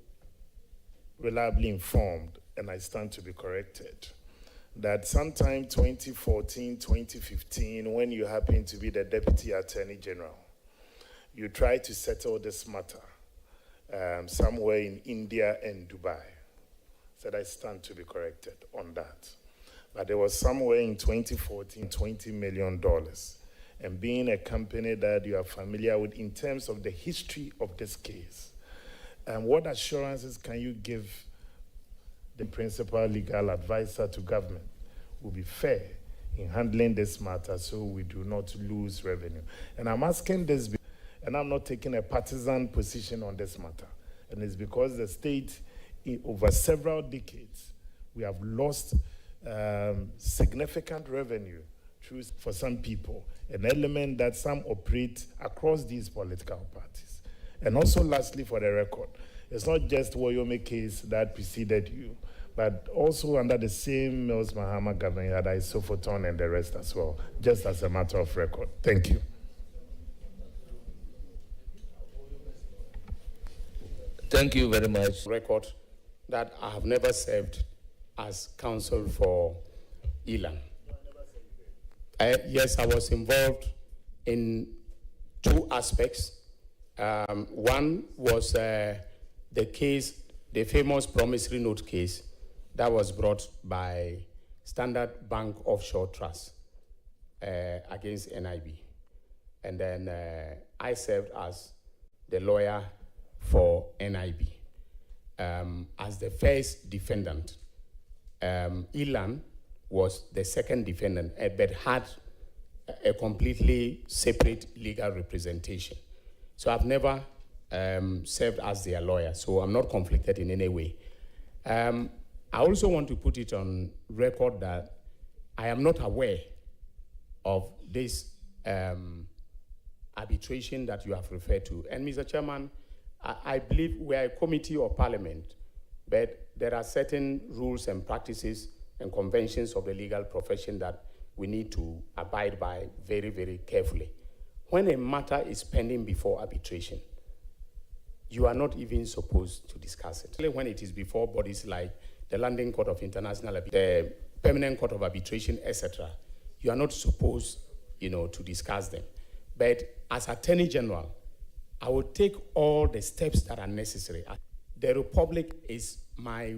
reliably informed, and I stand to be corrected, that sometime 2014, 2015, when you happened to be the Deputy Attorney General, you tried to settle this matter somewhere in India and Dubai. Said I stand to be corrected on that. But there was somewhere in 2014, $20 million. And being a company that you are familiar with in terms of the history of this case, what assurances can you give the principal legal advisor to government will be fair in handling this matter so we do not lose revenue? And I'm asking this, and I'm not taking a partisan position on this matter. And it's because the state, over several decades, we have lost significant revenue through, for some people, an element that some operate across these political parties. And also, lastly, for the record, it's not just Woyome case that preceded you, but also under the same Mills Mahama government, you had Isofoton and the rest as well, just as a matter of record. Thank you. Thank you very much. Record that I have never served as counsel for Elan. Yes, I was involved in two aspects. One was the case, the famous promissory note case that was brought by Standard Bank Offshore Trust against NIB. And then I served as the lawyer for NIB. As the first defendant, Elan was the second defendant, but had a completely separate legal representation. So I've never served as their lawyer, so I'm not conflicted in any way. I also want to put it on record that I am not aware of this arbitration that you have referred to. And Mr. Chairman, I believe we are a committee of parliament, but there are certain rules and practices and conventions of the legal profession that we need to abide by very, very carefully. When a matter is pending before arbitration, you are not even supposed to discuss it. When it is before bodies like the London Court of International, the Permanent Court of Arbitration, etc., you are not supposed, to discuss them. But as Attorney General, I will take all the steps that are necessary. The Republic is my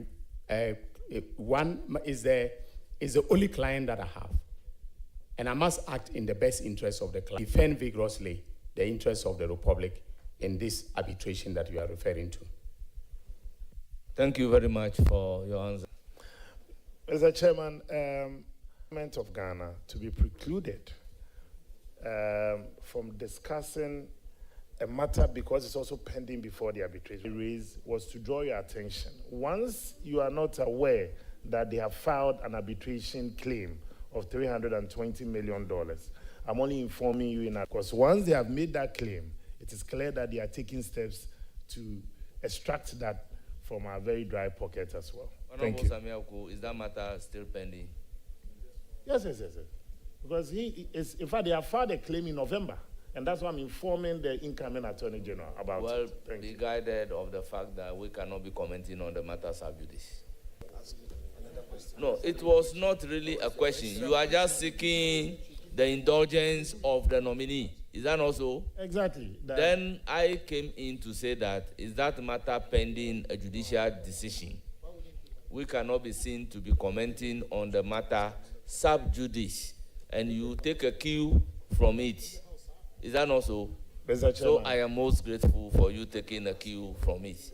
is the only client that I have, and I must act in the best interest of the client. Defend vigorously the interests of the Republic in this arbitration that you are referring to. Thank you very much for your answer. Mr. Chairman, government of Ghana to be precluded from discussing a matter because it's also pending before the arbitration raise was to draw your attention. Once you are not aware that they have filed an arbitration claim of $320 million, I'm only informing you in that because once they have made that claim, it is clear that they are taking steps to extract that from our very dry pocket as well. Thank you. Samiaku, is that matter still pending? Yes. Because he is, in fact, they have filed a claim in November, and that's why I'm informing the incoming Attorney General about it. Well, be guided of the fact that we cannot be commenting on the matters of judice. No, it was not really a question. You are just seeking the indulgence of the nominee. Is that not so? Exactly. Then I came in to say that, is that matter pending a judicial decision? We cannot be seen to be commenting on the matter sub judice, and you take a cue from it. Is that not so? So I am most grateful for you taking a cue from it.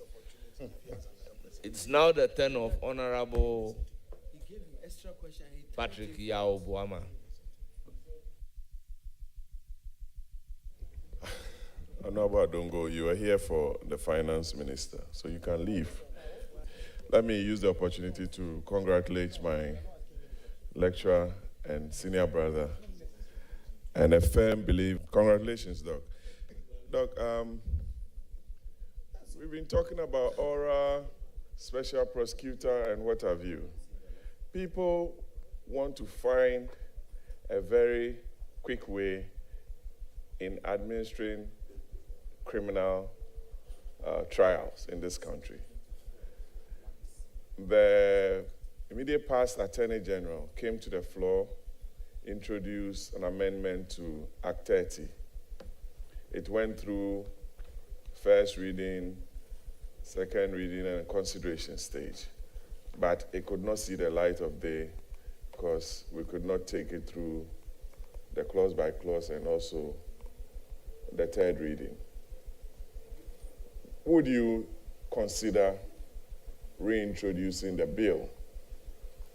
It's now the turn of Honorable Patrick Yao Buama. Honorable Adongo, you are here for the finance minister, so you can leave. Let me use the opportunity to congratulate my lecturer and senior brother and a firm believer. Congratulations, Doc. Doc, we've been talking about aura, special prosecutor, and what have you. People want to find a very quick way in administering criminal trials in this country. The immediate past Attorney General came to the floor, introduced an amendment to Act 30. It went through first reading, second reading, and consideration stage. But it could not see the light of day because we could not take it through the clause by clause and also the third reading. Would you consider reintroducing the bill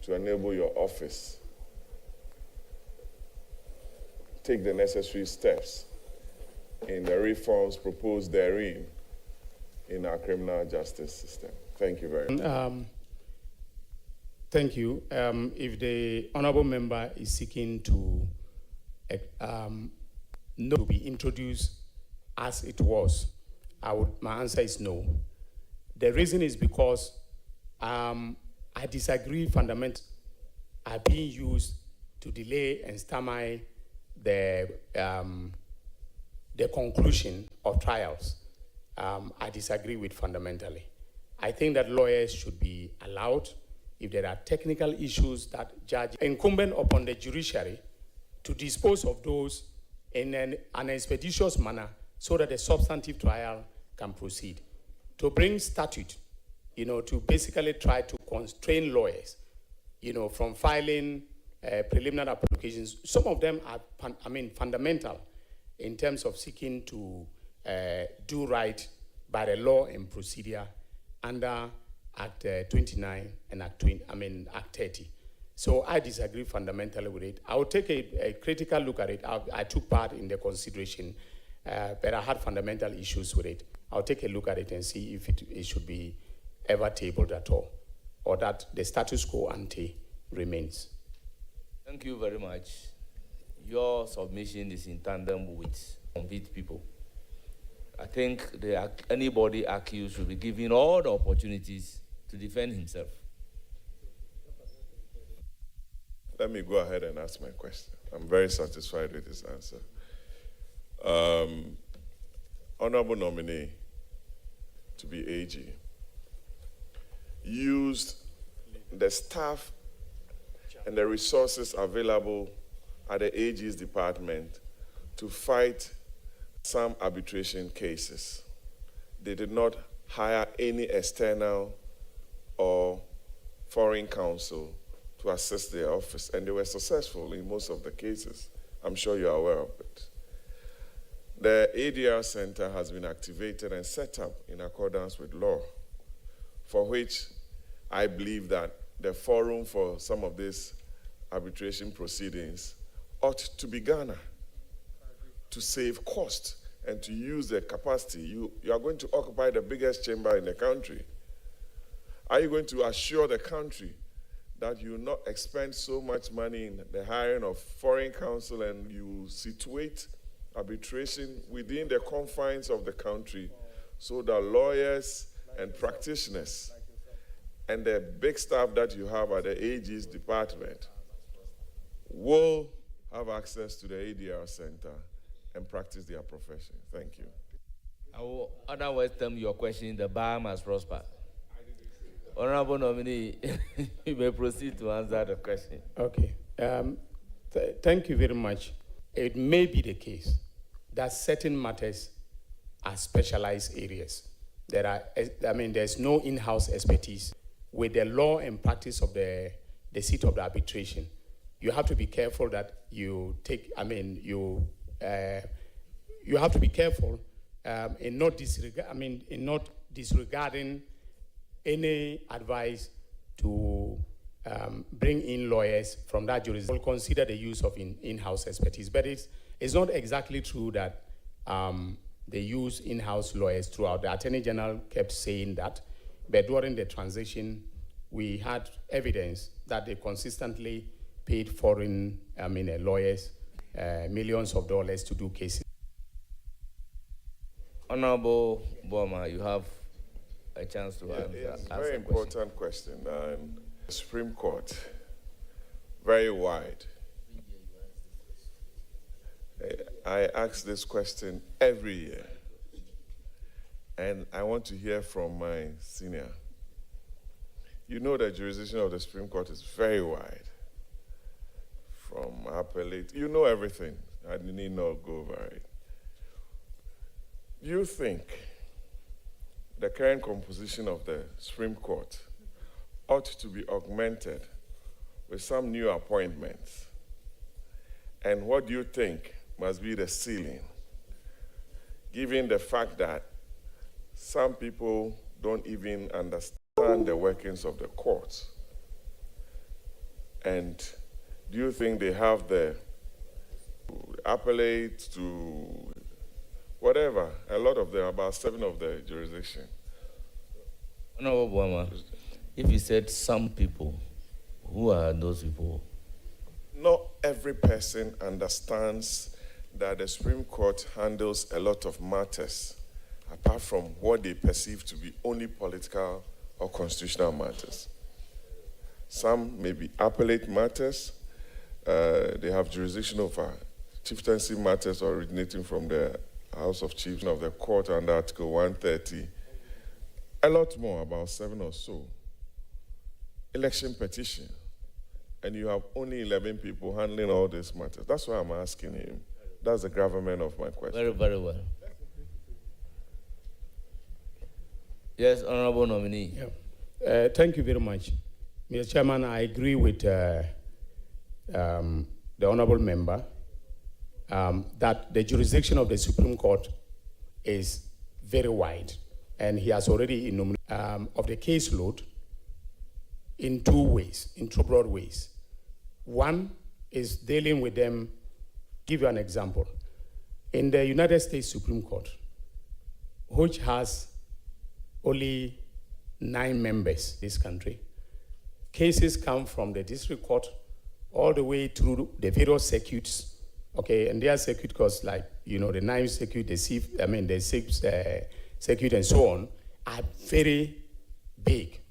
to enable your office take the necessary steps in the reforms proposed therein in our criminal justice system? Thank you very much. Thank you. If the honorable member is seeking to be introduced as it was, my answer is no. The reason is because I disagree fundamentally are being used to delay and stymie the conclusion of trials. I disagree with fundamentally. I think that lawyers should be allowed, if there are technical issues that judge, incumbent upon the judiciary to dispose of those in an expeditious manner so that the substantive trial can proceed. To bring statute, to basically try to constrain lawyers, from filing preliminary applications. Some of them are, fundamental in terms of seeking to do right by the law and procedure under Act 29 and Act 30. So I disagree fundamentally with it. I will take a critical look at it. I took part in the consideration, but I had fundamental issues with it. I'll take a look at it and see if it should be ever tabled at all, or that the status quo ante remains. Thank you very much. Your submission is in tandem with convict people. I think anybody accused should be given all the opportunities to defend himself. Let me go ahead and ask my question. I'm very satisfied with his answer. Honorable nominee to be AG used the staff and the resources available at the AG's department to fight some arbitration cases. They did not hire any external or foreign counsel to assist their office, and they were successful in most of the cases. I'm sure you're aware of it. The ADR Center has been activated and set up in accordance with law for which I believe that the forum for some of these arbitration proceedings ought to be Ghana, to save cost and to use the capacity. You are going to occupy the biggest chamber in the country. Are you going to assure the country that you will not expend so much money in the hiring of foreign counsel and you situate arbitration within the confines of the country so that lawyers and practitioners and the big staff that you have at the AG's department will have access to the ADR Center and practice their profession? Thank you. I will otherwise term your question, the bar must prosper. Honorable nominee, you may proceed to answer the question. Okay. Thank you very much. It may be the case that certain matters are specialized areas. There's no in-house expertise. With the law and practice of the seat of the arbitration, you have to be careful that you take, you have to be careful in not disregarding any advice to bring in lawyers from that jurisdiction. We'll consider the use of in-house expertise, but it's not exactly true that they use in-house lawyers throughout. The Attorney General kept saying that, but during the transition, we had evidence that they consistently paid foreign lawyers millions of dollars to do cases. Honorable Boma, you have a chance to answer. It's a very important question. The Supreme Court, very wide. I ask this question every year, and I want to hear from my senior. You know the jurisdiction of the Supreme Court is very wide. From appellate, you know everything. I need not go over it. Do you think the current composition of the Supreme Court ought to be augmented with some new appointments? And what do you think must be the ceiling, given the fact that some people don't even understand the workings of the courts? And do you think they have the appellate to whatever? A lot of them, about 7 of the jurisdiction. Honorable Boma, if you said some people, who are those people? Not every person understands that the Supreme Court handles a lot of matters, apart from what they perceive to be only political or constitutional matters. Some may be appellate matters. They have jurisdiction over chieftaincy matters originating from the House of Chiefs of the Court under Article 130. A lot more, about 7 or so. Election petition. And you have only 11 people handling all these matters. That's why I'm asking him. That's the gravamen of my question. Very, very well. Yes, Honorable Nominee. Yeah. Thank you very much. Mr. Chairman, I agree with the Honorable Member that the jurisdiction of the Supreme Court is very wide, and he has already enumerated of the caseload in 2 ways, in 2 broad ways. One is dealing with them. Give you an example. In the United States Supreme Court, which has only 9 members, this country, cases come from the district court all the way through the various circuits, okay, and their circuit courts, like, the 9th circuit, the 6th circuit, and so on, are very big.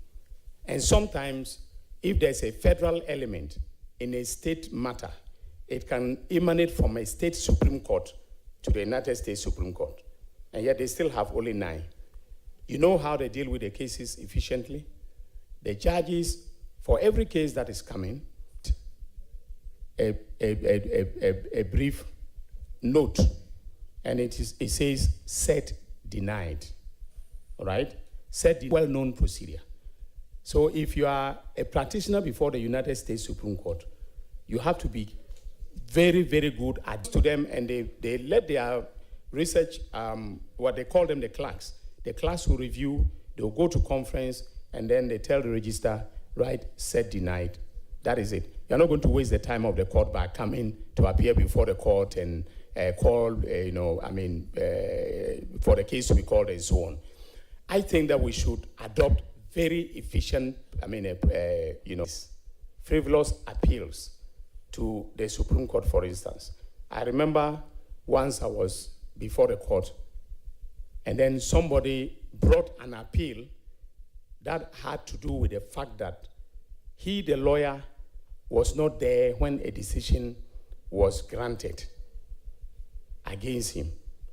And sometimes, if there's a federal element in a state matter, it can emanate from a state Supreme Court to the United States Supreme Court. And yet they still have only 9. You know how they deal with the cases efficiently? The judges, for every case that is coming, a brief note, and it says set denied, all right? Set well-known procedure. So if you are a practitioner before the United States Supreme Court, you have to be very, very good at to them, and they let their research, what they call them, the clerks. The clerks will review, they'll go to conference, and then they tell the registrar, right, said denied. That is it. You're not going to waste the time of the court by coming to appear before the court and call, for the case to be called and so on. I think that we should adopt very efficient, frivolous appeals to the Supreme Court, for instance. I remember once I was before the court, and then somebody brought an appeal that had to do with the fact that he, the lawyer, was not there when a decision was granted against him.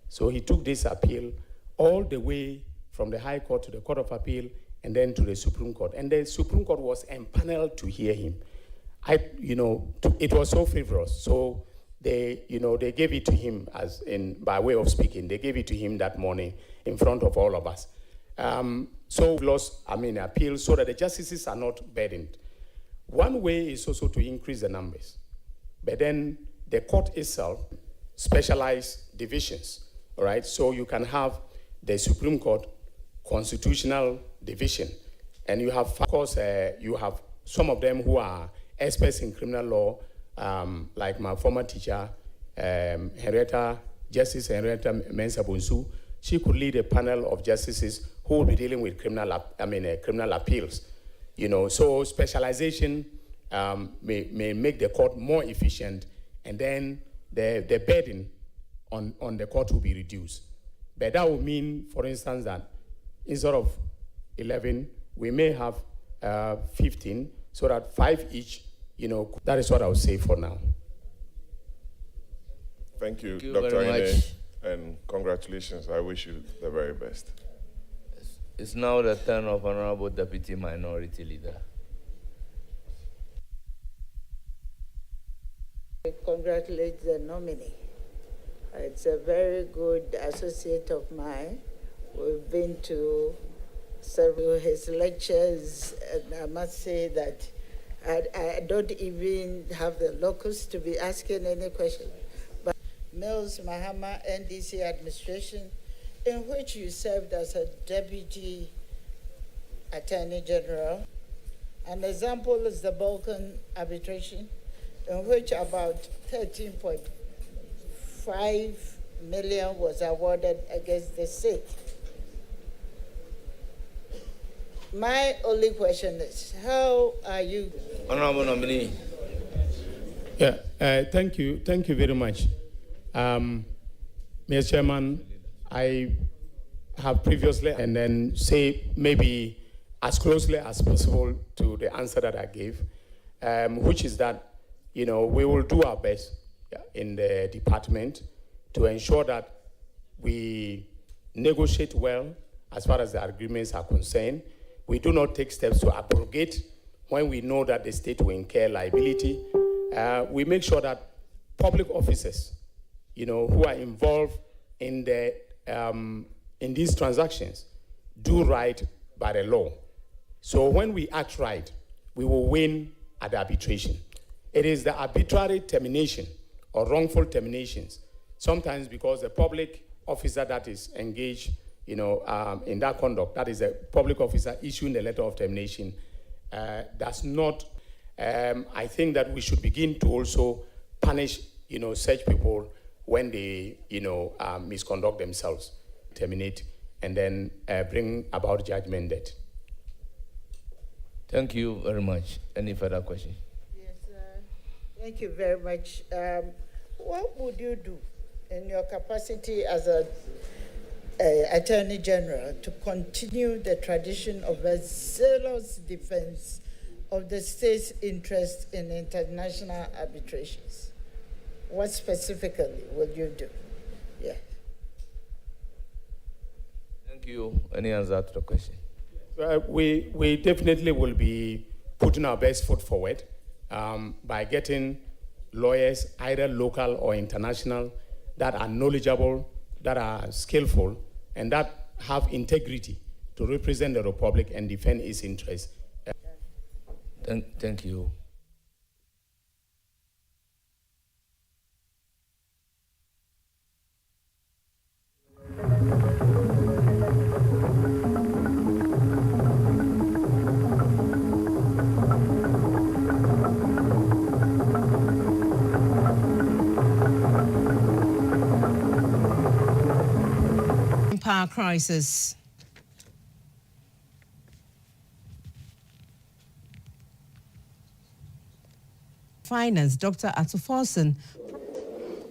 So he took this appeal all the way from the High Court to the Court of Appeal and then to the Supreme Court. And the Supreme Court was empaneled to hear him. It was so frivolous. So they gave it to him by way of speaking. They gave it to him that morning in front of all of us. So we lost, appeals so that the justices are not burdened. One way is also to increase the numbers. But then the court itself, specialized divisions, all right? So you can have the Supreme Court Constitutional Division, and you have, of course, you have some of them who are experts in criminal law, like my former teacher, Justice Henrietta Mensah-Bonsu. She could lead a panel of justices who will be dealing with criminal appeals. So specialization may make the court more efficient, and then the burden on the court will be reduced. But that would mean, for instance, that instead of 11, we may have 15, so that 5 each, that is what I would say for now. Thank you, Thank you Dr. very Ayine, much. and congratulations. I wish you the very best. It's now the turn of Honorable Deputy Minority Leader. I congratulate the nominee. It's a very good associate of mine. We've been to several of his lectures, and I must say that I don't even have the locus to be asking any question. But Mills Mahama NDC administration, in which you served as a deputy attorney general. An example is the Balkan arbitration, in which about 13.5 million was awarded against the state. My only question is, how are you? Honorable nominee. Yeah, thank you very much. Mr. Chairman, I have previously, and then say maybe as closely as possible to the answer that I gave, which is that, we will do our best in the department to ensure that we negotiate well as far as the agreements are concerned. We do not take steps to abrogate when we know that the state will incur liability. We make sure that public officers, who are involved in these transactions, do right by the law. So when we act right, we will win at the arbitration. It is the arbitrary termination or wrongful terminations, sometimes because the public officer that is engaged in that conduct, that is a public officer issuing the letter of termination, does not, I think that we should begin to also punish, such people when they, misconduct themselves, terminate, and then bring about judgment debt. Thank you very much. Any further question? Yes, thank you very much. What would you do in your capacity as a Attorney General to continue the tradition of a zealous defense of the state's interest in international arbitrations? What specifically will you do? Yeah. Thank you. Any answer to the question? We definitely will be putting our best foot forward by getting lawyers, either local or international, that are knowledgeable, that are skillful, and that have integrity to represent the Republic and defend its interests. Thank you. power crisis. Finance, Dr. Atuforsen.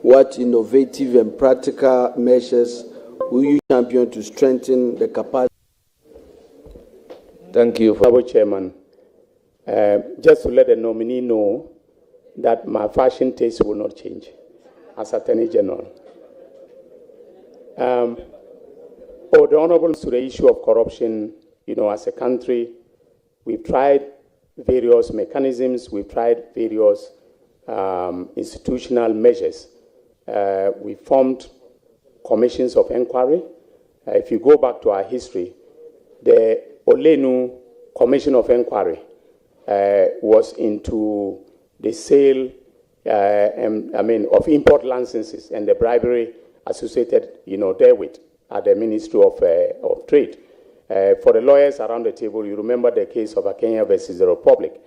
What innovative and practical measures will you champion to strengthen the capacity? Thank you, Honorable Chairman. Just to let the nominee know that my fashion taste will not change as Attorney General. The Honorable, to the issue of corruption, as a country, we've tried various mechanisms, we've tried various institutional measures. We formed commissions of inquiry. If you go back to our history, the Olenu Commission of Inquiry was into the sale of import licenses and the bribery associated therewith at the Ministry of Trade. For the lawyers around the table, you remember the case of Kenya versus the Republic.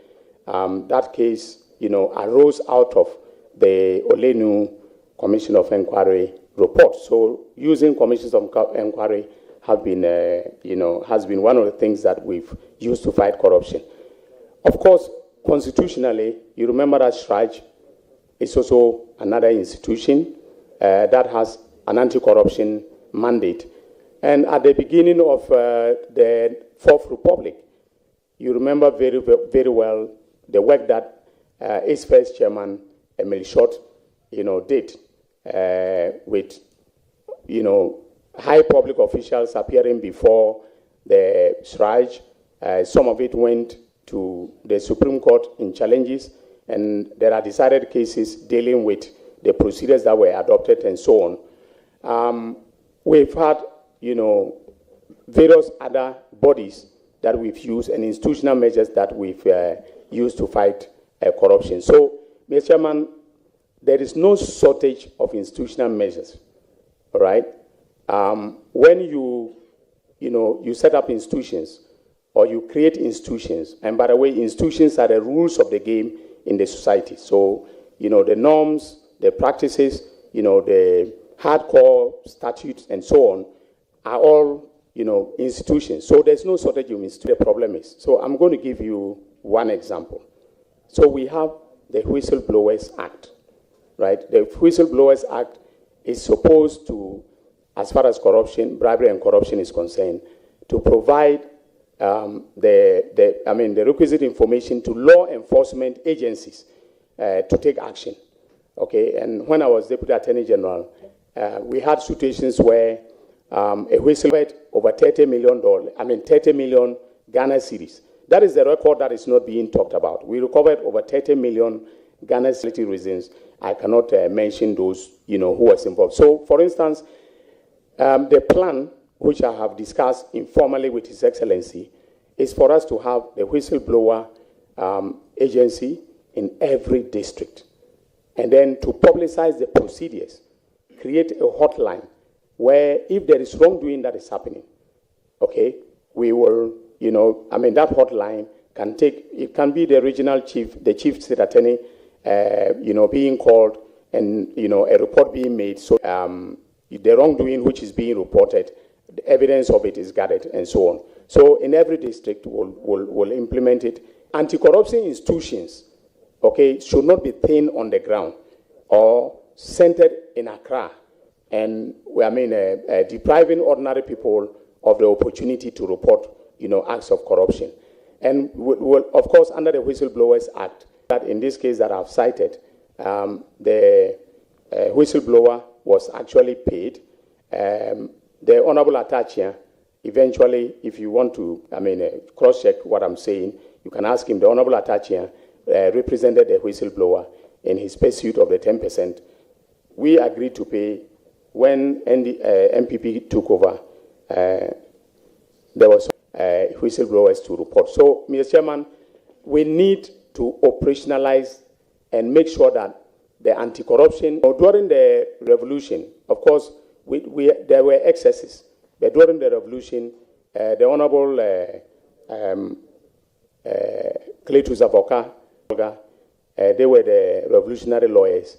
That case arose out of the Olenu Commission of Inquiry report. So using commissions of inquiry has been one of the things that we've used to fight corruption. Of course, constitutionally, you remember that SRAJ is also another institution that has an anti-corruption mandate. And at the beginning of the Fourth Republic, you remember very, very well the work that its first chairman, Emily Short, did with, high public officials appearing before the SRAJ. Some of it went to the Supreme Court in challenges, and there are decided cases dealing with the procedures that were adopted and so on. We've had, various other bodies that we've used and institutional measures that we've used to fight corruption. So, Mr. Chairman, there is no shortage of institutional measures, all right? When you set up institutions or you create institutions, and by the way, institutions are the rules of the game in the society. So, the norms, the practices, the hardcore statutes and so on are all, institutions. So there's no shortage of institutions. The problem is, so I'm going to give you one example. So we have the Whistleblowers Act, right? The Whistleblowers Act is supposed to, as far as corruption, bribery and corruption is concerned, to provide the requisite information to law enforcement agencies to take action. Okay, and when I was Deputy Attorney General, we had situations where a whistleblower over $30 million Ghana cedis. That is the record that is not being talked about. We recovered over 30 million Ghana cedis reasons. I cannot mention those, who was involved. So, for instance, the plan, which I have discussed informally with His Excellency, is for us to have the whistleblower agency in every district. And then to publicize the procedures, create a hotline where if there is wrongdoing that is happening, okay, we will, that hotline can it can be the regional chief, the chief state attorney, being called and, a report being made. So the wrongdoing which is being reported, the evidence of it is gathered and so on. So in every district will implement it. Anti-corruption institutions, okay, should not be thin on the ground or centered in Accra and, depriving ordinary people of the opportunity to report, acts of corruption. And of course, under the Whistleblowers Act, that in this case that I've cited, the whistleblower was actually paid. The Honorable Atachia, eventually, if you want to, cross-check what I'm saying, you can ask him. The Honorable Atachia represented the whistleblower in his pursuit of the 10%. We agreed to pay when MPP took over. There was whistleblowers to report. So, Mr. Chairman, we need to operationalize and make sure that the anti-corruption, during the revolution, of course, there were excesses, but during the revolution, the Honorable Cletus Avoka, they were the revolutionary lawyers.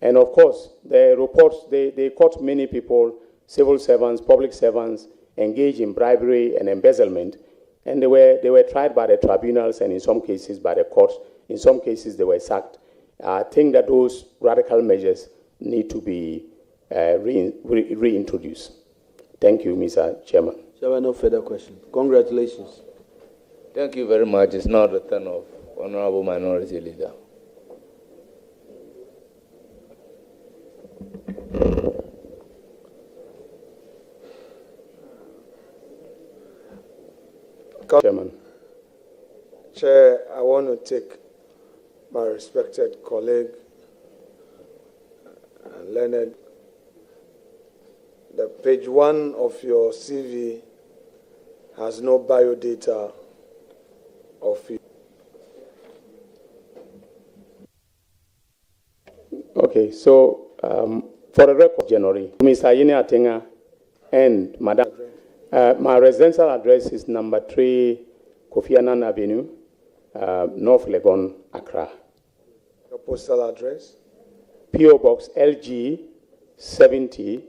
And of course, the reports, they caught many people civil servants, public servants engaged in bribery and embezzlement, and they were tried by the tribunals and in some cases by the courts. In some cases, they were sacked. I think that those radical measures need to be reintroduced. Thank you, Mr. Chairman. Chairman, no further questions. Congratulations. Thank you very much. It's now the turn of Honorable Minority Leader. Chairman. Chair, I want to take my respected colleague and Leonard. The page 1 of your CV has no biodata of you. Okay, so for the record, January, Mr. Ayine Atenga and Madam, my residential address is number 3 Kofi Annan Avenue, North Legon, Accra. Your postal address? PO Box LG 70,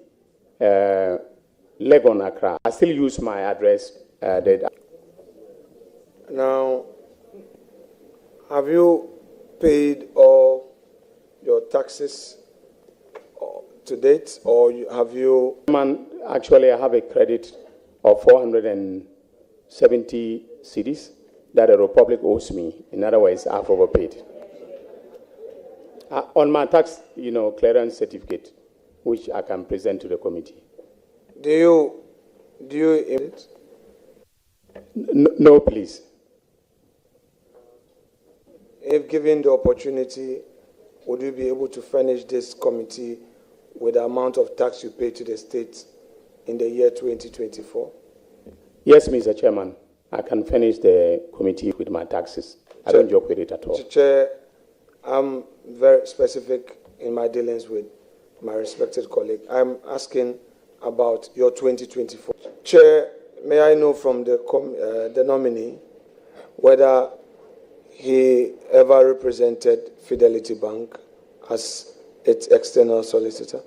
Legon, Accra. I still use my address. Now, have you paid all your taxes to date, or have you? Actually, I have a credit of 470 cedis that the Republic owes me. In other words, I've overpaid. On my tax, clearance certificate, which I can present to the committee. Do you it? No, please. If given the opportunity, would you be able to furnish this committee with the amount of tax you pay to the state in the year 2024? Yes, Mr. Chairman. I can furnish the committee with my taxes. I don't joke with it at all. Chair, I'm very specific in my dealings with my respected colleague. I'm asking about your 2024. Chair, may I know from the nominee whether he ever represented Fidelity Bank as its external solicitor?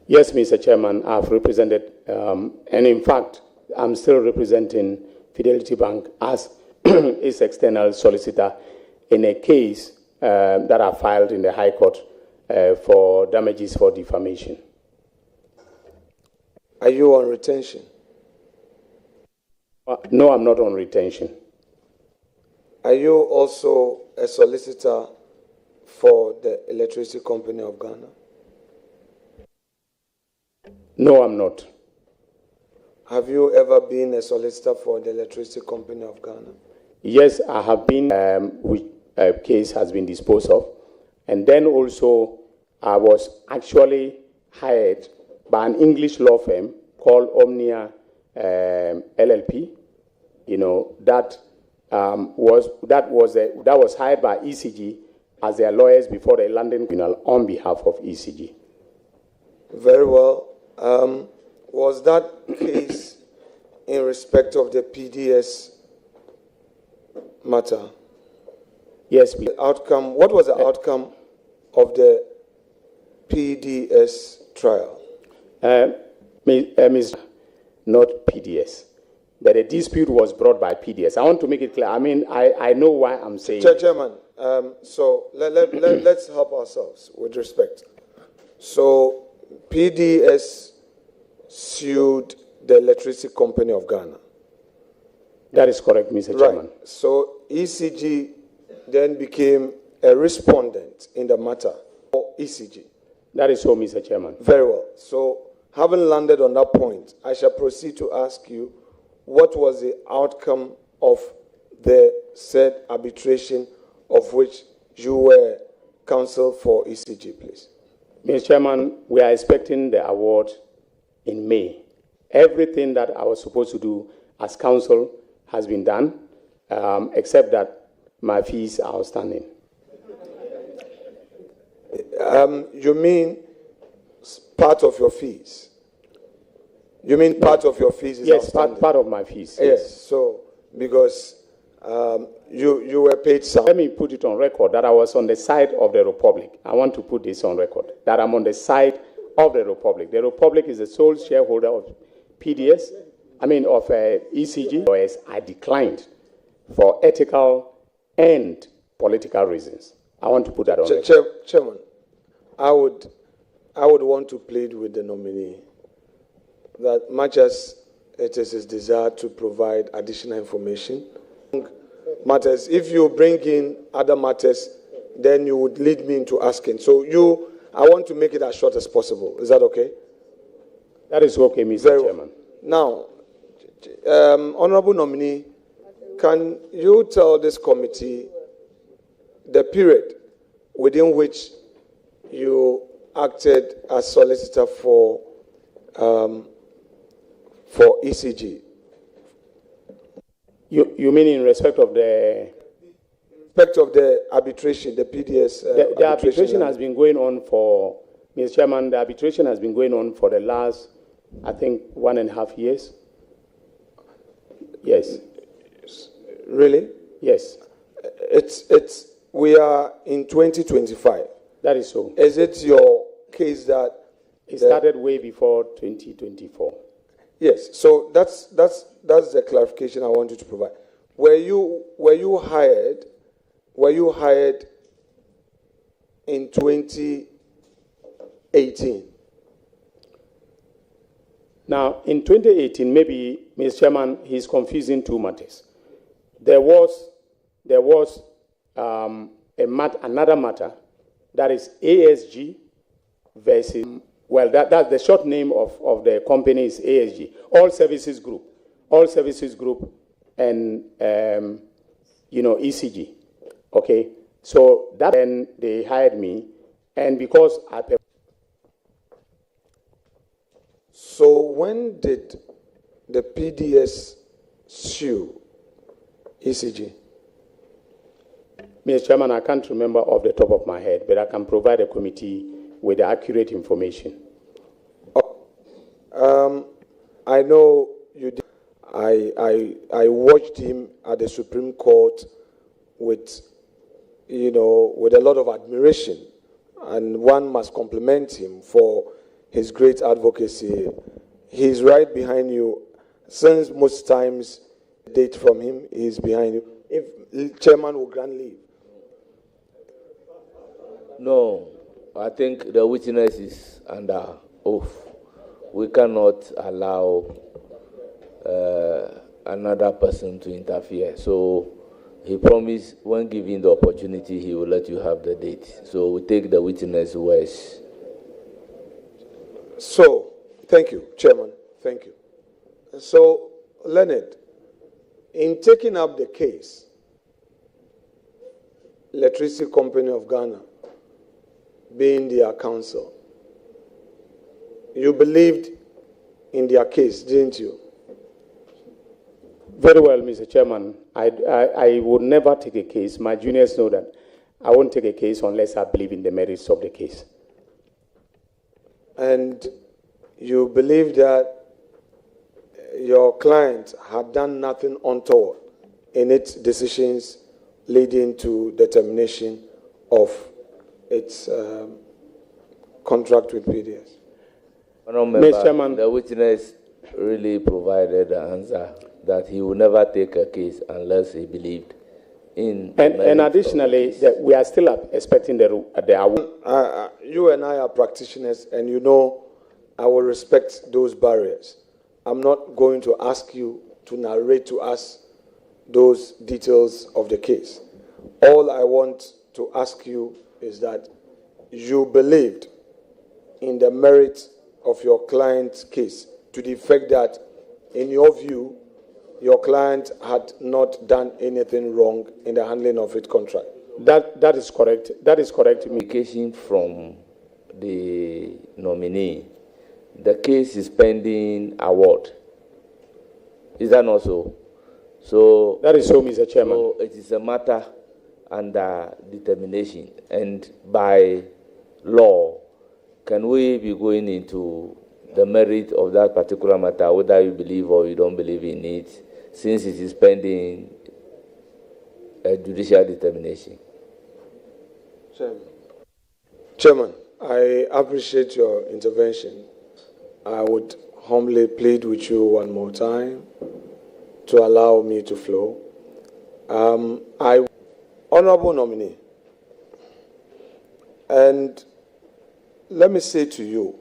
Yes, Mr. Chairman, I've represented, and in fact, I'm still representing Fidelity Bank as its external solicitor in a case that I filed in the High Court for damages for defamation. Are you on retention? No, I'm not on retention. Are you also a solicitor for the Electricity Company of Ghana? No, I'm not. Have you ever been a solicitor for the Electricity Company of Ghana? Yes, I have been, which case has been disposed of. And then also, I was actually hired by an English law firm called Omnia LLP. That was hired by ECG as their lawyers before the London Tribunal on behalf of ECG. Very well. Was that case in respect of the PDS matter? Yes, please. What was the outcome of the PDS trial? Not PDS. But a dispute was brought by PDS. I want to make it clear. I know why I'm saying Chairman, so let's help ourselves with respect. So PDS sued the Electricity Company of Ghana. That is correct, Mr. Chairman. Right. So ECG then became a respondent in the matter for ECG. That is so, Mr. Chairman. Very well. So having landed on that point, I shall proceed to ask you, what was the outcome of the said arbitration of which you were counsel for ECG, please? Mr. Chairman, we are expecting the award in May. Everything that I was supposed to do as counsel has been done, except that my fees are outstanding. You mean part of your fees? You mean part of your fees is outstanding? Yes, part of my fees. Yes. So, because you were paid some. Let me put it on record that I was on the side of the Republic. I want to put this on record, that I'm on the side of the Republic. The Republic is the sole shareholder of PDS, of ECG. I declined for ethical and political reasons. I want to put that on record. Chairman, I would want to plead with the nominee that much as it is his desire to provide additional information, matters, if you bring in other matters, then you would lead me into asking. So I want to make it as short as possible. Is that okay? That is okay, Mr. Chairman. Now, Honorable Nominee, can you tell this committee the period within which you acted as solicitor for ECG? You mean in respect of the... In respect of the arbitration, the PDS the arbitration has been going on for, Mr. Chairman, the arbitration has been going on for the last, I think, 1.5 years. Yes. Really? Yes. We are in 2025. That is so. Is it your case that... It started way before 2024. Yes. So that's the clarification I want you to provide. Were you hired in 2018? Now, in 2018, maybe, Mr. Chairman, he's confusing two matters. There was another matter, that is ASG versus, well, that's the short name of the company is ASG, All Services Group, and ECG. Okay, so then they hired me, and because I... So when did the PDS sue ECG? Mr. Chairman, I can't remember off the top of my head, but I can provide the committee with the accurate information. I know you did. I watched him at the Supreme Court with a lot of admiration, and one must compliment him for his great advocacy. He's right behind you. Since most times date from him, he's behind you. If chairman will grant leave. No, I think the witness is under oath. We cannot allow another person to interfere. So he promised when given the opportunity, he will let you have the date. So we take the witness words. So, thank you, Chairman. Thank you. So, Leonard, in taking up the case, Electricity Company of Ghana being their counsel, you believed in their case, didn't you? Very well, Mr. Chairman. I would never take a case. My juniors know that. I won't take a case unless I believe in the merits of the case. And you believe that your client had done nothing untoward in its decisions leading to the termination of its contract with PDS? Mr. Chairman, the witness really provided the answer that he will never take a case unless he believed in. And additionally, we are still expecting the you and I are practitioners, and you know I will respect those barriers. I'm not going to ask you to narrate to us those details of the case. All I want to ask you is that you believed in the merit of your client's case, to the effect that, in your view, your client had not done anything wrong in the handling of its contract. That is correct. That is correct. Communication from the nominee. The case is pending award. Is that not so? So that is so, Mr. Chairman. So it is a matter under determination, and by law, can we be going into the merit of that particular matter, whether you believe or you don't believe in it, since it is pending a judicial determination? Chairman, I appreciate your intervention. I would humbly plead with you one more time to allow me to flow. Honorable nominee, and let me say to you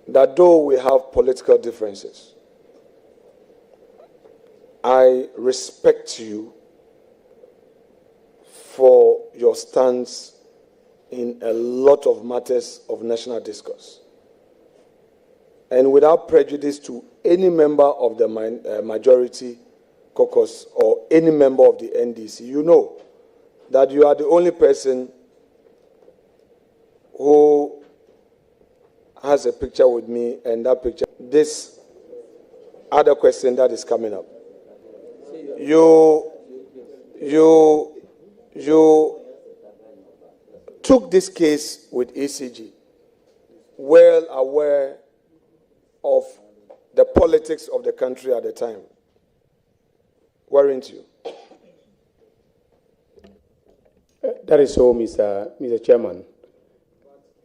that though we have political differences, I respect you for your stance in a lot of matters of national discourse. And without prejudice to any member of the majority caucus or any member of the NDC, you know that you are the only person who has a picture with me, and that picture, this other question that is coming up. You took this case with ECG, well aware of the politics of the country at the time, weren't you? That is so, Mr. Chairman.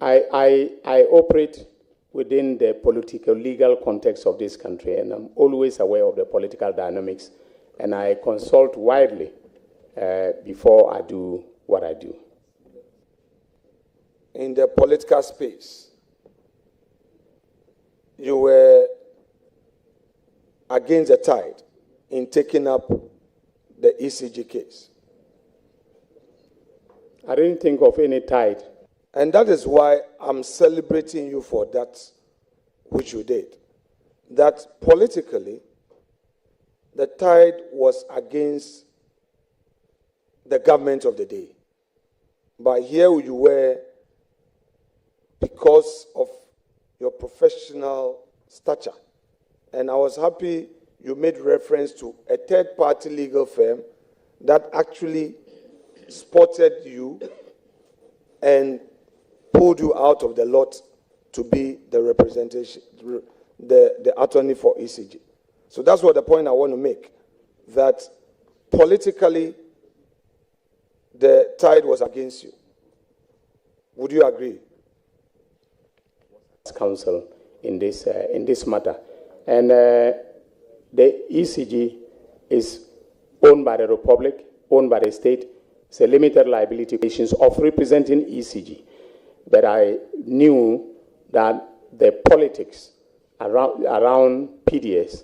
I operate within the political, legal context of this country, and I'm always aware of the political dynamics, and I consult widely before I do what I do. In the political space, you were against the tide in taking up the ECG case. I didn't think of any tide. And that is why I'm celebrating you for that which you did. That politically, the tide was against the government of the day. But here you were, because of your professional stature. And I was happy you made reference to a third-party legal firm that actually spotted you and pulled you out of the lot to be the representation, the attorney for ECG. So that's what the point I want to make, that politically the tide was against you. Would you agree? Council in this matter, and the ECG is owned by the Republic, owned by the state. It's a limited liability of representing ECG, but I knew that the politics around PDS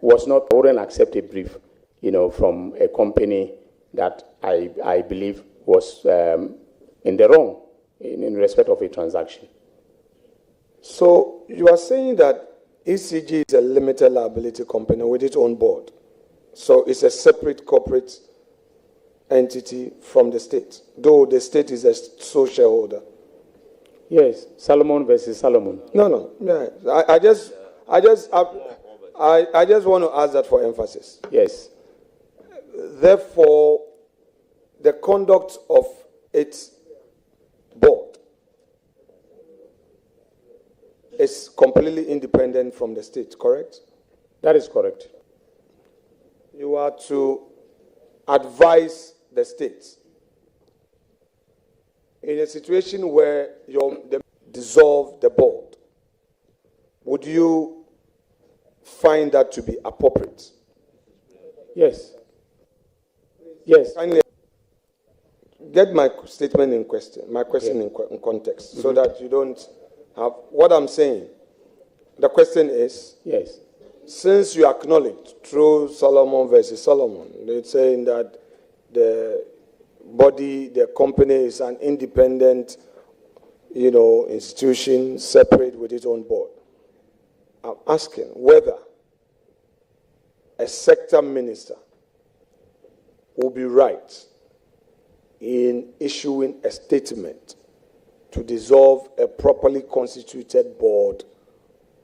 was not. I wouldn't accept a brief, from a company that I believe was in the wrong in respect of a transaction. So you are saying that ECG is a limited liability company with its own board. So it's a separate corporate entity from the state, though the state is a sole shareholder. Yes, Solomon versus Solomon. No. Yeah. I just want to ask that for emphasis. Yes. Therefore, the conduct of its board is completely independent from the state, correct? That is correct. You are to advise the state in a situation where they dissolve the board. Would you find that to be appropriate? Yes. Yes. Kindly get my statement in question, my question in context, so that you don't have what I'm saying. The question is, yes, since you acknowledge through Solomon versus Solomon, they're saying that the body, the company is an independent, institution separate with its own board. I'm asking whether a sector minister will be right in issuing a statement to dissolve a properly constituted board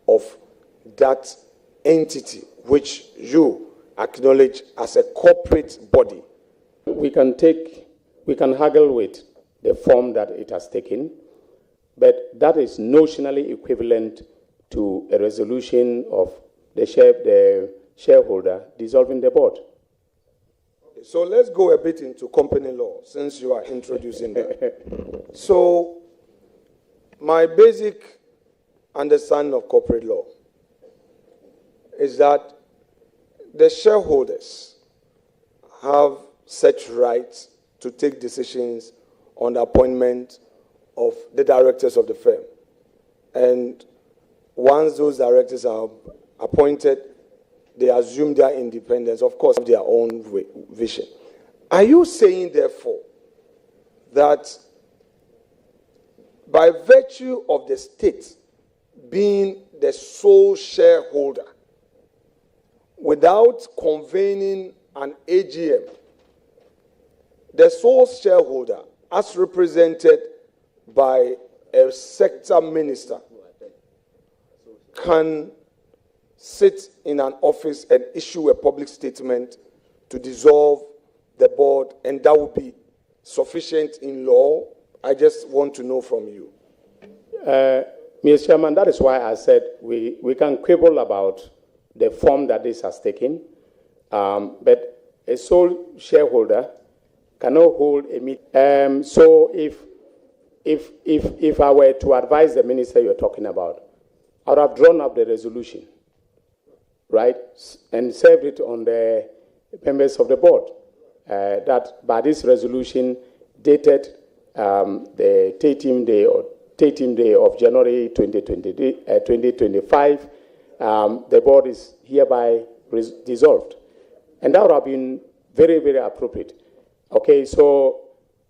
of that entity which you acknowledge as a corporate body. We can haggle with the form that it has taken, but that is notionally equivalent to a resolution of the shareholder dissolving the board. Okay, so let's go a bit into company law, since you are introducing that. So my basic understanding of corporate law is that the shareholders have such rights to take decisions on the appointment of the directors of the firm. And once those directors are appointed, they assume their independence, of course, their own vision. Are you saying, therefore, that by virtue of the state being the sole shareholder, without convening an AGM, the sole shareholder, as represented by a sector minister, can sit in an office and issue a public statement to dissolve the board, and that would be sufficient in law? I just want to know from you. Mr. Chairman, that is why I said we can quibble about the form that this has taken, but a sole shareholder cannot hold a meeting. So if I were to advise the minister you're talking about, I would have drawn up the resolution, right, and served it on the members of the board. That by this resolution dated the 13th day of January 2025, the board is hereby dissolved. And that would have been very, very appropriate. Okay, so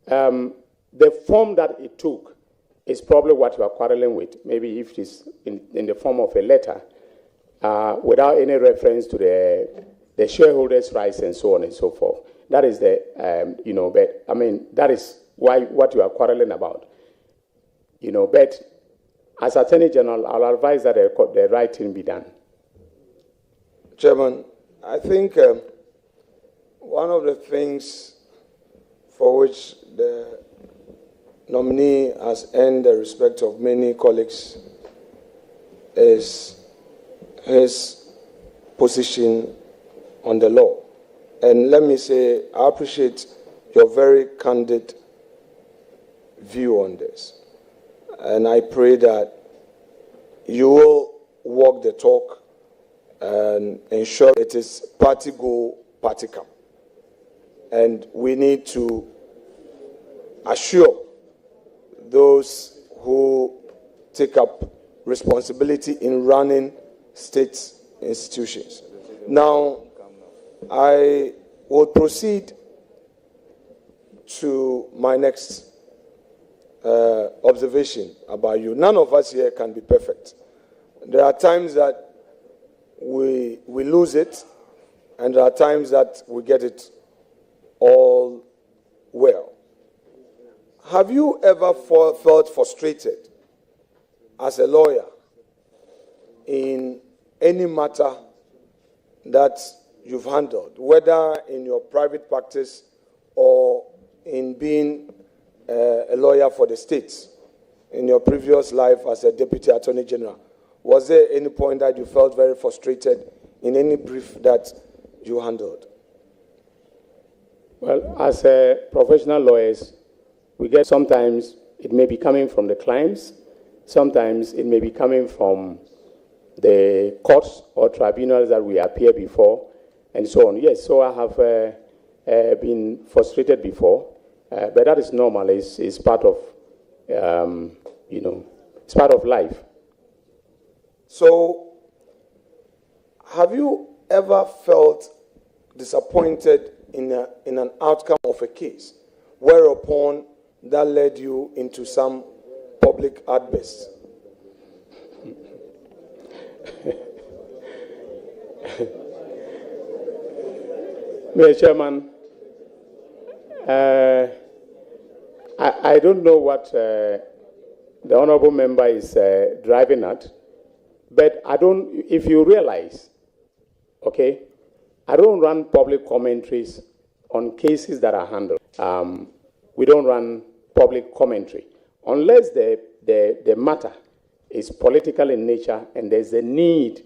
the form that it took is probably what you are quarreling with. Maybe if it's in the form of a letter, without any reference to the shareholders' rights and so on and so forth. That is the, but I mean, that is what you are quarreling about. But as Attorney General, I'll advise that the right thing be done. Chairman, I think one of the things for which the nominee has earned the respect of many colleagues is his position on the law. And let me say, I appreciate your very candid view on this. And I pray that you will walk the talk and ensure it is party go, party come. And we need to assure those who take up responsibility in running state institutions. Now, I will proceed to my next observation about you. None of us here can be perfect. There are times that we lose it, and there are times that we get it all well. Have you ever felt frustrated as a lawyer in any matter that you've handled, whether in your private practice or in being a lawyer for the states in your previous life as a Deputy Attorney General? Was there any point that you felt very frustrated in any brief that you handled? Well, as professional lawyers, we get sometimes it may be coming from the clients, sometimes it may be coming from the courts or tribunals that we appear before, and so on. Yes, so I have been frustrated before, but that is normal. It's part of, it's part of life. So, have you ever felt disappointed in an outcome of a case, whereupon that led you into some public outbursts? Mr. Chairman, I don't know what the honorable member is driving at, but if you realize, okay, I don't run public commentaries on cases that are handled. We don't run public commentary unless the matter is political in nature and there's a need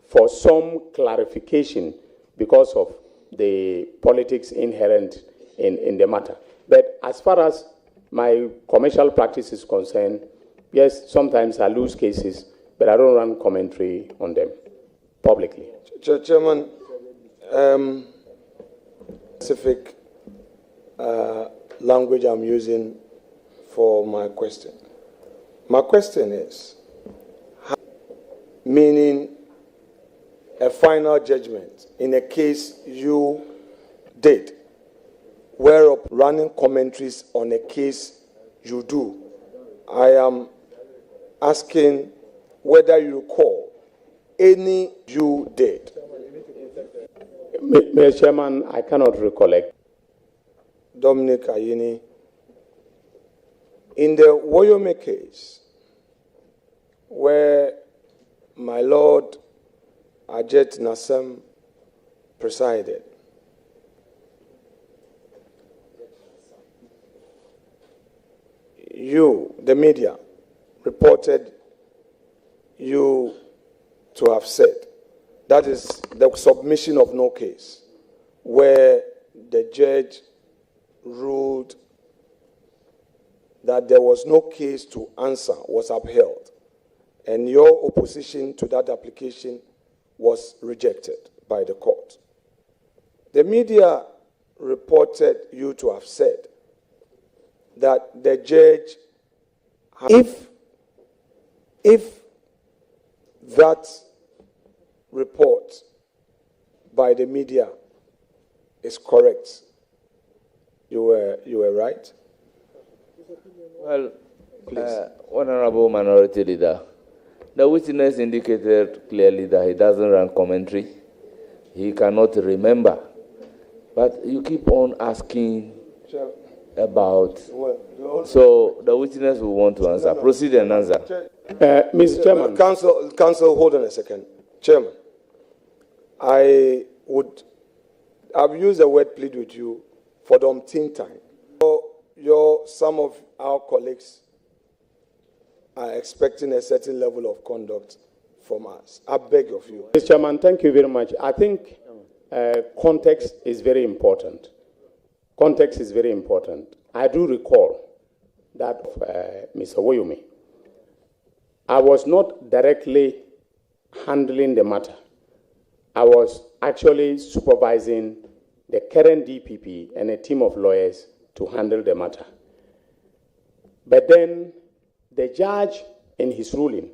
for some clarification because of the politics inherent in the matter. But as far as my commercial practice is concerned, Yes, sometimes I lose cases, but I don't run commentary on them publicly. Chairman, specific language I'm using for my question. My question is, meaning a final judgment in a case you did, whereof running commentaries on a case you do. I am asking whether you recall any you did. Mr. Chairman, I cannot recollect. Dominic Ayine, in the Woyome case, where my Lord Ajet Nassem presided, you, the media, reported you to have said, that is the submission of no case, where the judge ruled that there was no case to answer was upheld, and your opposition to that application was rejected by the court. The media reported you to have said that the judge, if that report by the media is correct, you were right? Well, Honorable Minority Leader, the witness indicated clearly that he doesn't run commentary. He cannot remember. But you keep on asking about... So the witness will want to answer. Proceed and answer. Mr. Chairman. Counsel, hold on a second. Chairman, I've used the word plead with you for the umpteenth time. Some of our colleagues are expecting a certain level of conduct from us. I beg of you. Mr. Chairman, thank you very much. I think context is very important. Context is very important. I do recall that Mr. Woyomi, I was not directly handling the matter. I was actually supervising the current DPP and a team of lawyers to handle the matter. But then the judge, in his ruling,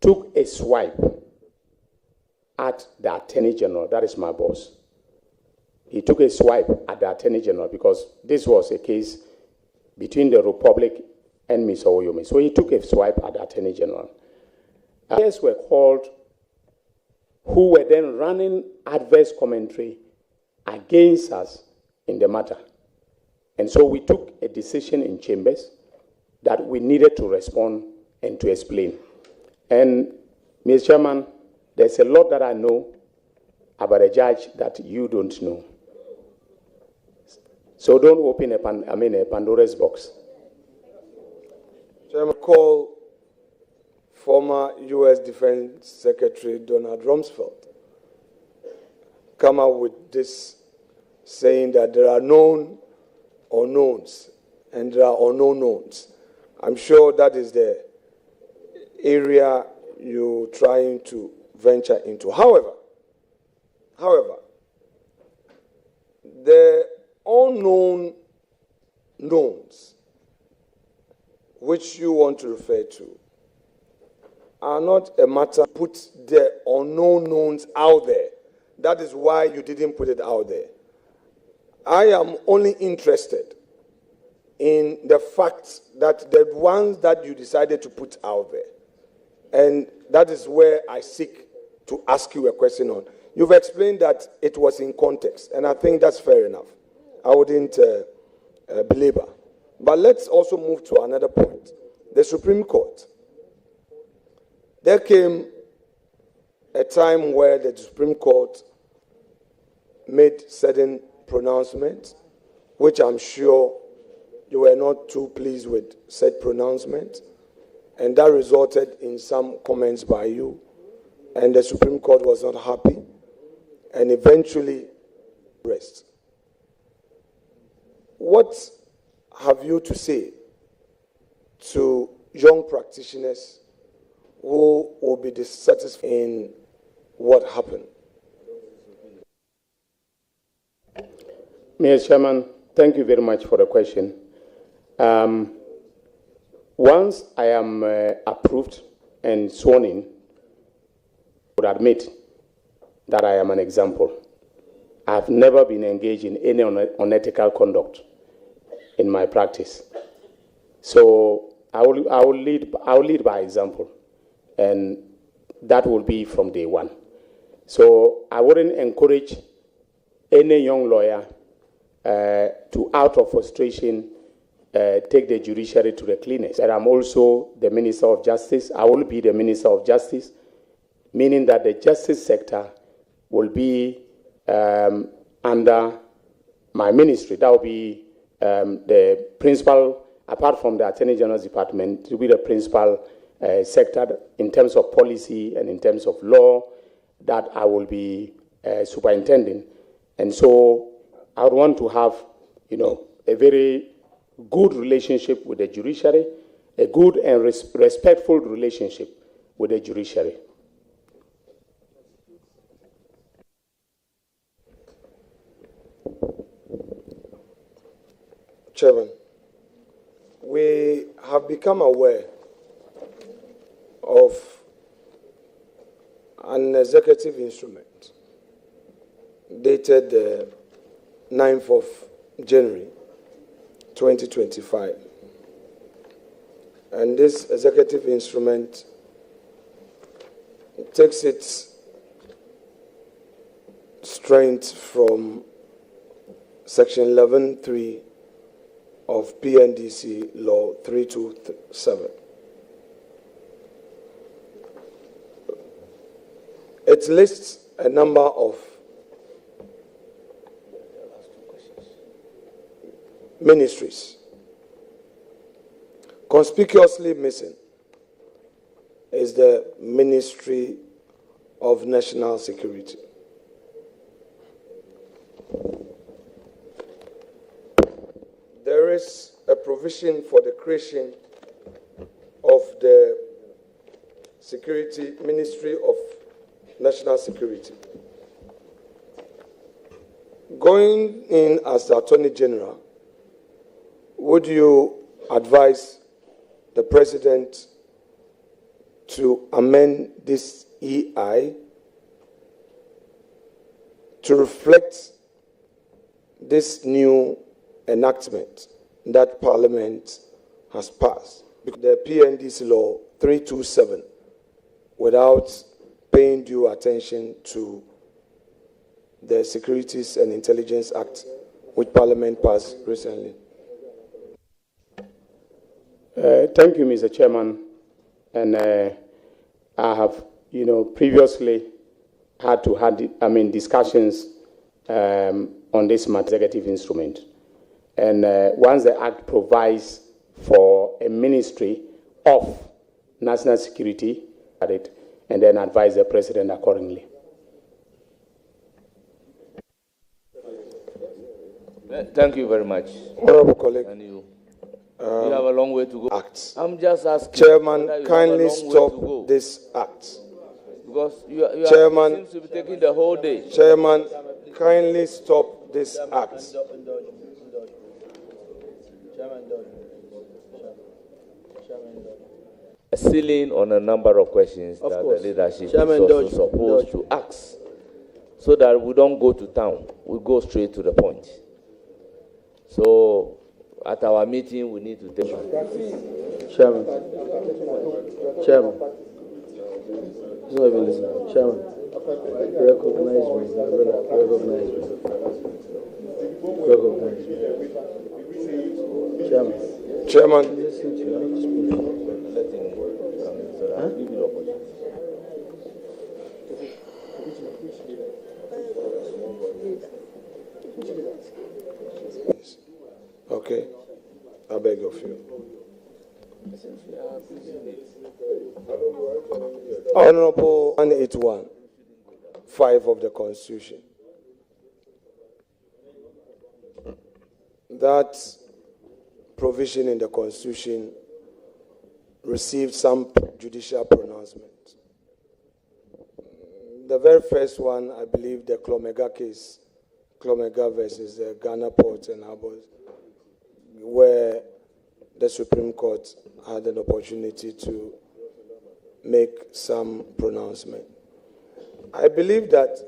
took a swipe at the Attorney General. That is my boss. He took a swipe at the Attorney General because this was a case between the Republic and Mr. Woyomi. So he took a swipe at the Attorney General. Lawyers were called who were then running adverse commentary against us in the matter. And so we took a decision in chambers that we needed to respond and to explain. And, Mr. Chairman, there's a lot that I know about a judge that you don't know. So don't open a Pandora's box. Chairman, call former U.S. Defense Secretary Donald Rumsfeld come out with this saying that there are known unknowns and there are unknown knowns. I'm sure that is the area you're trying to venture into. However, the unknown knowns which you want to refer to are not a matter put the unknown knowns out there. That is why you didn't put it out there. I am only interested in the facts that the ones that you decided to put out there. And that is where I seek to ask you a question on. You've explained that it was in context, and I think that's fair enough. I wouldn't belabor. But let's also move to another point. The Supreme Court. There came a time where the Supreme Court made certain pronouncements, which I'm sure you were not too pleased with said pronouncement, and that resulted in some comments by you, and the Supreme Court was not happy, and eventually rest. What have you to say to young practitioners who will be dissatisfied in what happened? Mr. Chairman, thank you very much for the question. Once I am approved and sworn in, I would admit that I am an example. I've never been engaged in any unethical conduct in my practice. So I will lead by example, and that will be from day one. So I wouldn't encourage any young lawyer to, out of frustration, take the judiciary to the cleanest. And I'm also the Minister of Justice. I will be the Minister of Justice, meaning that the justice sector will be under my ministry. That will be the principal, apart from the Attorney General's Department, to be the principal sector in terms of policy and in terms of law that I will be superintending. And so I would want to have, a very good relationship with the judiciary, a good and respectful relationship with the judiciary. Chairman, we have become aware of an executive instrument dated the 9th of January 2025. And this executive instrument takes its strength from Section 11.3 of PNDC Law 327. It lists a number of ministries. Conspicuously missing is the Ministry of National Security. There is a provision for the creation of the Ministry of National Security. Going in as the Attorney General, would you advise the President to amend this EI to reflect this new enactment that Parliament has passed, the PNDC Law 327, without paying due attention to the Securities and Intelligence Act, which Parliament passed recently? Thank you, Mr. Chairman. And I have, previously had to have, discussions on this executive instrument. And once the Act provides for a Ministry of National Security, at it, and then advise the President accordingly. Thank you very much. Honorable colleague. And you have a long way to go. Act. I'm just asking. Chairman, kindly stop this act. Because you Chairman, seems to be taking the whole day. Chairman, kindly stop this act. A ceiling on a number of questions that the leadership is also supposed to ask, so that we don't go to town. We go straight to the point. So, at our meeting, we need to take. Chairman. He's not even listening. Chairman. Recognize me. Recognize me. Chairman. Listen to me. Let him come so that give you opportunity. Okay. I beg of you. Honorable 181, 5 of the Constitution. That provision in the Constitution received some judicial pronouncements. The very first one, I believe, the Klomega case, Klomega versus the Ghana Ports and Harbors, where the Supreme Court had an opportunity to make some pronouncement. I believe that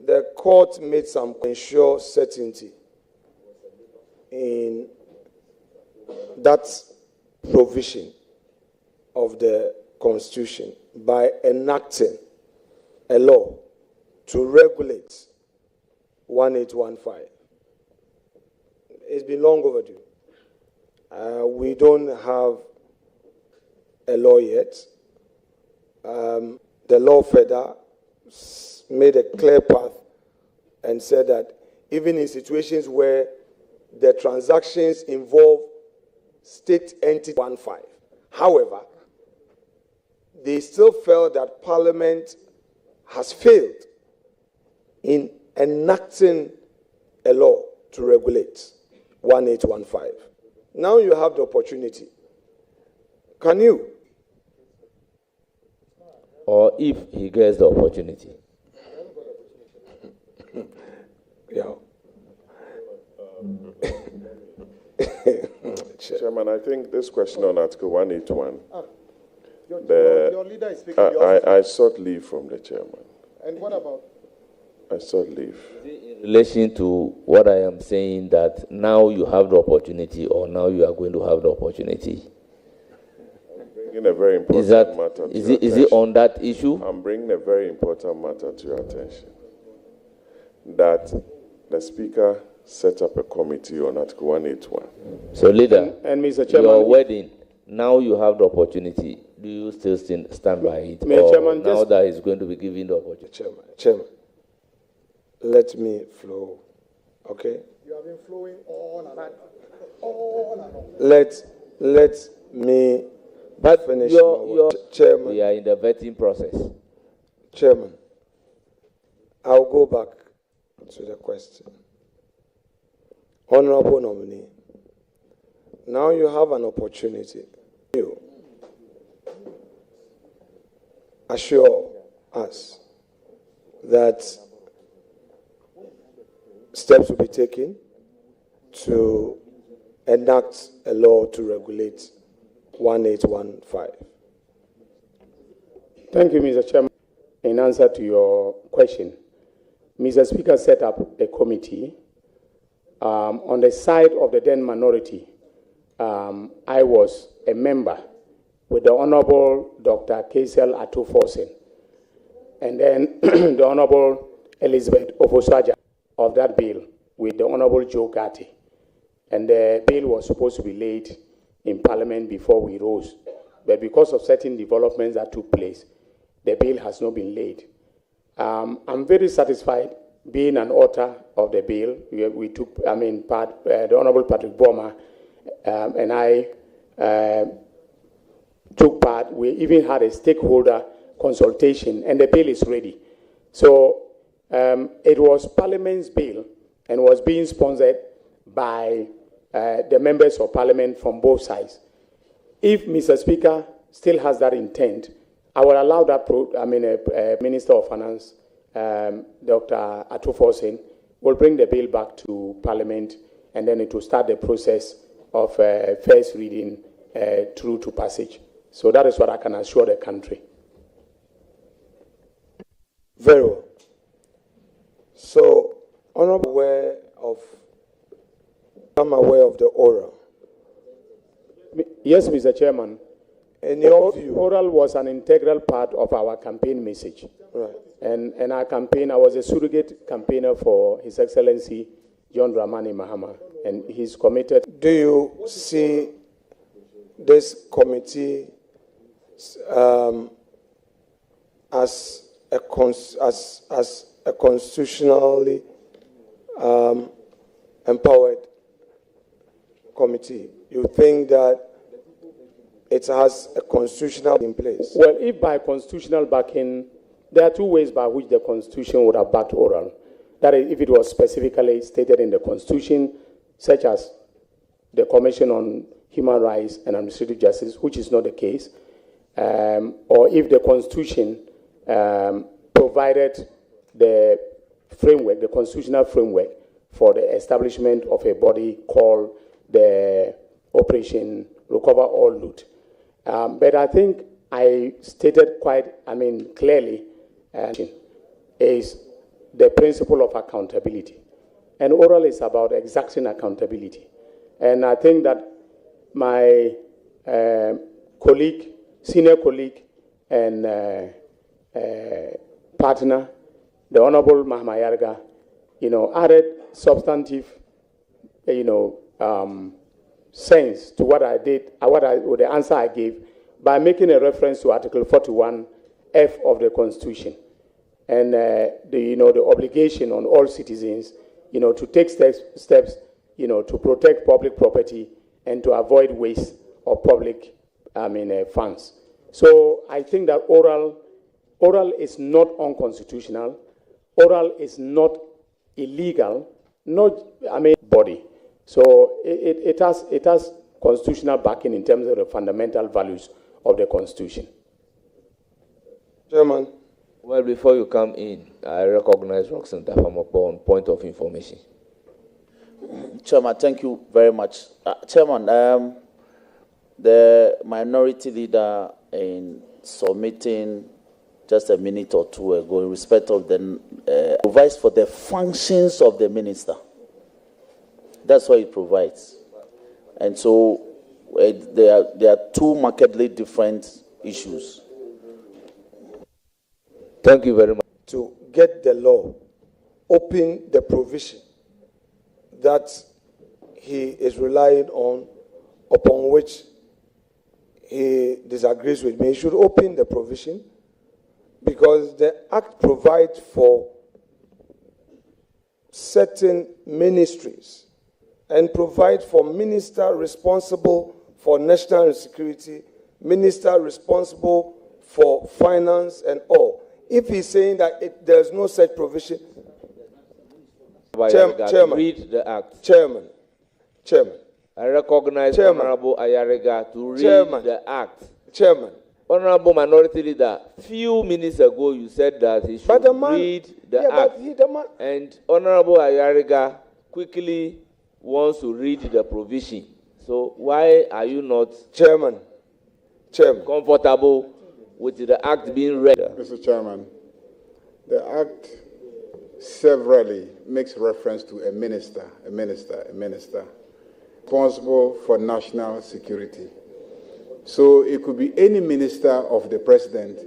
the court made some ensure certainty in that provision of the Constitution by enacting a law to regulate 1815. It's been long overdue. We don't have a law yet. The law further made a clear path and said that even in situations where the transactions involve state entity 15, however, they still felt that Parliament has failed in enacting a law to regulate 1815. Now you have the opportunity. Can you? Or if he gets the opportunity. Yeah. Chairman, I think this question on Article 181, Your leader is speaking. I sought leave from the chairman. And what about? I sought leave. In relation to what I am saying, that now you have the opportunity, or now you are going to have the opportunity. Bringing a very important matter to your is it on that issue? I'm bringing a very important matter to your attention. That the Speaker set up a committee on Article 181. So, Leader, and Mr. Chairman, your wedding, now you have the opportunity. Do you still stand by it? Mr. Chairman, now that he's going to be given the opportunity? Chairman, let me flow, okay? You have been flowing on and on. On and on. Let me finish. Chairman. We are in the vetting process. Chairman, I'll go back to the question. Honorable nominee, now you have an opportunity. You assure us that steps will be taken to enact a law to regulate 1815. Thank you, Mr. Chairman. In answer to your question, Mr. Speaker set up a committee. On the side of the then minority, I was a member with the Honorable Dr. Kaisel Atuforsen, and then the Honorable Elizabeth Ofosaja of that bill with the Honorable Joe Gatti. And the bill was supposed to be laid in Parliament before we rose. But because of certain developments that took place, the bill has not been laid. I'm very satisfied being an author of the bill. We took, part, the Honorable Patrick Boma and I took part. We even had a stakeholder consultation, and the bill is ready. So it was Parliament's bill and was being sponsored by the members of Parliament from both sides. If Mr. Speaker still has that intent, I will allow that Minister of Finance, Dr. Atuforsen, will bring the bill back to Parliament, and then it will start the process of first reading through to passage. So that is what I can assure the country. Very well. So, Honorable, I'm aware of the oral. Yes, Mr. Chairman. In your view, oral was an integral part of our campaign message. Right. And our campaign, I was a surrogate campaigner for His Excellency John Dramani Mahama, and he's committed. Do you see this committee as a constitutionally empowered committee? You think that it has a constitutional in place? Well, if by constitutional backing, there are two ways by which the Constitution would have backed oral. That is, if it was specifically stated in the Constitution, such as the Commission on human rights and administrative justice, which is not the case, or if the Constitution provided the framework, the constitutional framework for the establishment of a body called the Operation Recover All Loot. But I think I stated quite, clearly, is the principle of accountability. And oral is about exacting accountability. And I think that my senior colleague and partner, the Honorable Mahama Yarga, added substantive, sense to what I did, the answer I gave, by making a reference to Article 41F of the Constitution, and the obligation on all citizens, to take steps, to protect public property and to avoid waste of public, funds. So I think that oral is not unconstitutional. Oral is not illegal. Body. So it has constitutional backing in terms of the fundamental values of the Constitution. Chairman. Well, before you come in, I recognize Roxanne Tafamopo on point of information. Chairman, thank you very much. Chairman, the minority leader in submitting just a minute or two ago in respect of the provides for the functions of the minister. That's what it provides. And so there are two markedly different issues. Thank you very much. To get the law, open the provision that he is relying on, upon which he disagrees with me. He should open the provision, because the Act provides for certain ministries and provides for minister responsible for national security, minister responsible for finance and all. If he's saying that there's no such provision, Chairman, read the Act. Chairman. I recognize Honorable Ayariga to read the Act. Chairman. Honorable Minority Leader, few minutes ago you said that he should read the Act. And Honorable Ayariga quickly wants to read the provision. So why are you not comfortable with the Act being read? Mr. Chairman, the Act severally makes reference to a minister responsible for national security. So it could be any minister of the president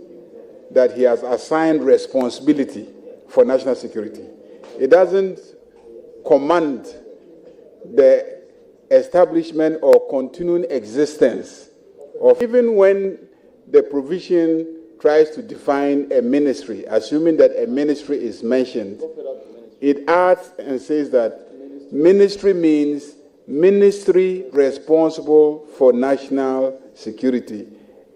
that he has assigned responsibility for national security. It doesn't command the establishment or continuing existence of, even when the provision tries to define a ministry, assuming that a ministry is mentioned, it adds and says that ministry means ministry responsible for national security.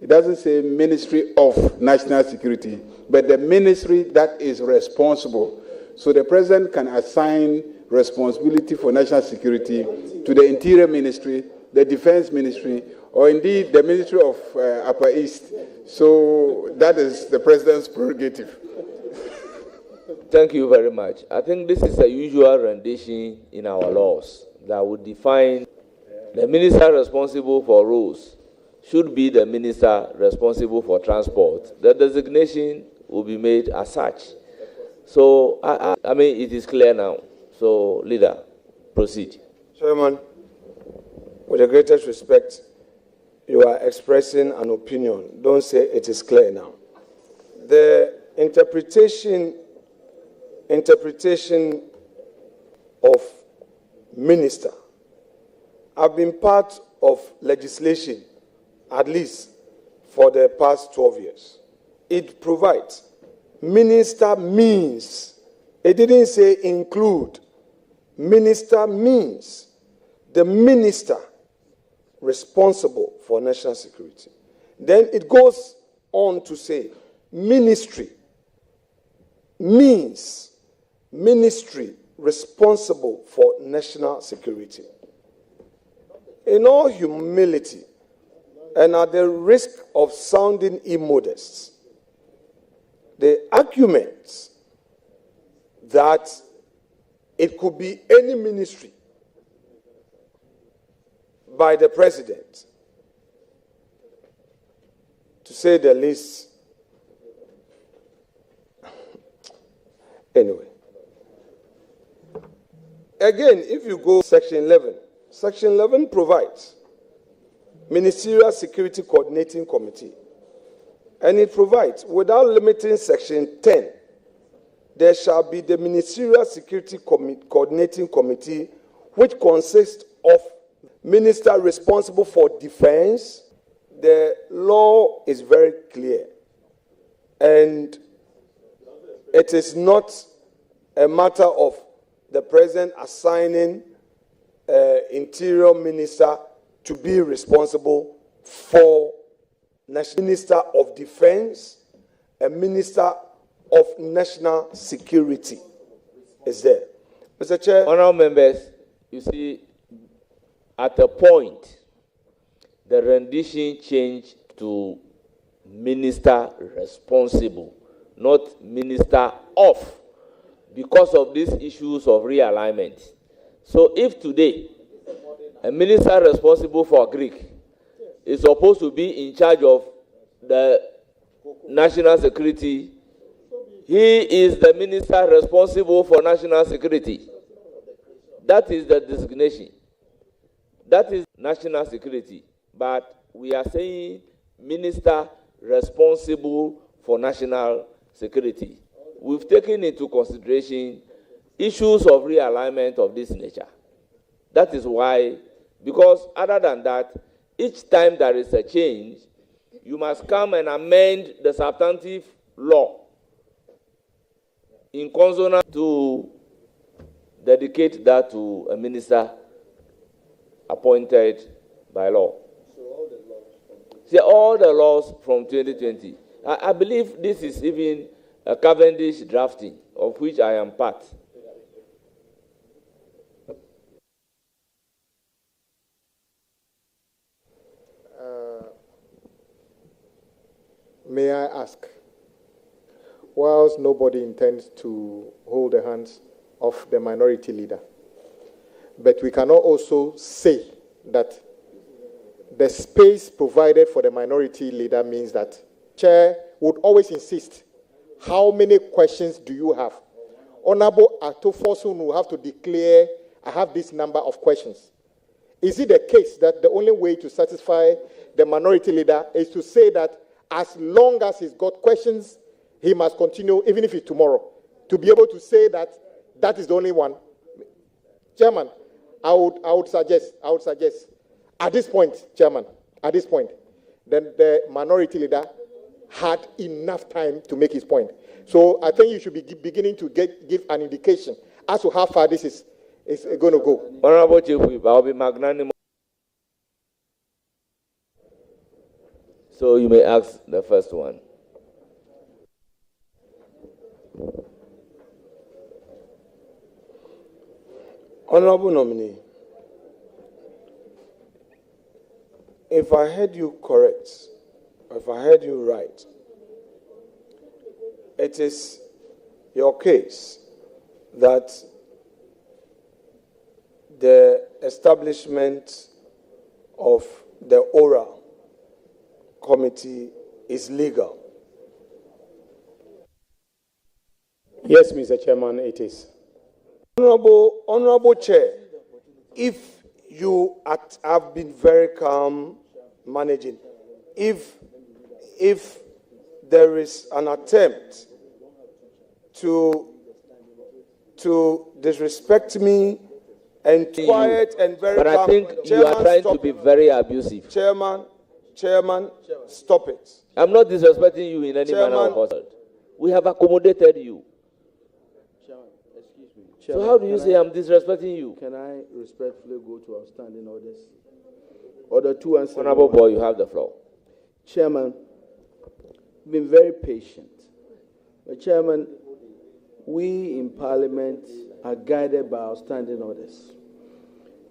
It doesn't say Ministry of National Security, but the ministry that is responsible. So the president can assign responsibility for national security to the Interior Ministry, the Defense Ministry, or indeed the Ministry of Upper East. So that is the president's prerogative. Thank you very much. I think this is a usual rendition in our laws that would define the minister responsible for roads should be the minister responsible for transport. The designation will be made as such. So, it is clear now. So, Leader, proceed. Chairman, with the greatest respect, you are expressing an opinion. Don't say it is clear now. The interpretation of minister have been part of legislation at least for the past 12 years. It provides minister means, it didn't say include, minister means the minister responsible for national security. Then it goes on to say ministry means ministry responsible for national security. in all humility and at the risk of sounding immodest, the argument that it could be any ministry by the president, to say the least. Anyway, again, if you go Section 11 provides Ministerial Security Coordinating Committee, and it provides, without limiting Section 10, there shall be the Ministerial Security Coordinating Committee, which consists of minister responsible for defense. The law is very clear, and it is not a matter of the president assigning interior minister to be responsible for national minister of defense, a minister of national security is there. Mr. Chair. Honourable members, you see, at a point, the rendition changed to minister responsible, not minister of, because of these issues of realignment. So if today a minister responsible for Greek is supposed to be in charge of the national security, he is the minister responsible for national security. That is the designation. That is national security. But we are saying minister responsible for national security. We've taken into consideration issues of realignment of this nature. That is why, because other than that, each time there is a change, you must come and amend the substantive law in consonance to dedicate that to a minister appointed by law. See, all the laws from 2020. I believe this is even a Cavendish drafting, of which I am part. May I ask, whilst nobody intends to hold the hands of the minority leader, but we cannot also say that the space provided for the minority leader means that chair would always insist, how many questions do you have? Honorable Atoforsun will have to declare, I have this number of questions. Is it the case that the only way to satisfy the minority leader is to say that as long as he's got questions, he must continue, even if it's tomorrow, to be able to say that that is the only one? Chairman, I would suggest, at this point, Chairman, at this point, then the minority leader had enough time to make his point. So I think you should be beginning to give an indication as to how far this is going to go. Honorable Chief Whip, I'll be magnanimous. So you may ask the first one. Honorable nominee, if I heard you correct, if I heard you right, it is your case that the establishment of the oral committee is legal. Yes, Mr. Chairman, it is. Honorable Chair, if you have been very calm managing, if there is an attempt to disrespect me and quiet and very but calm, I think Chairman, you are trying to be very abusive. Chairman, stop it. I'm not disrespecting you in any manner or form. We have accommodated you. Chairman, excuse me. So how do you say I'm disrespecting you? Can I respectfully go to outstanding orders? Order 2 and 7. Honorable Boy, you have the floor. Chairman, been very patient. But Chairman, we in Parliament are guided by outstanding orders.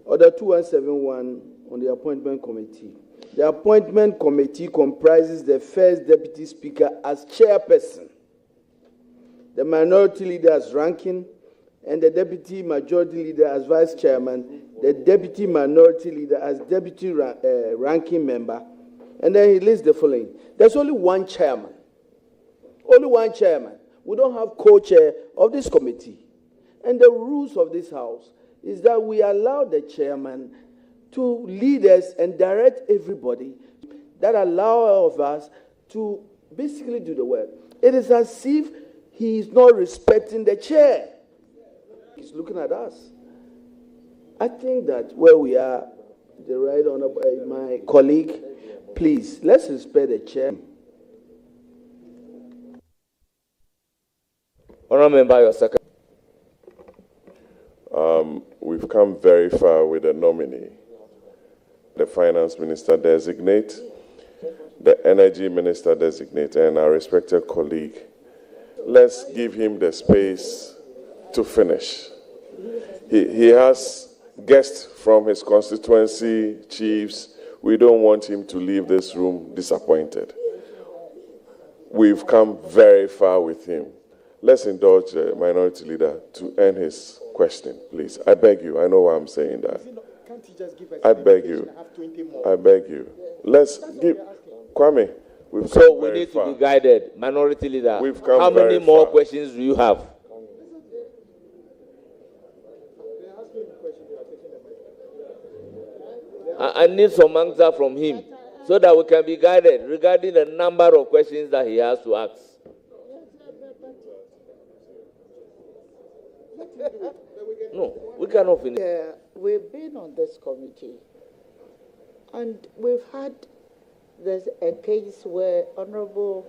Order 2171 on the appointment committee. The appointment committee comprises the first deputy speaker as chairperson, the minority leader as ranking, and the deputy majority leader as vice chairman, the deputy minority leader as deputy ranking member, and then he lists the following. There's only one chairman. Only one chairman. We don't have co-chair of this committee. And the rules of this house is that we allow the chairman to lead us and direct everybody, that allow all of us to basically do the work. It is as if he is not respecting the chair. He's looking at us. I think that where we are, the right honorable, my colleague, please, let's respect the chair. Honorable Member, your second. We've come very far with the nominee, the Finance Minister Designate, the Energy Minister Designate, and our respected colleague. Let's give him the space to finish. He has guests from his constituency, chiefs. We don't want him to leave this room disappointed. We've come very far with him. Let's indulge the minority leader to end his question, please. I beg you. I know why I'm saying that. I beg you. I beg you. Let's give Kwame. We've so we need to be guided. Minority leader. We've come How many very more far. questions do you have? I need some answer from him so that we can be guided regarding the number of questions that he has to ask. No, we cannot finish. Yeah, we've been on this committee, and we've had there's a case where Honorable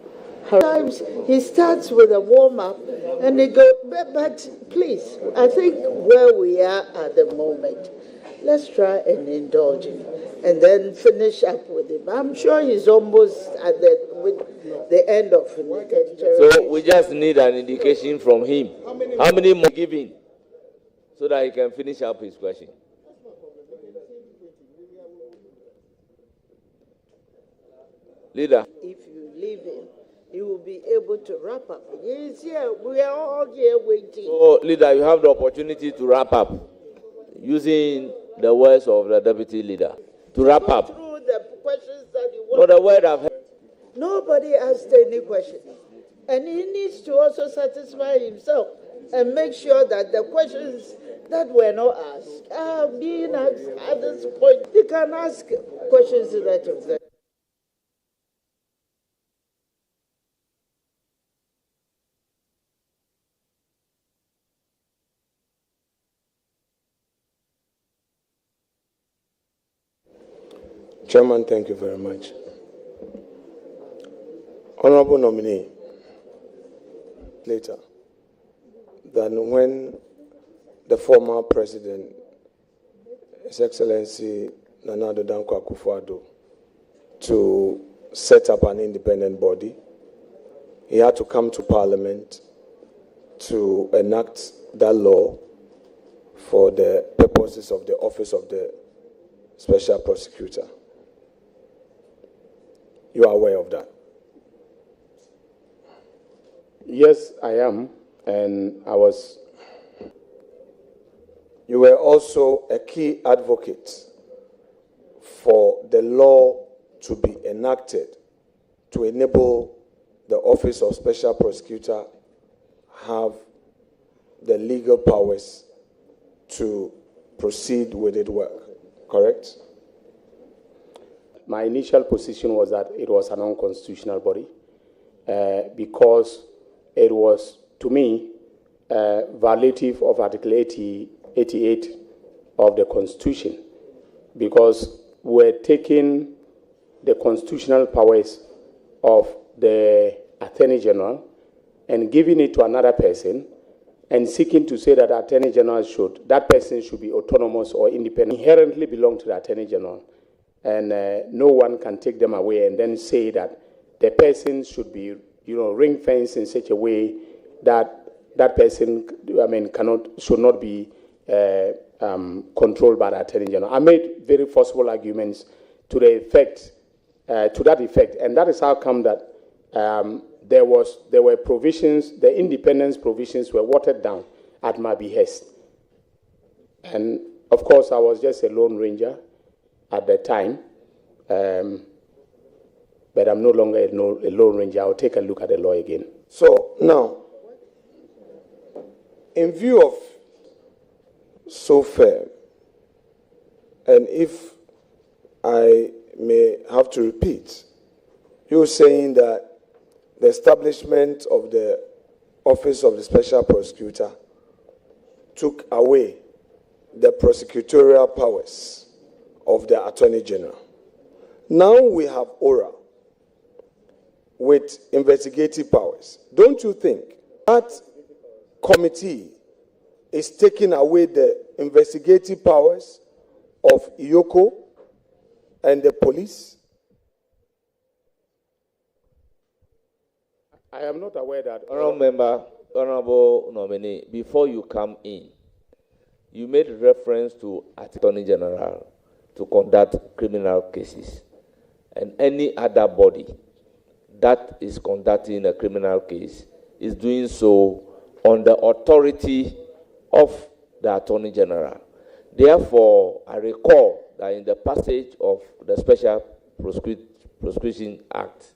sometimes he starts with a warm-up and he goes, but please, I think where we are at the moment, let's try and indulge him and then finish up with him. I'm sure he's almost at the end of it. So we just need an indication from him. How many more giving so that he can finish up his question? Leader. If you leave him, he will be able to wrap up. He's here. We are all here waiting. So, Leader, you have the opportunity to wrap up using the words of the deputy leader. To wrap up. Through the questions that you No, want. the word I've heard. Nobody asked any questions. And he needs to also satisfy himself and make sure that the questions that were not asked are being asked at this point. He can ask questions to that effect. Chairman, thank you very much. Honorable nominee, later, than when the former president, His Excellency Nana Addo Dankwa Akufo-Addo, to set up an independent body, he had to come to Parliament to enact that law for the purposes of the office of the Special Prosecutor. You are aware of that? Yes, I am, and I was. You were also a key advocate for the law to be enacted to enable the Office of Special Prosecutor have the legal powers to proceed with its work, correct? My initial position was that it was an unconstitutional body because it was, to me, violative of Article 88 of the Constitution, because we're taking the constitutional powers of the Attorney General and giving it to another person and seeking to say that the Attorney General that person should be autonomous or independent, inherently belong to the Attorney General. And no one can take them away and then say that the person should be, ring-fenced in such a way that that person, should not be controlled by the Attorney General. I made very forceful arguments to that effect, and that is how come that there were provisions, the independence provisions were watered down at my behest. And of course, I was just a lone ranger at the time, but I'm no longer a lone ranger. I'll take a look at the law again. So now, in view of so fair, and if I may have to repeat, you're saying that the establishment of the Office of the Special Prosecutor took away the prosecutorial powers of the Attorney General. Now we have ORA with investigative powers. Don't you think that committee is taking away the investigative powers of IOCO and the police? I am not aware that. Honorable nominee, before you come in, you made reference to Attorney General to conduct criminal cases, and any other body that is conducting a criminal case is doing so on the authority of the Attorney General. Therefore, I recall that in the passage of the Special Prosecution Act,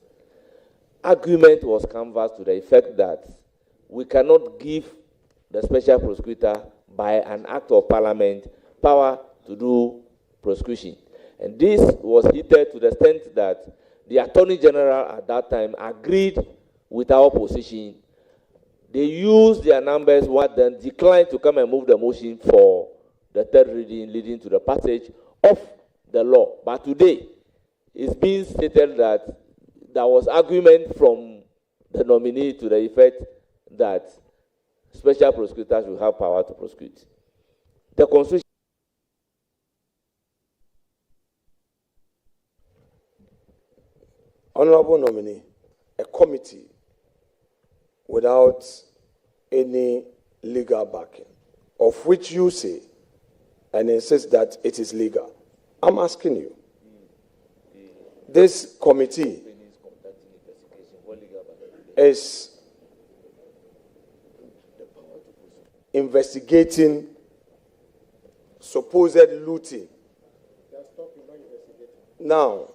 argument was canvassed to the effect that we cannot give the Special Prosecutor, by an act of Parliament, power to do prosecution. And this was heated to the extent that the Attorney General at that time agreed with our position. They used their numbers, then declined to come and move the motion for the third reading, leading to the passage of the law. But today, it's being stated that there was argument from the nominee to the effect that special prosecutors will have power to prosecute. The Constitution. Honorable nominee, a committee without any legal backing, of which you say and insist that it is legal. I'm asking you, this committee is investigating supposed looting. Now,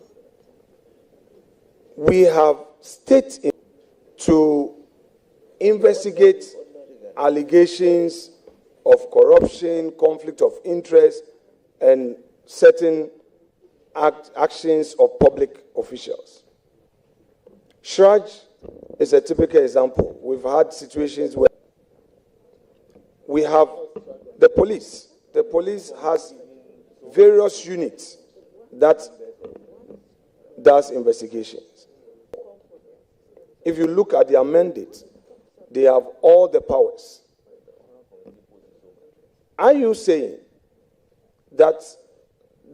we have state to investigate allegations of corruption, conflict of interest, and certain actions of public officials. Shraj is a typical example. We've had situations where we have the police. The police has various units that does investigations. If you look at their mandate, they have all the powers. Are you saying that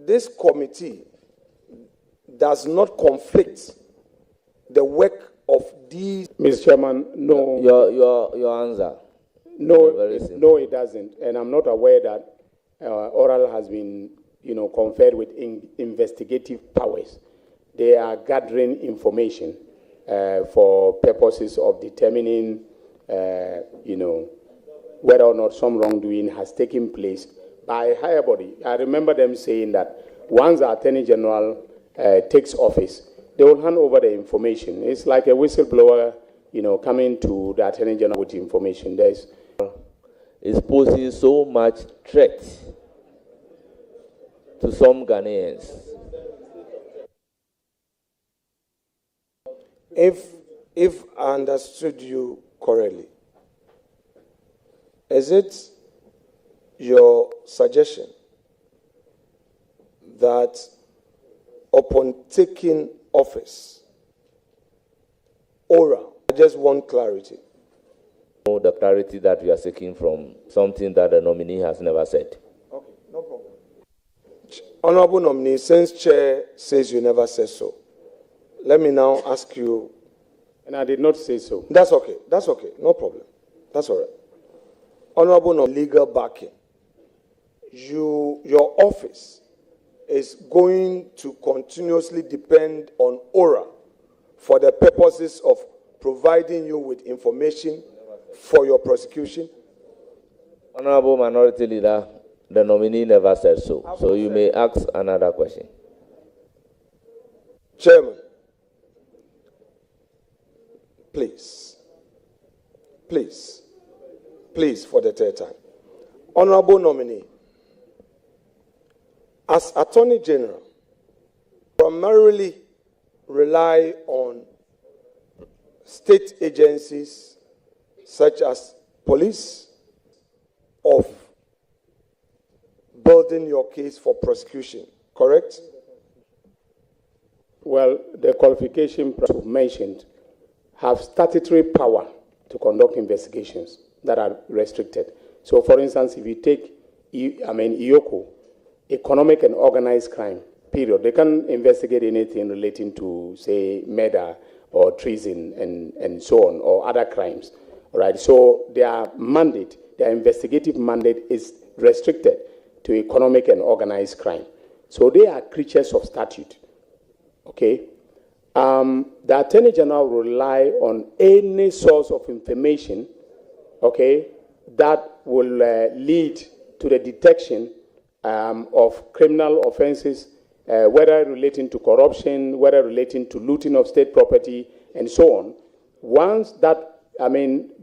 this committee does not conflict the work of these? Mr. Chairman, no. Your answer. No, it doesn't. And I'm not aware that Oral has been, conferred with investigative powers. They are gathering information for purposes of determining, whether or not some wrongdoing has taken place by a higher body. I remember them saying that once the Attorney General takes office, they will hand over the information. It's like a whistleblower, coming to the Attorney General with information. Is posing so much threat to some Ghanaians. If I understood you correctly, is it your suggestion that upon taking office, ORA, I just want clarity. The clarity that we are seeking from something that the nominee has never said. Okay, no problem. Honorable nominee, since Chair says you never said so, let me now ask you. And I did not say so. That's okay, no problem. That's all right. Honorable nominee, legal backing your office is going to continuously depend on ORA for the purposes of providing you with information for your prosecution? Honorable Minority Leader, the nominee never said so. So you may ask another question. Chairman, please, for the third time. Honorable nominee, as Attorney General, primarily rely on state agencies such as police of building your case for prosecution, correct? Well, the qualification mentioned have statutory power to conduct investigations that are restricted. So, for instance, if you take, IOCO, economic and organized crime, period, they can investigate anything relating to, say, murder or treason and so on, or other crimes. All right. So their mandate, their investigative mandate is restricted to economic and organized crime. So they are creatures of statute. Okay. The Attorney General will rely on any source of information, okay, that will lead to the detection of criminal offenses, whether relating to corruption, whether relating to looting of state property, and so on. Once that,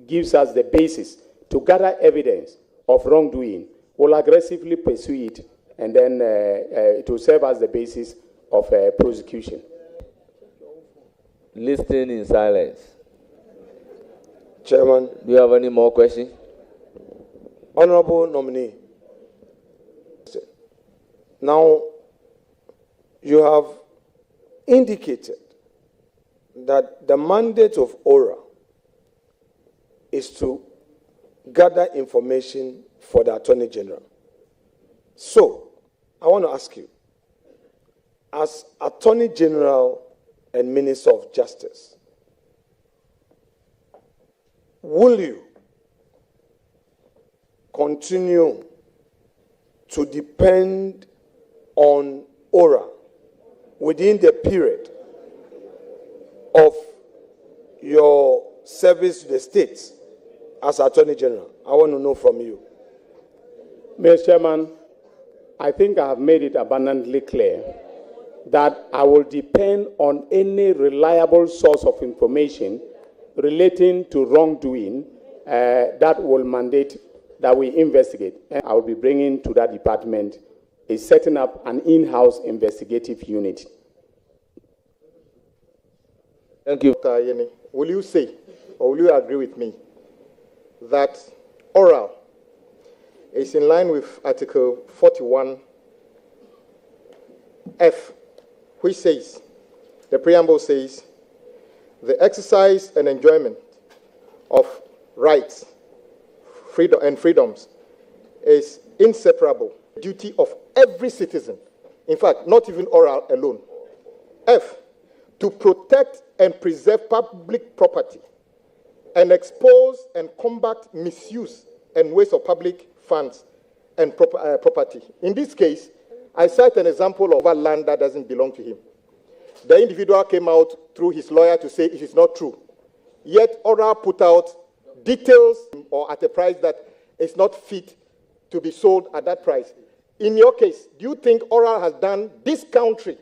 gives us the basis to gather evidence of wrongdoing, we'll aggressively pursue it, and then it will serve as the basis of prosecution. Listening in silence. Chairman. Do you have any more questions? Honorable nominee. Now, you have indicated that the mandate of ORA is to gather information for the Attorney General. So, I want to ask you, as Attorney General and Minister of Justice, will you continue to depend on ORA within the period of your service to the states as Attorney General? I want to know from you. Mr. Chairman, I think I have made it abundantly clear that I will depend on any reliable source of information relating to wrongdoing that will mandate that we investigate. And I will be bringing to that department is setting up an in-house investigative unit. Thank you. Dr. Ayine, will you say, or will you agree with me, that oral is in line with Article 41F, which says, the preamble says, the exercise and enjoyment of rights and freedoms is inseparable duty of every citizen. In fact, not even oral alone. F, to protect and preserve public property and expose and combat misuse and waste of public funds and property. In this case, I cite an example of a land that doesn't belong to him. The individual came out through his lawyer to say it is not true. Yet oral put out details or at a price that is not fit to be sold at that price. In your case, do you think oral has done this country,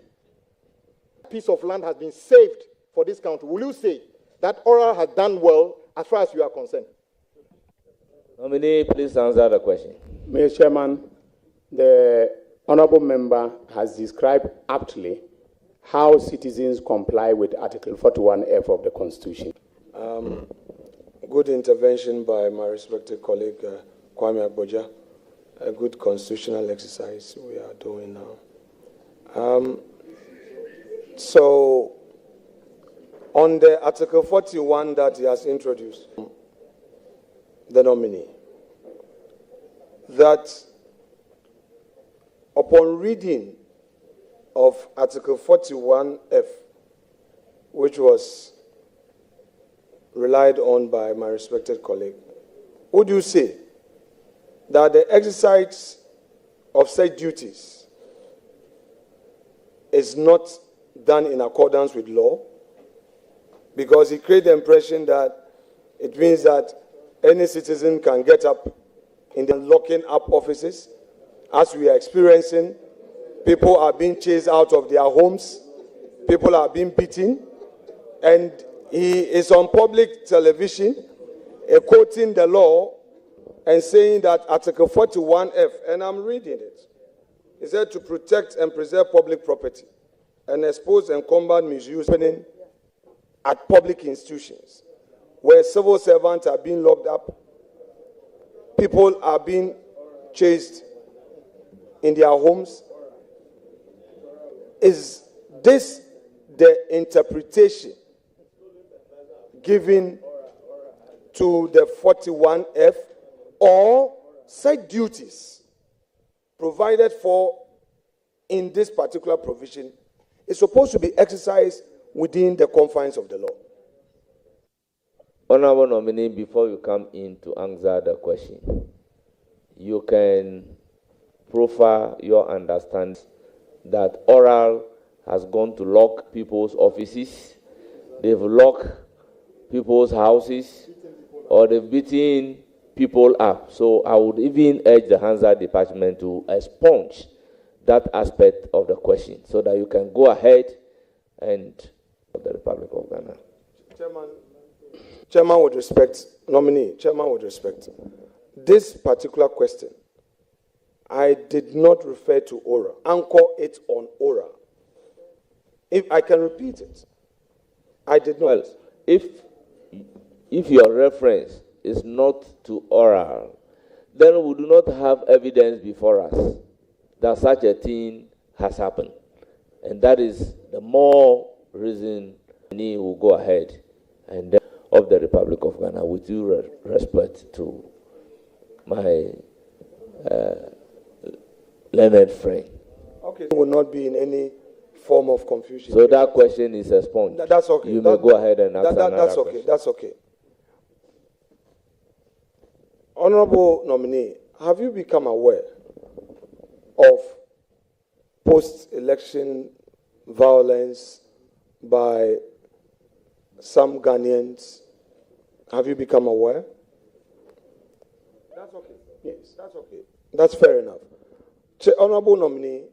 a piece of land has been saved for this country? Will you say that oral has done well as far as you are concerned? Nominee, please answer the question. Mr. Chairman, the honorable member has described aptly how citizens comply with Article 41F of the Constitution. Good intervention by my respected colleague, Kwame Agboja. A good constitutional exercise we are doing now. So, on the Article 41 that he has introduced, the nominee, that upon reading of Article 41F, which was relied on by my respected colleague, would you say that the exercise of said duties is not done in accordance with law, because it creates the impression that it means that any citizen can get up in the locking up offices, as we are experiencing. People are being chased out of their homes, people are being beaten, and he is on public television quoting the law and saying that Article 41F, and I'm reading it, it said to protect and preserve public property and expose and combat misuse happening at public institutions where civil servants are being locked up, people are being chased in their homes. Is this the interpretation given to the 41F, or such duties provided for in this particular provision is supposed to be exercised within the confines of the law? Honorable nominee, before you come in to answer the question, you can profile your understanding that oral has gone to lock people's offices, they've locked people's houses, or they've beaten people up. So I would even urge the Hansard Department to expunge that aspect of the question so that you can go ahead and the Republic of Ghana. Chairman, with respect, nominee, Chairman, with respect, this particular question, I did not refer to ORA. Anchor it on ORA. If I can repeat it, I did not. Well, if your reference is not to oral, then we do not have evidence before us that such a thing has happened. And that is the more reason we will go ahead and then of the Republic of Ghana, with due respect to my learned friend. Okay. Will not be in any form of confusion. So that question is expunged. That's okay. You may go ahead and ask another that's okay. question. That's okay. Honorable nominee, have you become aware of post-election violence by some Ghanaians? Have you become aware? That's okay. Yes, that's okay. That's fair enough. Honorable nominee,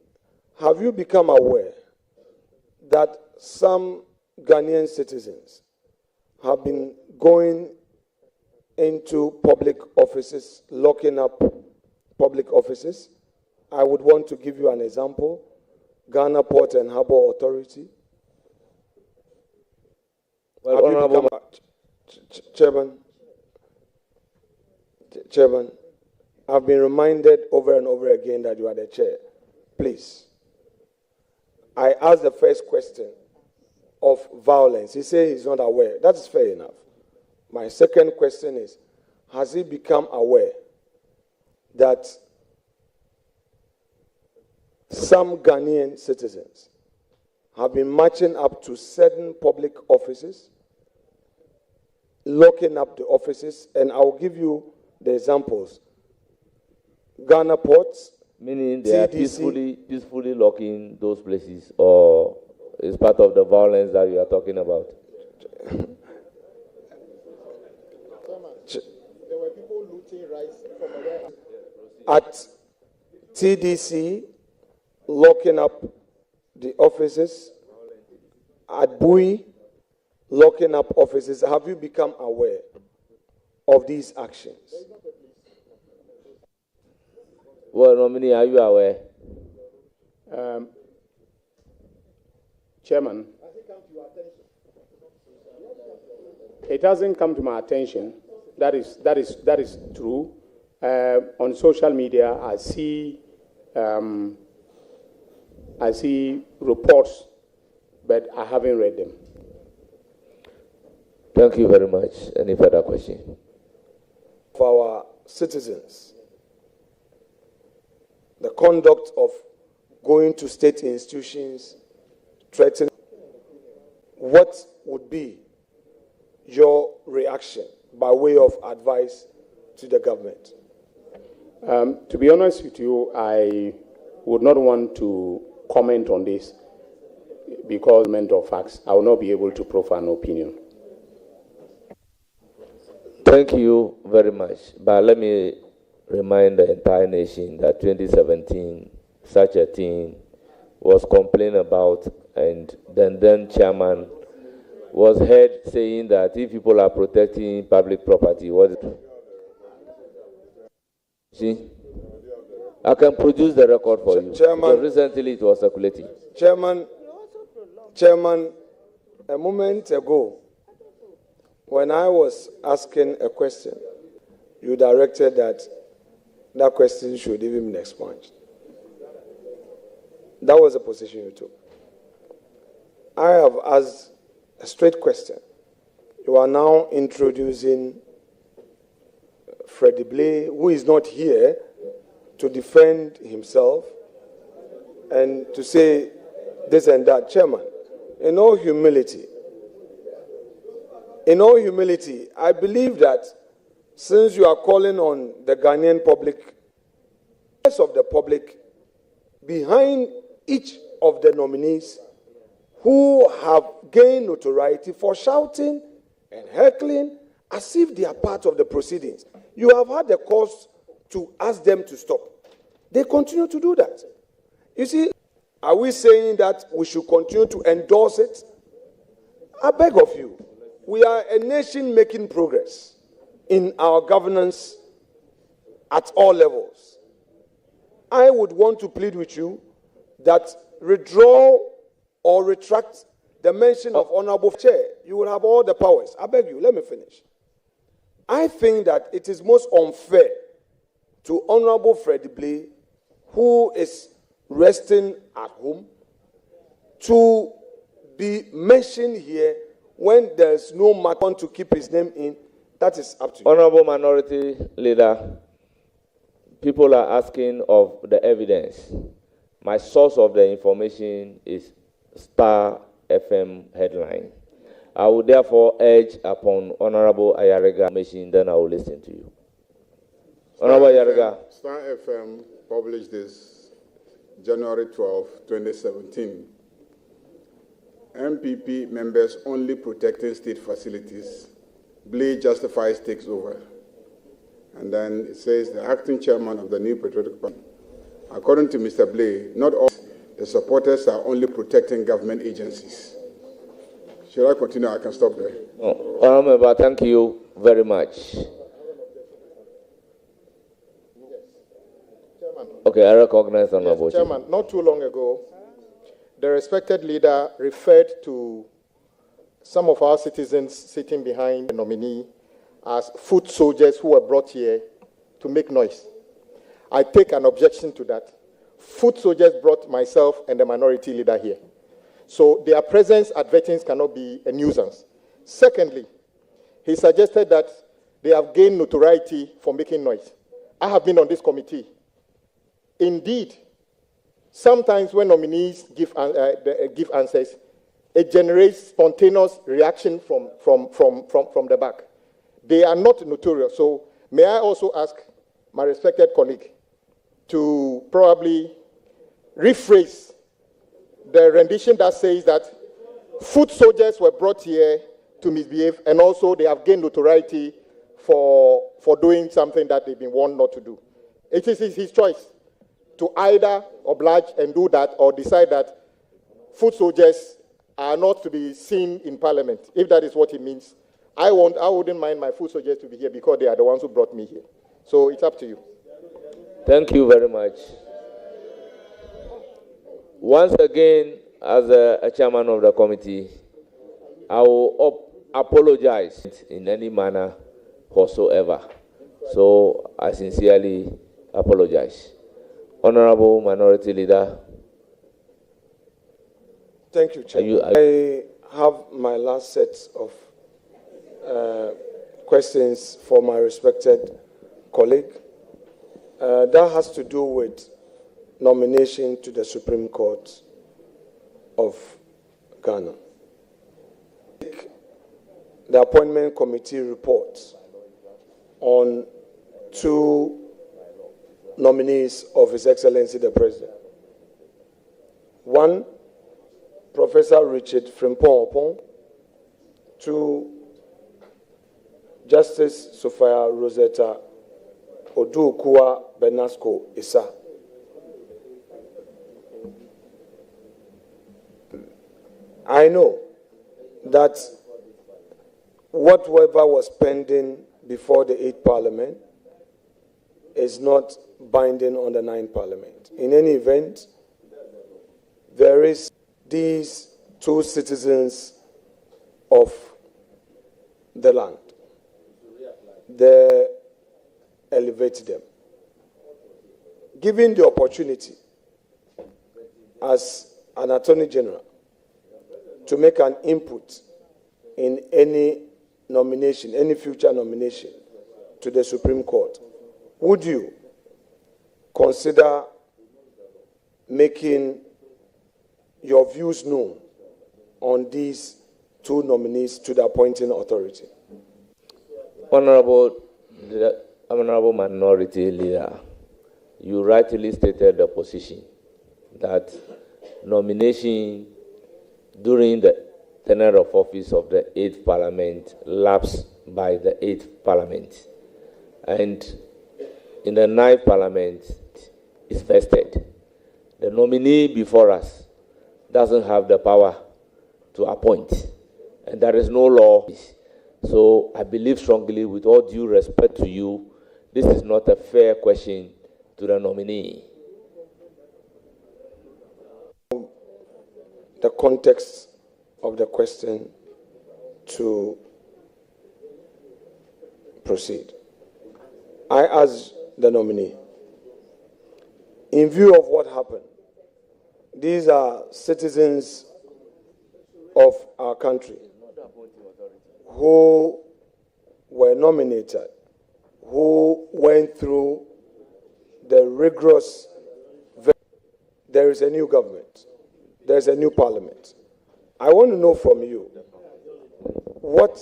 have you become aware that some Ghanaian citizens have been going into public offices, locking up public offices? I would want to give you an example. Ghana Port and Harbour Authority. Well, Honorable Chairman, I've been reminded over and over again that you are the chair. Please. I asked the first question of violence. He said he's not aware. That is fair enough. My second question is, has he become aware that some Ghanaian citizens have been marching up to certain public offices, locking up the offices, and I'll give you the examples. Ghana Ports, meaning they are peacefully locking those places, or is part of the violence that you are talking about? There were people looting rice from a warehouse. At TDC, locking up the offices. At Bui, locking up offices. Have you become aware of these actions? Well, nominee, are you aware? Chairman, it hasn't come to my attention. That is true. On social media, I see reports, but I haven't read them. Thank you very much. Any further question? For our citizens, the conduct of going to state institutions, threatening, what would be your reaction by way of advice to the government? To be honest with you, I would not want to comment on this because of facts. I will not be able to proffer an opinion. Thank you very much. But let me remind the entire nation that 2017, such a thing was complained about, and then chairman was heard saying that if people are protecting public property, see, I can produce the record for you. Chairman, recently it was circulating. Chairman, a moment ago, when I was asking a question, you directed that question should even be expunged. That was the position you took. I have asked a straight question. You are now introducing Freddie Blay, who is not here to defend himself and to say this and that. Chairman, in all humility, I believe that since you are calling on the Ghanaian public, rest of the public, behind each of the nominees who have gained notoriety for shouting and heckling as if they are part of the proceedings, you have had the cause to ask them to stop. They continue to do that. You see, are we saying that we should continue to endorse it? I beg of you. We are a nation making progress in our governance at all levels. I would want to plead with you that withdraw or retract the mention of Honorable Chair. You will have all the powers. I beg you, let me finish. I think that it is most unfair to Honorable Freddie Blay, who is resting at home, to be mentioned here when there's no matter to keep his name in. That is up to you. Honorable Minority Leader, people are asking of the evidence. My source of the information is Star FM headline. I would therefore urge upon Honorable Ayariga information, then I will listen to you. Honorable Ayariga. Star FM published this January 12, 2017. MPP members only protecting state facilities. Blay justifies takes over. And then it says the acting chairman of the new patriotic party. According to Mr. Blay, not all the supporters are only protecting government agencies. Should I continue? I can stop there. Honorable, thank you very much. Okay, I recognize Honorable. Yes, Chairman, not too long ago, the respected leader referred to some of our citizens sitting behind the nominee as foot soldiers who were brought here to make noise. I take an objection to that. Foot soldiers brought myself and the minority leader here. So their presence at vettings cannot be a nuisance. Secondly, he suggested that they have gained notoriety for making noise. I have been on this committee. Indeed, sometimes when nominees give answers, it generates spontaneous reaction from the back. They are not notorious. So may I also ask my respected colleague to probably rephrase the rendition that says that foot soldiers were brought here to misbehave, and also they have gained notoriety for doing something that they've been warned not to do. It is his choice to either oblige and do that or decide that foot soldiers are not to be seen in Parliament, if that is what it means. I wouldn't mind my foot soldiers to be here because they are the ones who brought me here. So it's up to you. Thank you very much. Once again, as a chairman of the committee, I will apologize in any manner whatsoever. So I sincerely apologize. Honorable Minority Leader. Thank you, Chairman. I have my last set of questions for my respected colleague. That has to do with nomination to the Supreme Court of Ghana. The appointment committee report on two nominees of His Excellency the President. 1, Professor Richard Frimpong Opong. 2, Justice Sophia Rosetta Odukua Benasco Issa. I know that whatever was pending before the 8th Parliament is not binding on the 9th Parliament. In any event, there is these 2 citizens of the land. They elevate them. Given the opportunity as an Attorney General to make an input in any nomination, any future nomination to the Supreme Court, would you consider making your views known on these 2 nominees to the appointing authority? Honorable Minority Leader, you rightly stated the position that nomination during the tenure of office of the 8th Parliament lapsed by the 8th Parliament. And in the 9th Parliament is vested. The nominee before us doesn't have the power to appoint, and there is no law. So I believe strongly, with all due respect to you, this is not a fair question to the nominee. The context of the question to proceed. I ask the nominee, in view of what happened, these are citizens of our country who were nominated, who went through the rigorous. There is a new government. There is a new parliament. I want to know from you what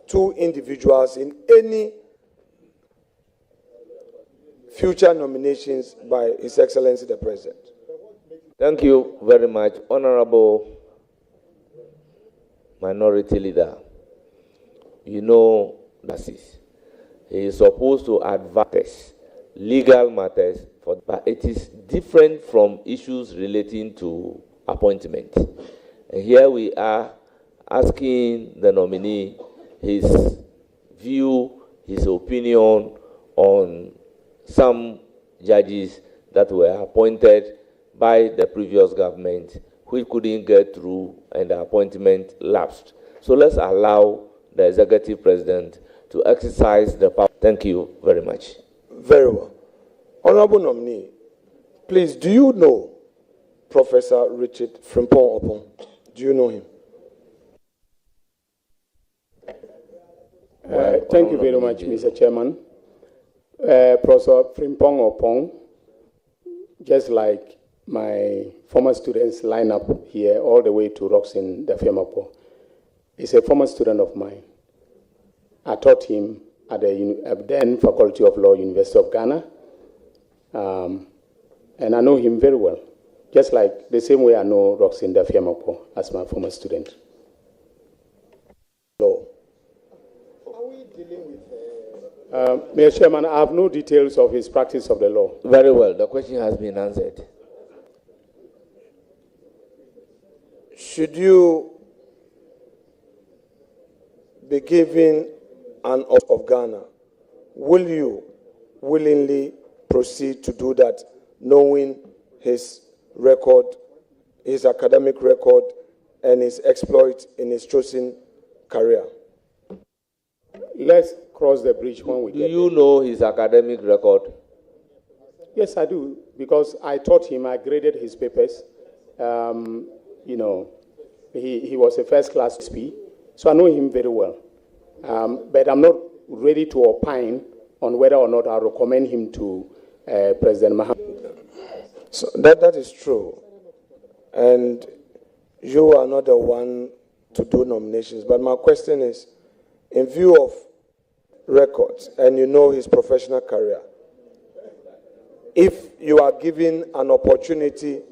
2 individuals in any future nominations by His Excellency the President. Thank you very much, Honorable Minority Leader. You know, he is supposed to advise legal matters, but it is different from issues relating to appointment. And here we are asking the nominee his view, his opinion on some judges that were appointed by the previous government, which couldn't get through and the appointment lapsed. So let's allow the executive president to exercise the power. Thank you very much. Very well. Honorable nominee, please, do you know Professor Richard Frimpong Opong? Do you know him? Thank you very much, Mr. Chairman. Professor Frimpong Opong, just like my former students line up here all the way to Roxin Dafiamapo, is a former student of mine. I taught him at the then Faculty of Law, University of Ghana, and I know him very well, just like the same way I know Roxin Dafiamapo as my former student. Law. Mr. Chairman, I have no details of his practice of the law. Very well. The question has been answered. Should you be given an office of Ghana, will you willingly proceed to do that, knowing his record, his academic record, and his exploit in his chosen career? Let's cross the bridge when we get there. Do you know his academic record? Yes, I do, because I taught him, I graded his papers. You know, he was a first-class SP, so I know him very well. But I'm not ready to opine on whether or not I recommend him to President Mahama. So that is true. And you are not the one to do nominations. But my question is, in view of records, and you know his professional career, if you are given an opportunity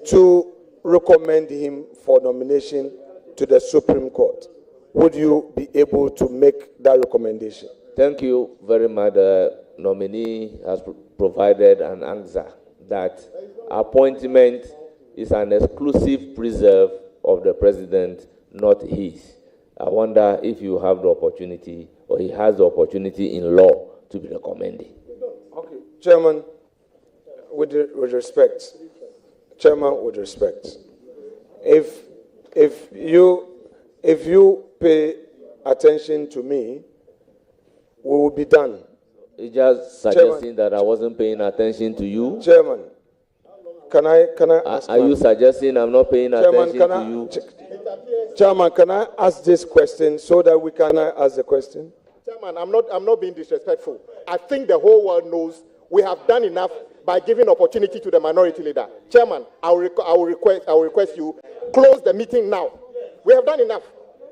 to recommend him for nomination to the Supreme Court, would you be able to make that recommendation? Thank you very much. The nominee has provided an answer that appointment is an exclusive preserve of the president, not his. I wonder if you have the opportunity, or he has the opportunity in law to be recommended. Okay, Chairman, with respect, Chairman, with respect, if you pay attention to me, we will be done. It's just suggesting that I wasn't paying attention to you. Chairman, can I ask? Are you suggesting I'm not paying attention to you? Chairman, can I ask this question so that we can ask the question? Chairman, I'm not being disrespectful. I think the whole world knows we have done enough by giving opportunity to the minority leader. Chairman, I will request you close the meeting now. We have done enough.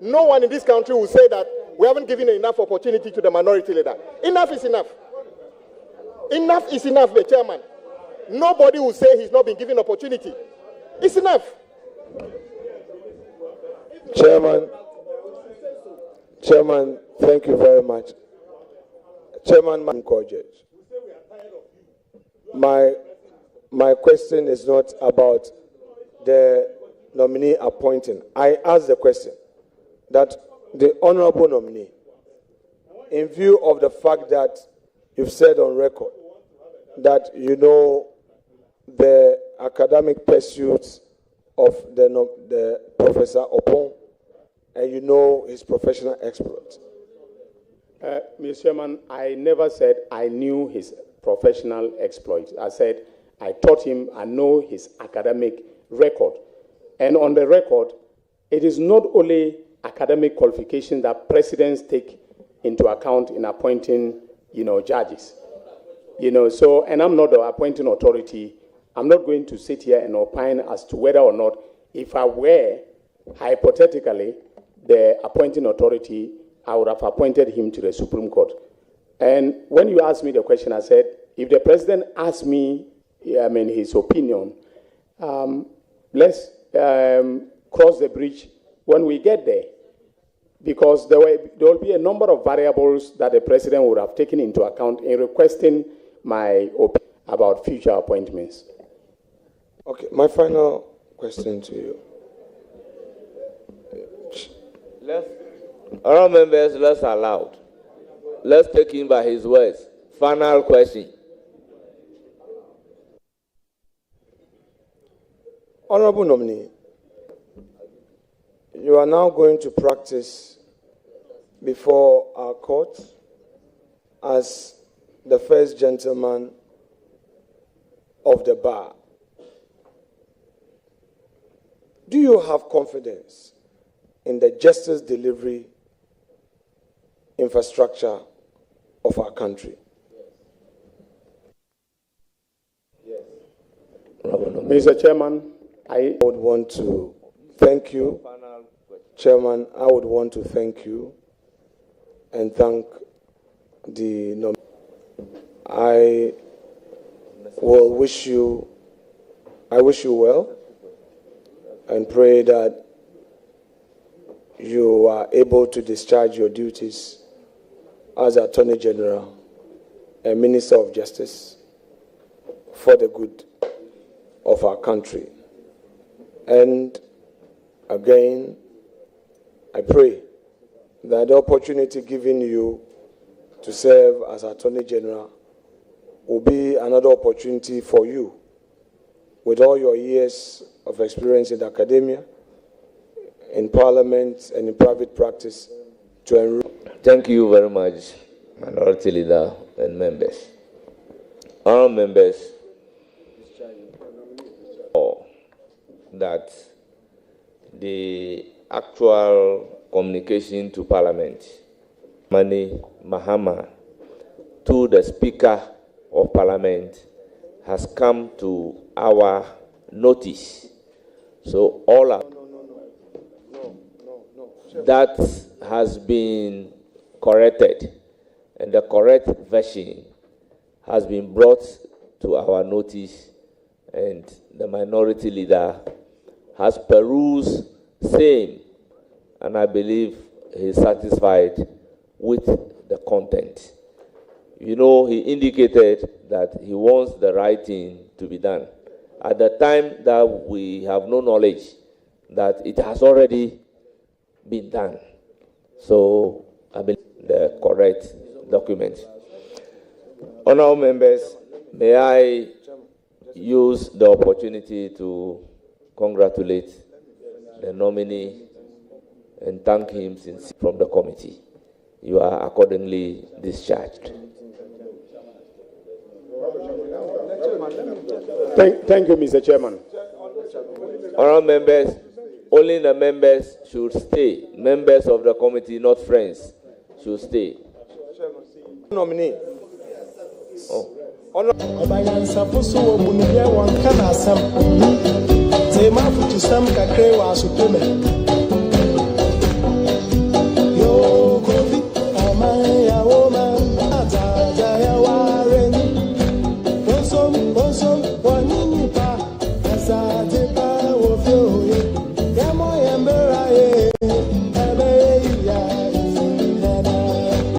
No one in this country will say that we haven't given enough opportunity to the minority leader. Enough is enough. Enough is enough, the chairman. Nobody will say he's not been given opportunity. It's enough. Chairman, thank you very much. Chairman, my question is not about the nominee appointing. I asked the question that the honorable nominee, in view of the fact that you've said on record that you know the academic pursuits of the Professor Opon, and you know his professional exploits. Mr. Chairman, I never said I knew his professional exploits. I said I taught him, I know his academic record. And on the record, it is not only academic qualifications that presidents take into account in appointing, judges. So, and I'm not the appointing authority. I'm not going to sit here and opine as to whether or not, if I were, hypothetically, the appointing authority, I would have appointed him to the Supreme Court. And when you asked me the question, I said, if the president asked me, his opinion, let's cross the bridge when we get there. Because there will be a number of variables that the president would have taken into account in requesting my opinion about future appointments. Okay, my final question to you. All members, let's allow. Let's take him by his words. Final question. Honorable nominee, you are now going to practice before our court as the first gentleman of the bar. Do you have confidence in the justice delivery infrastructure of our country? Yes. Mr. Chairman, I would want to thank you. Chairman, I would want to thank you and thank the nominee. I wish you well and pray that you are able to discharge your duties as Attorney General and Minister of Justice for the good of our country. And again, I pray that the opportunity given you to serve as Attorney General will be another opportunity for you, with all your years of experience in academia, in Parliament, and in private practice, to enroll. Thank you very much, Minority Leader and members. All members, that the actual communication to Parliament, Mani Mahama, to the Speaker of Parliament, has come to our notice. So all that has been corrected, and the correct version has been brought to our notice, and the minority leader has perused same, and I believe he's satisfied with the content. You know, he indicated that he wants the right thing to be done. At the time that we have no knowledge that it has already been done. So I believe the correct document. Honorable members, may I use the opportunity to congratulate the nominee and thank him sincerely from the committee. You are accordingly discharged. Thank you, Mr. Chairman. Honorable members, only the members should stay. Members of the committee, not friends, should stay. Nominee. Oh.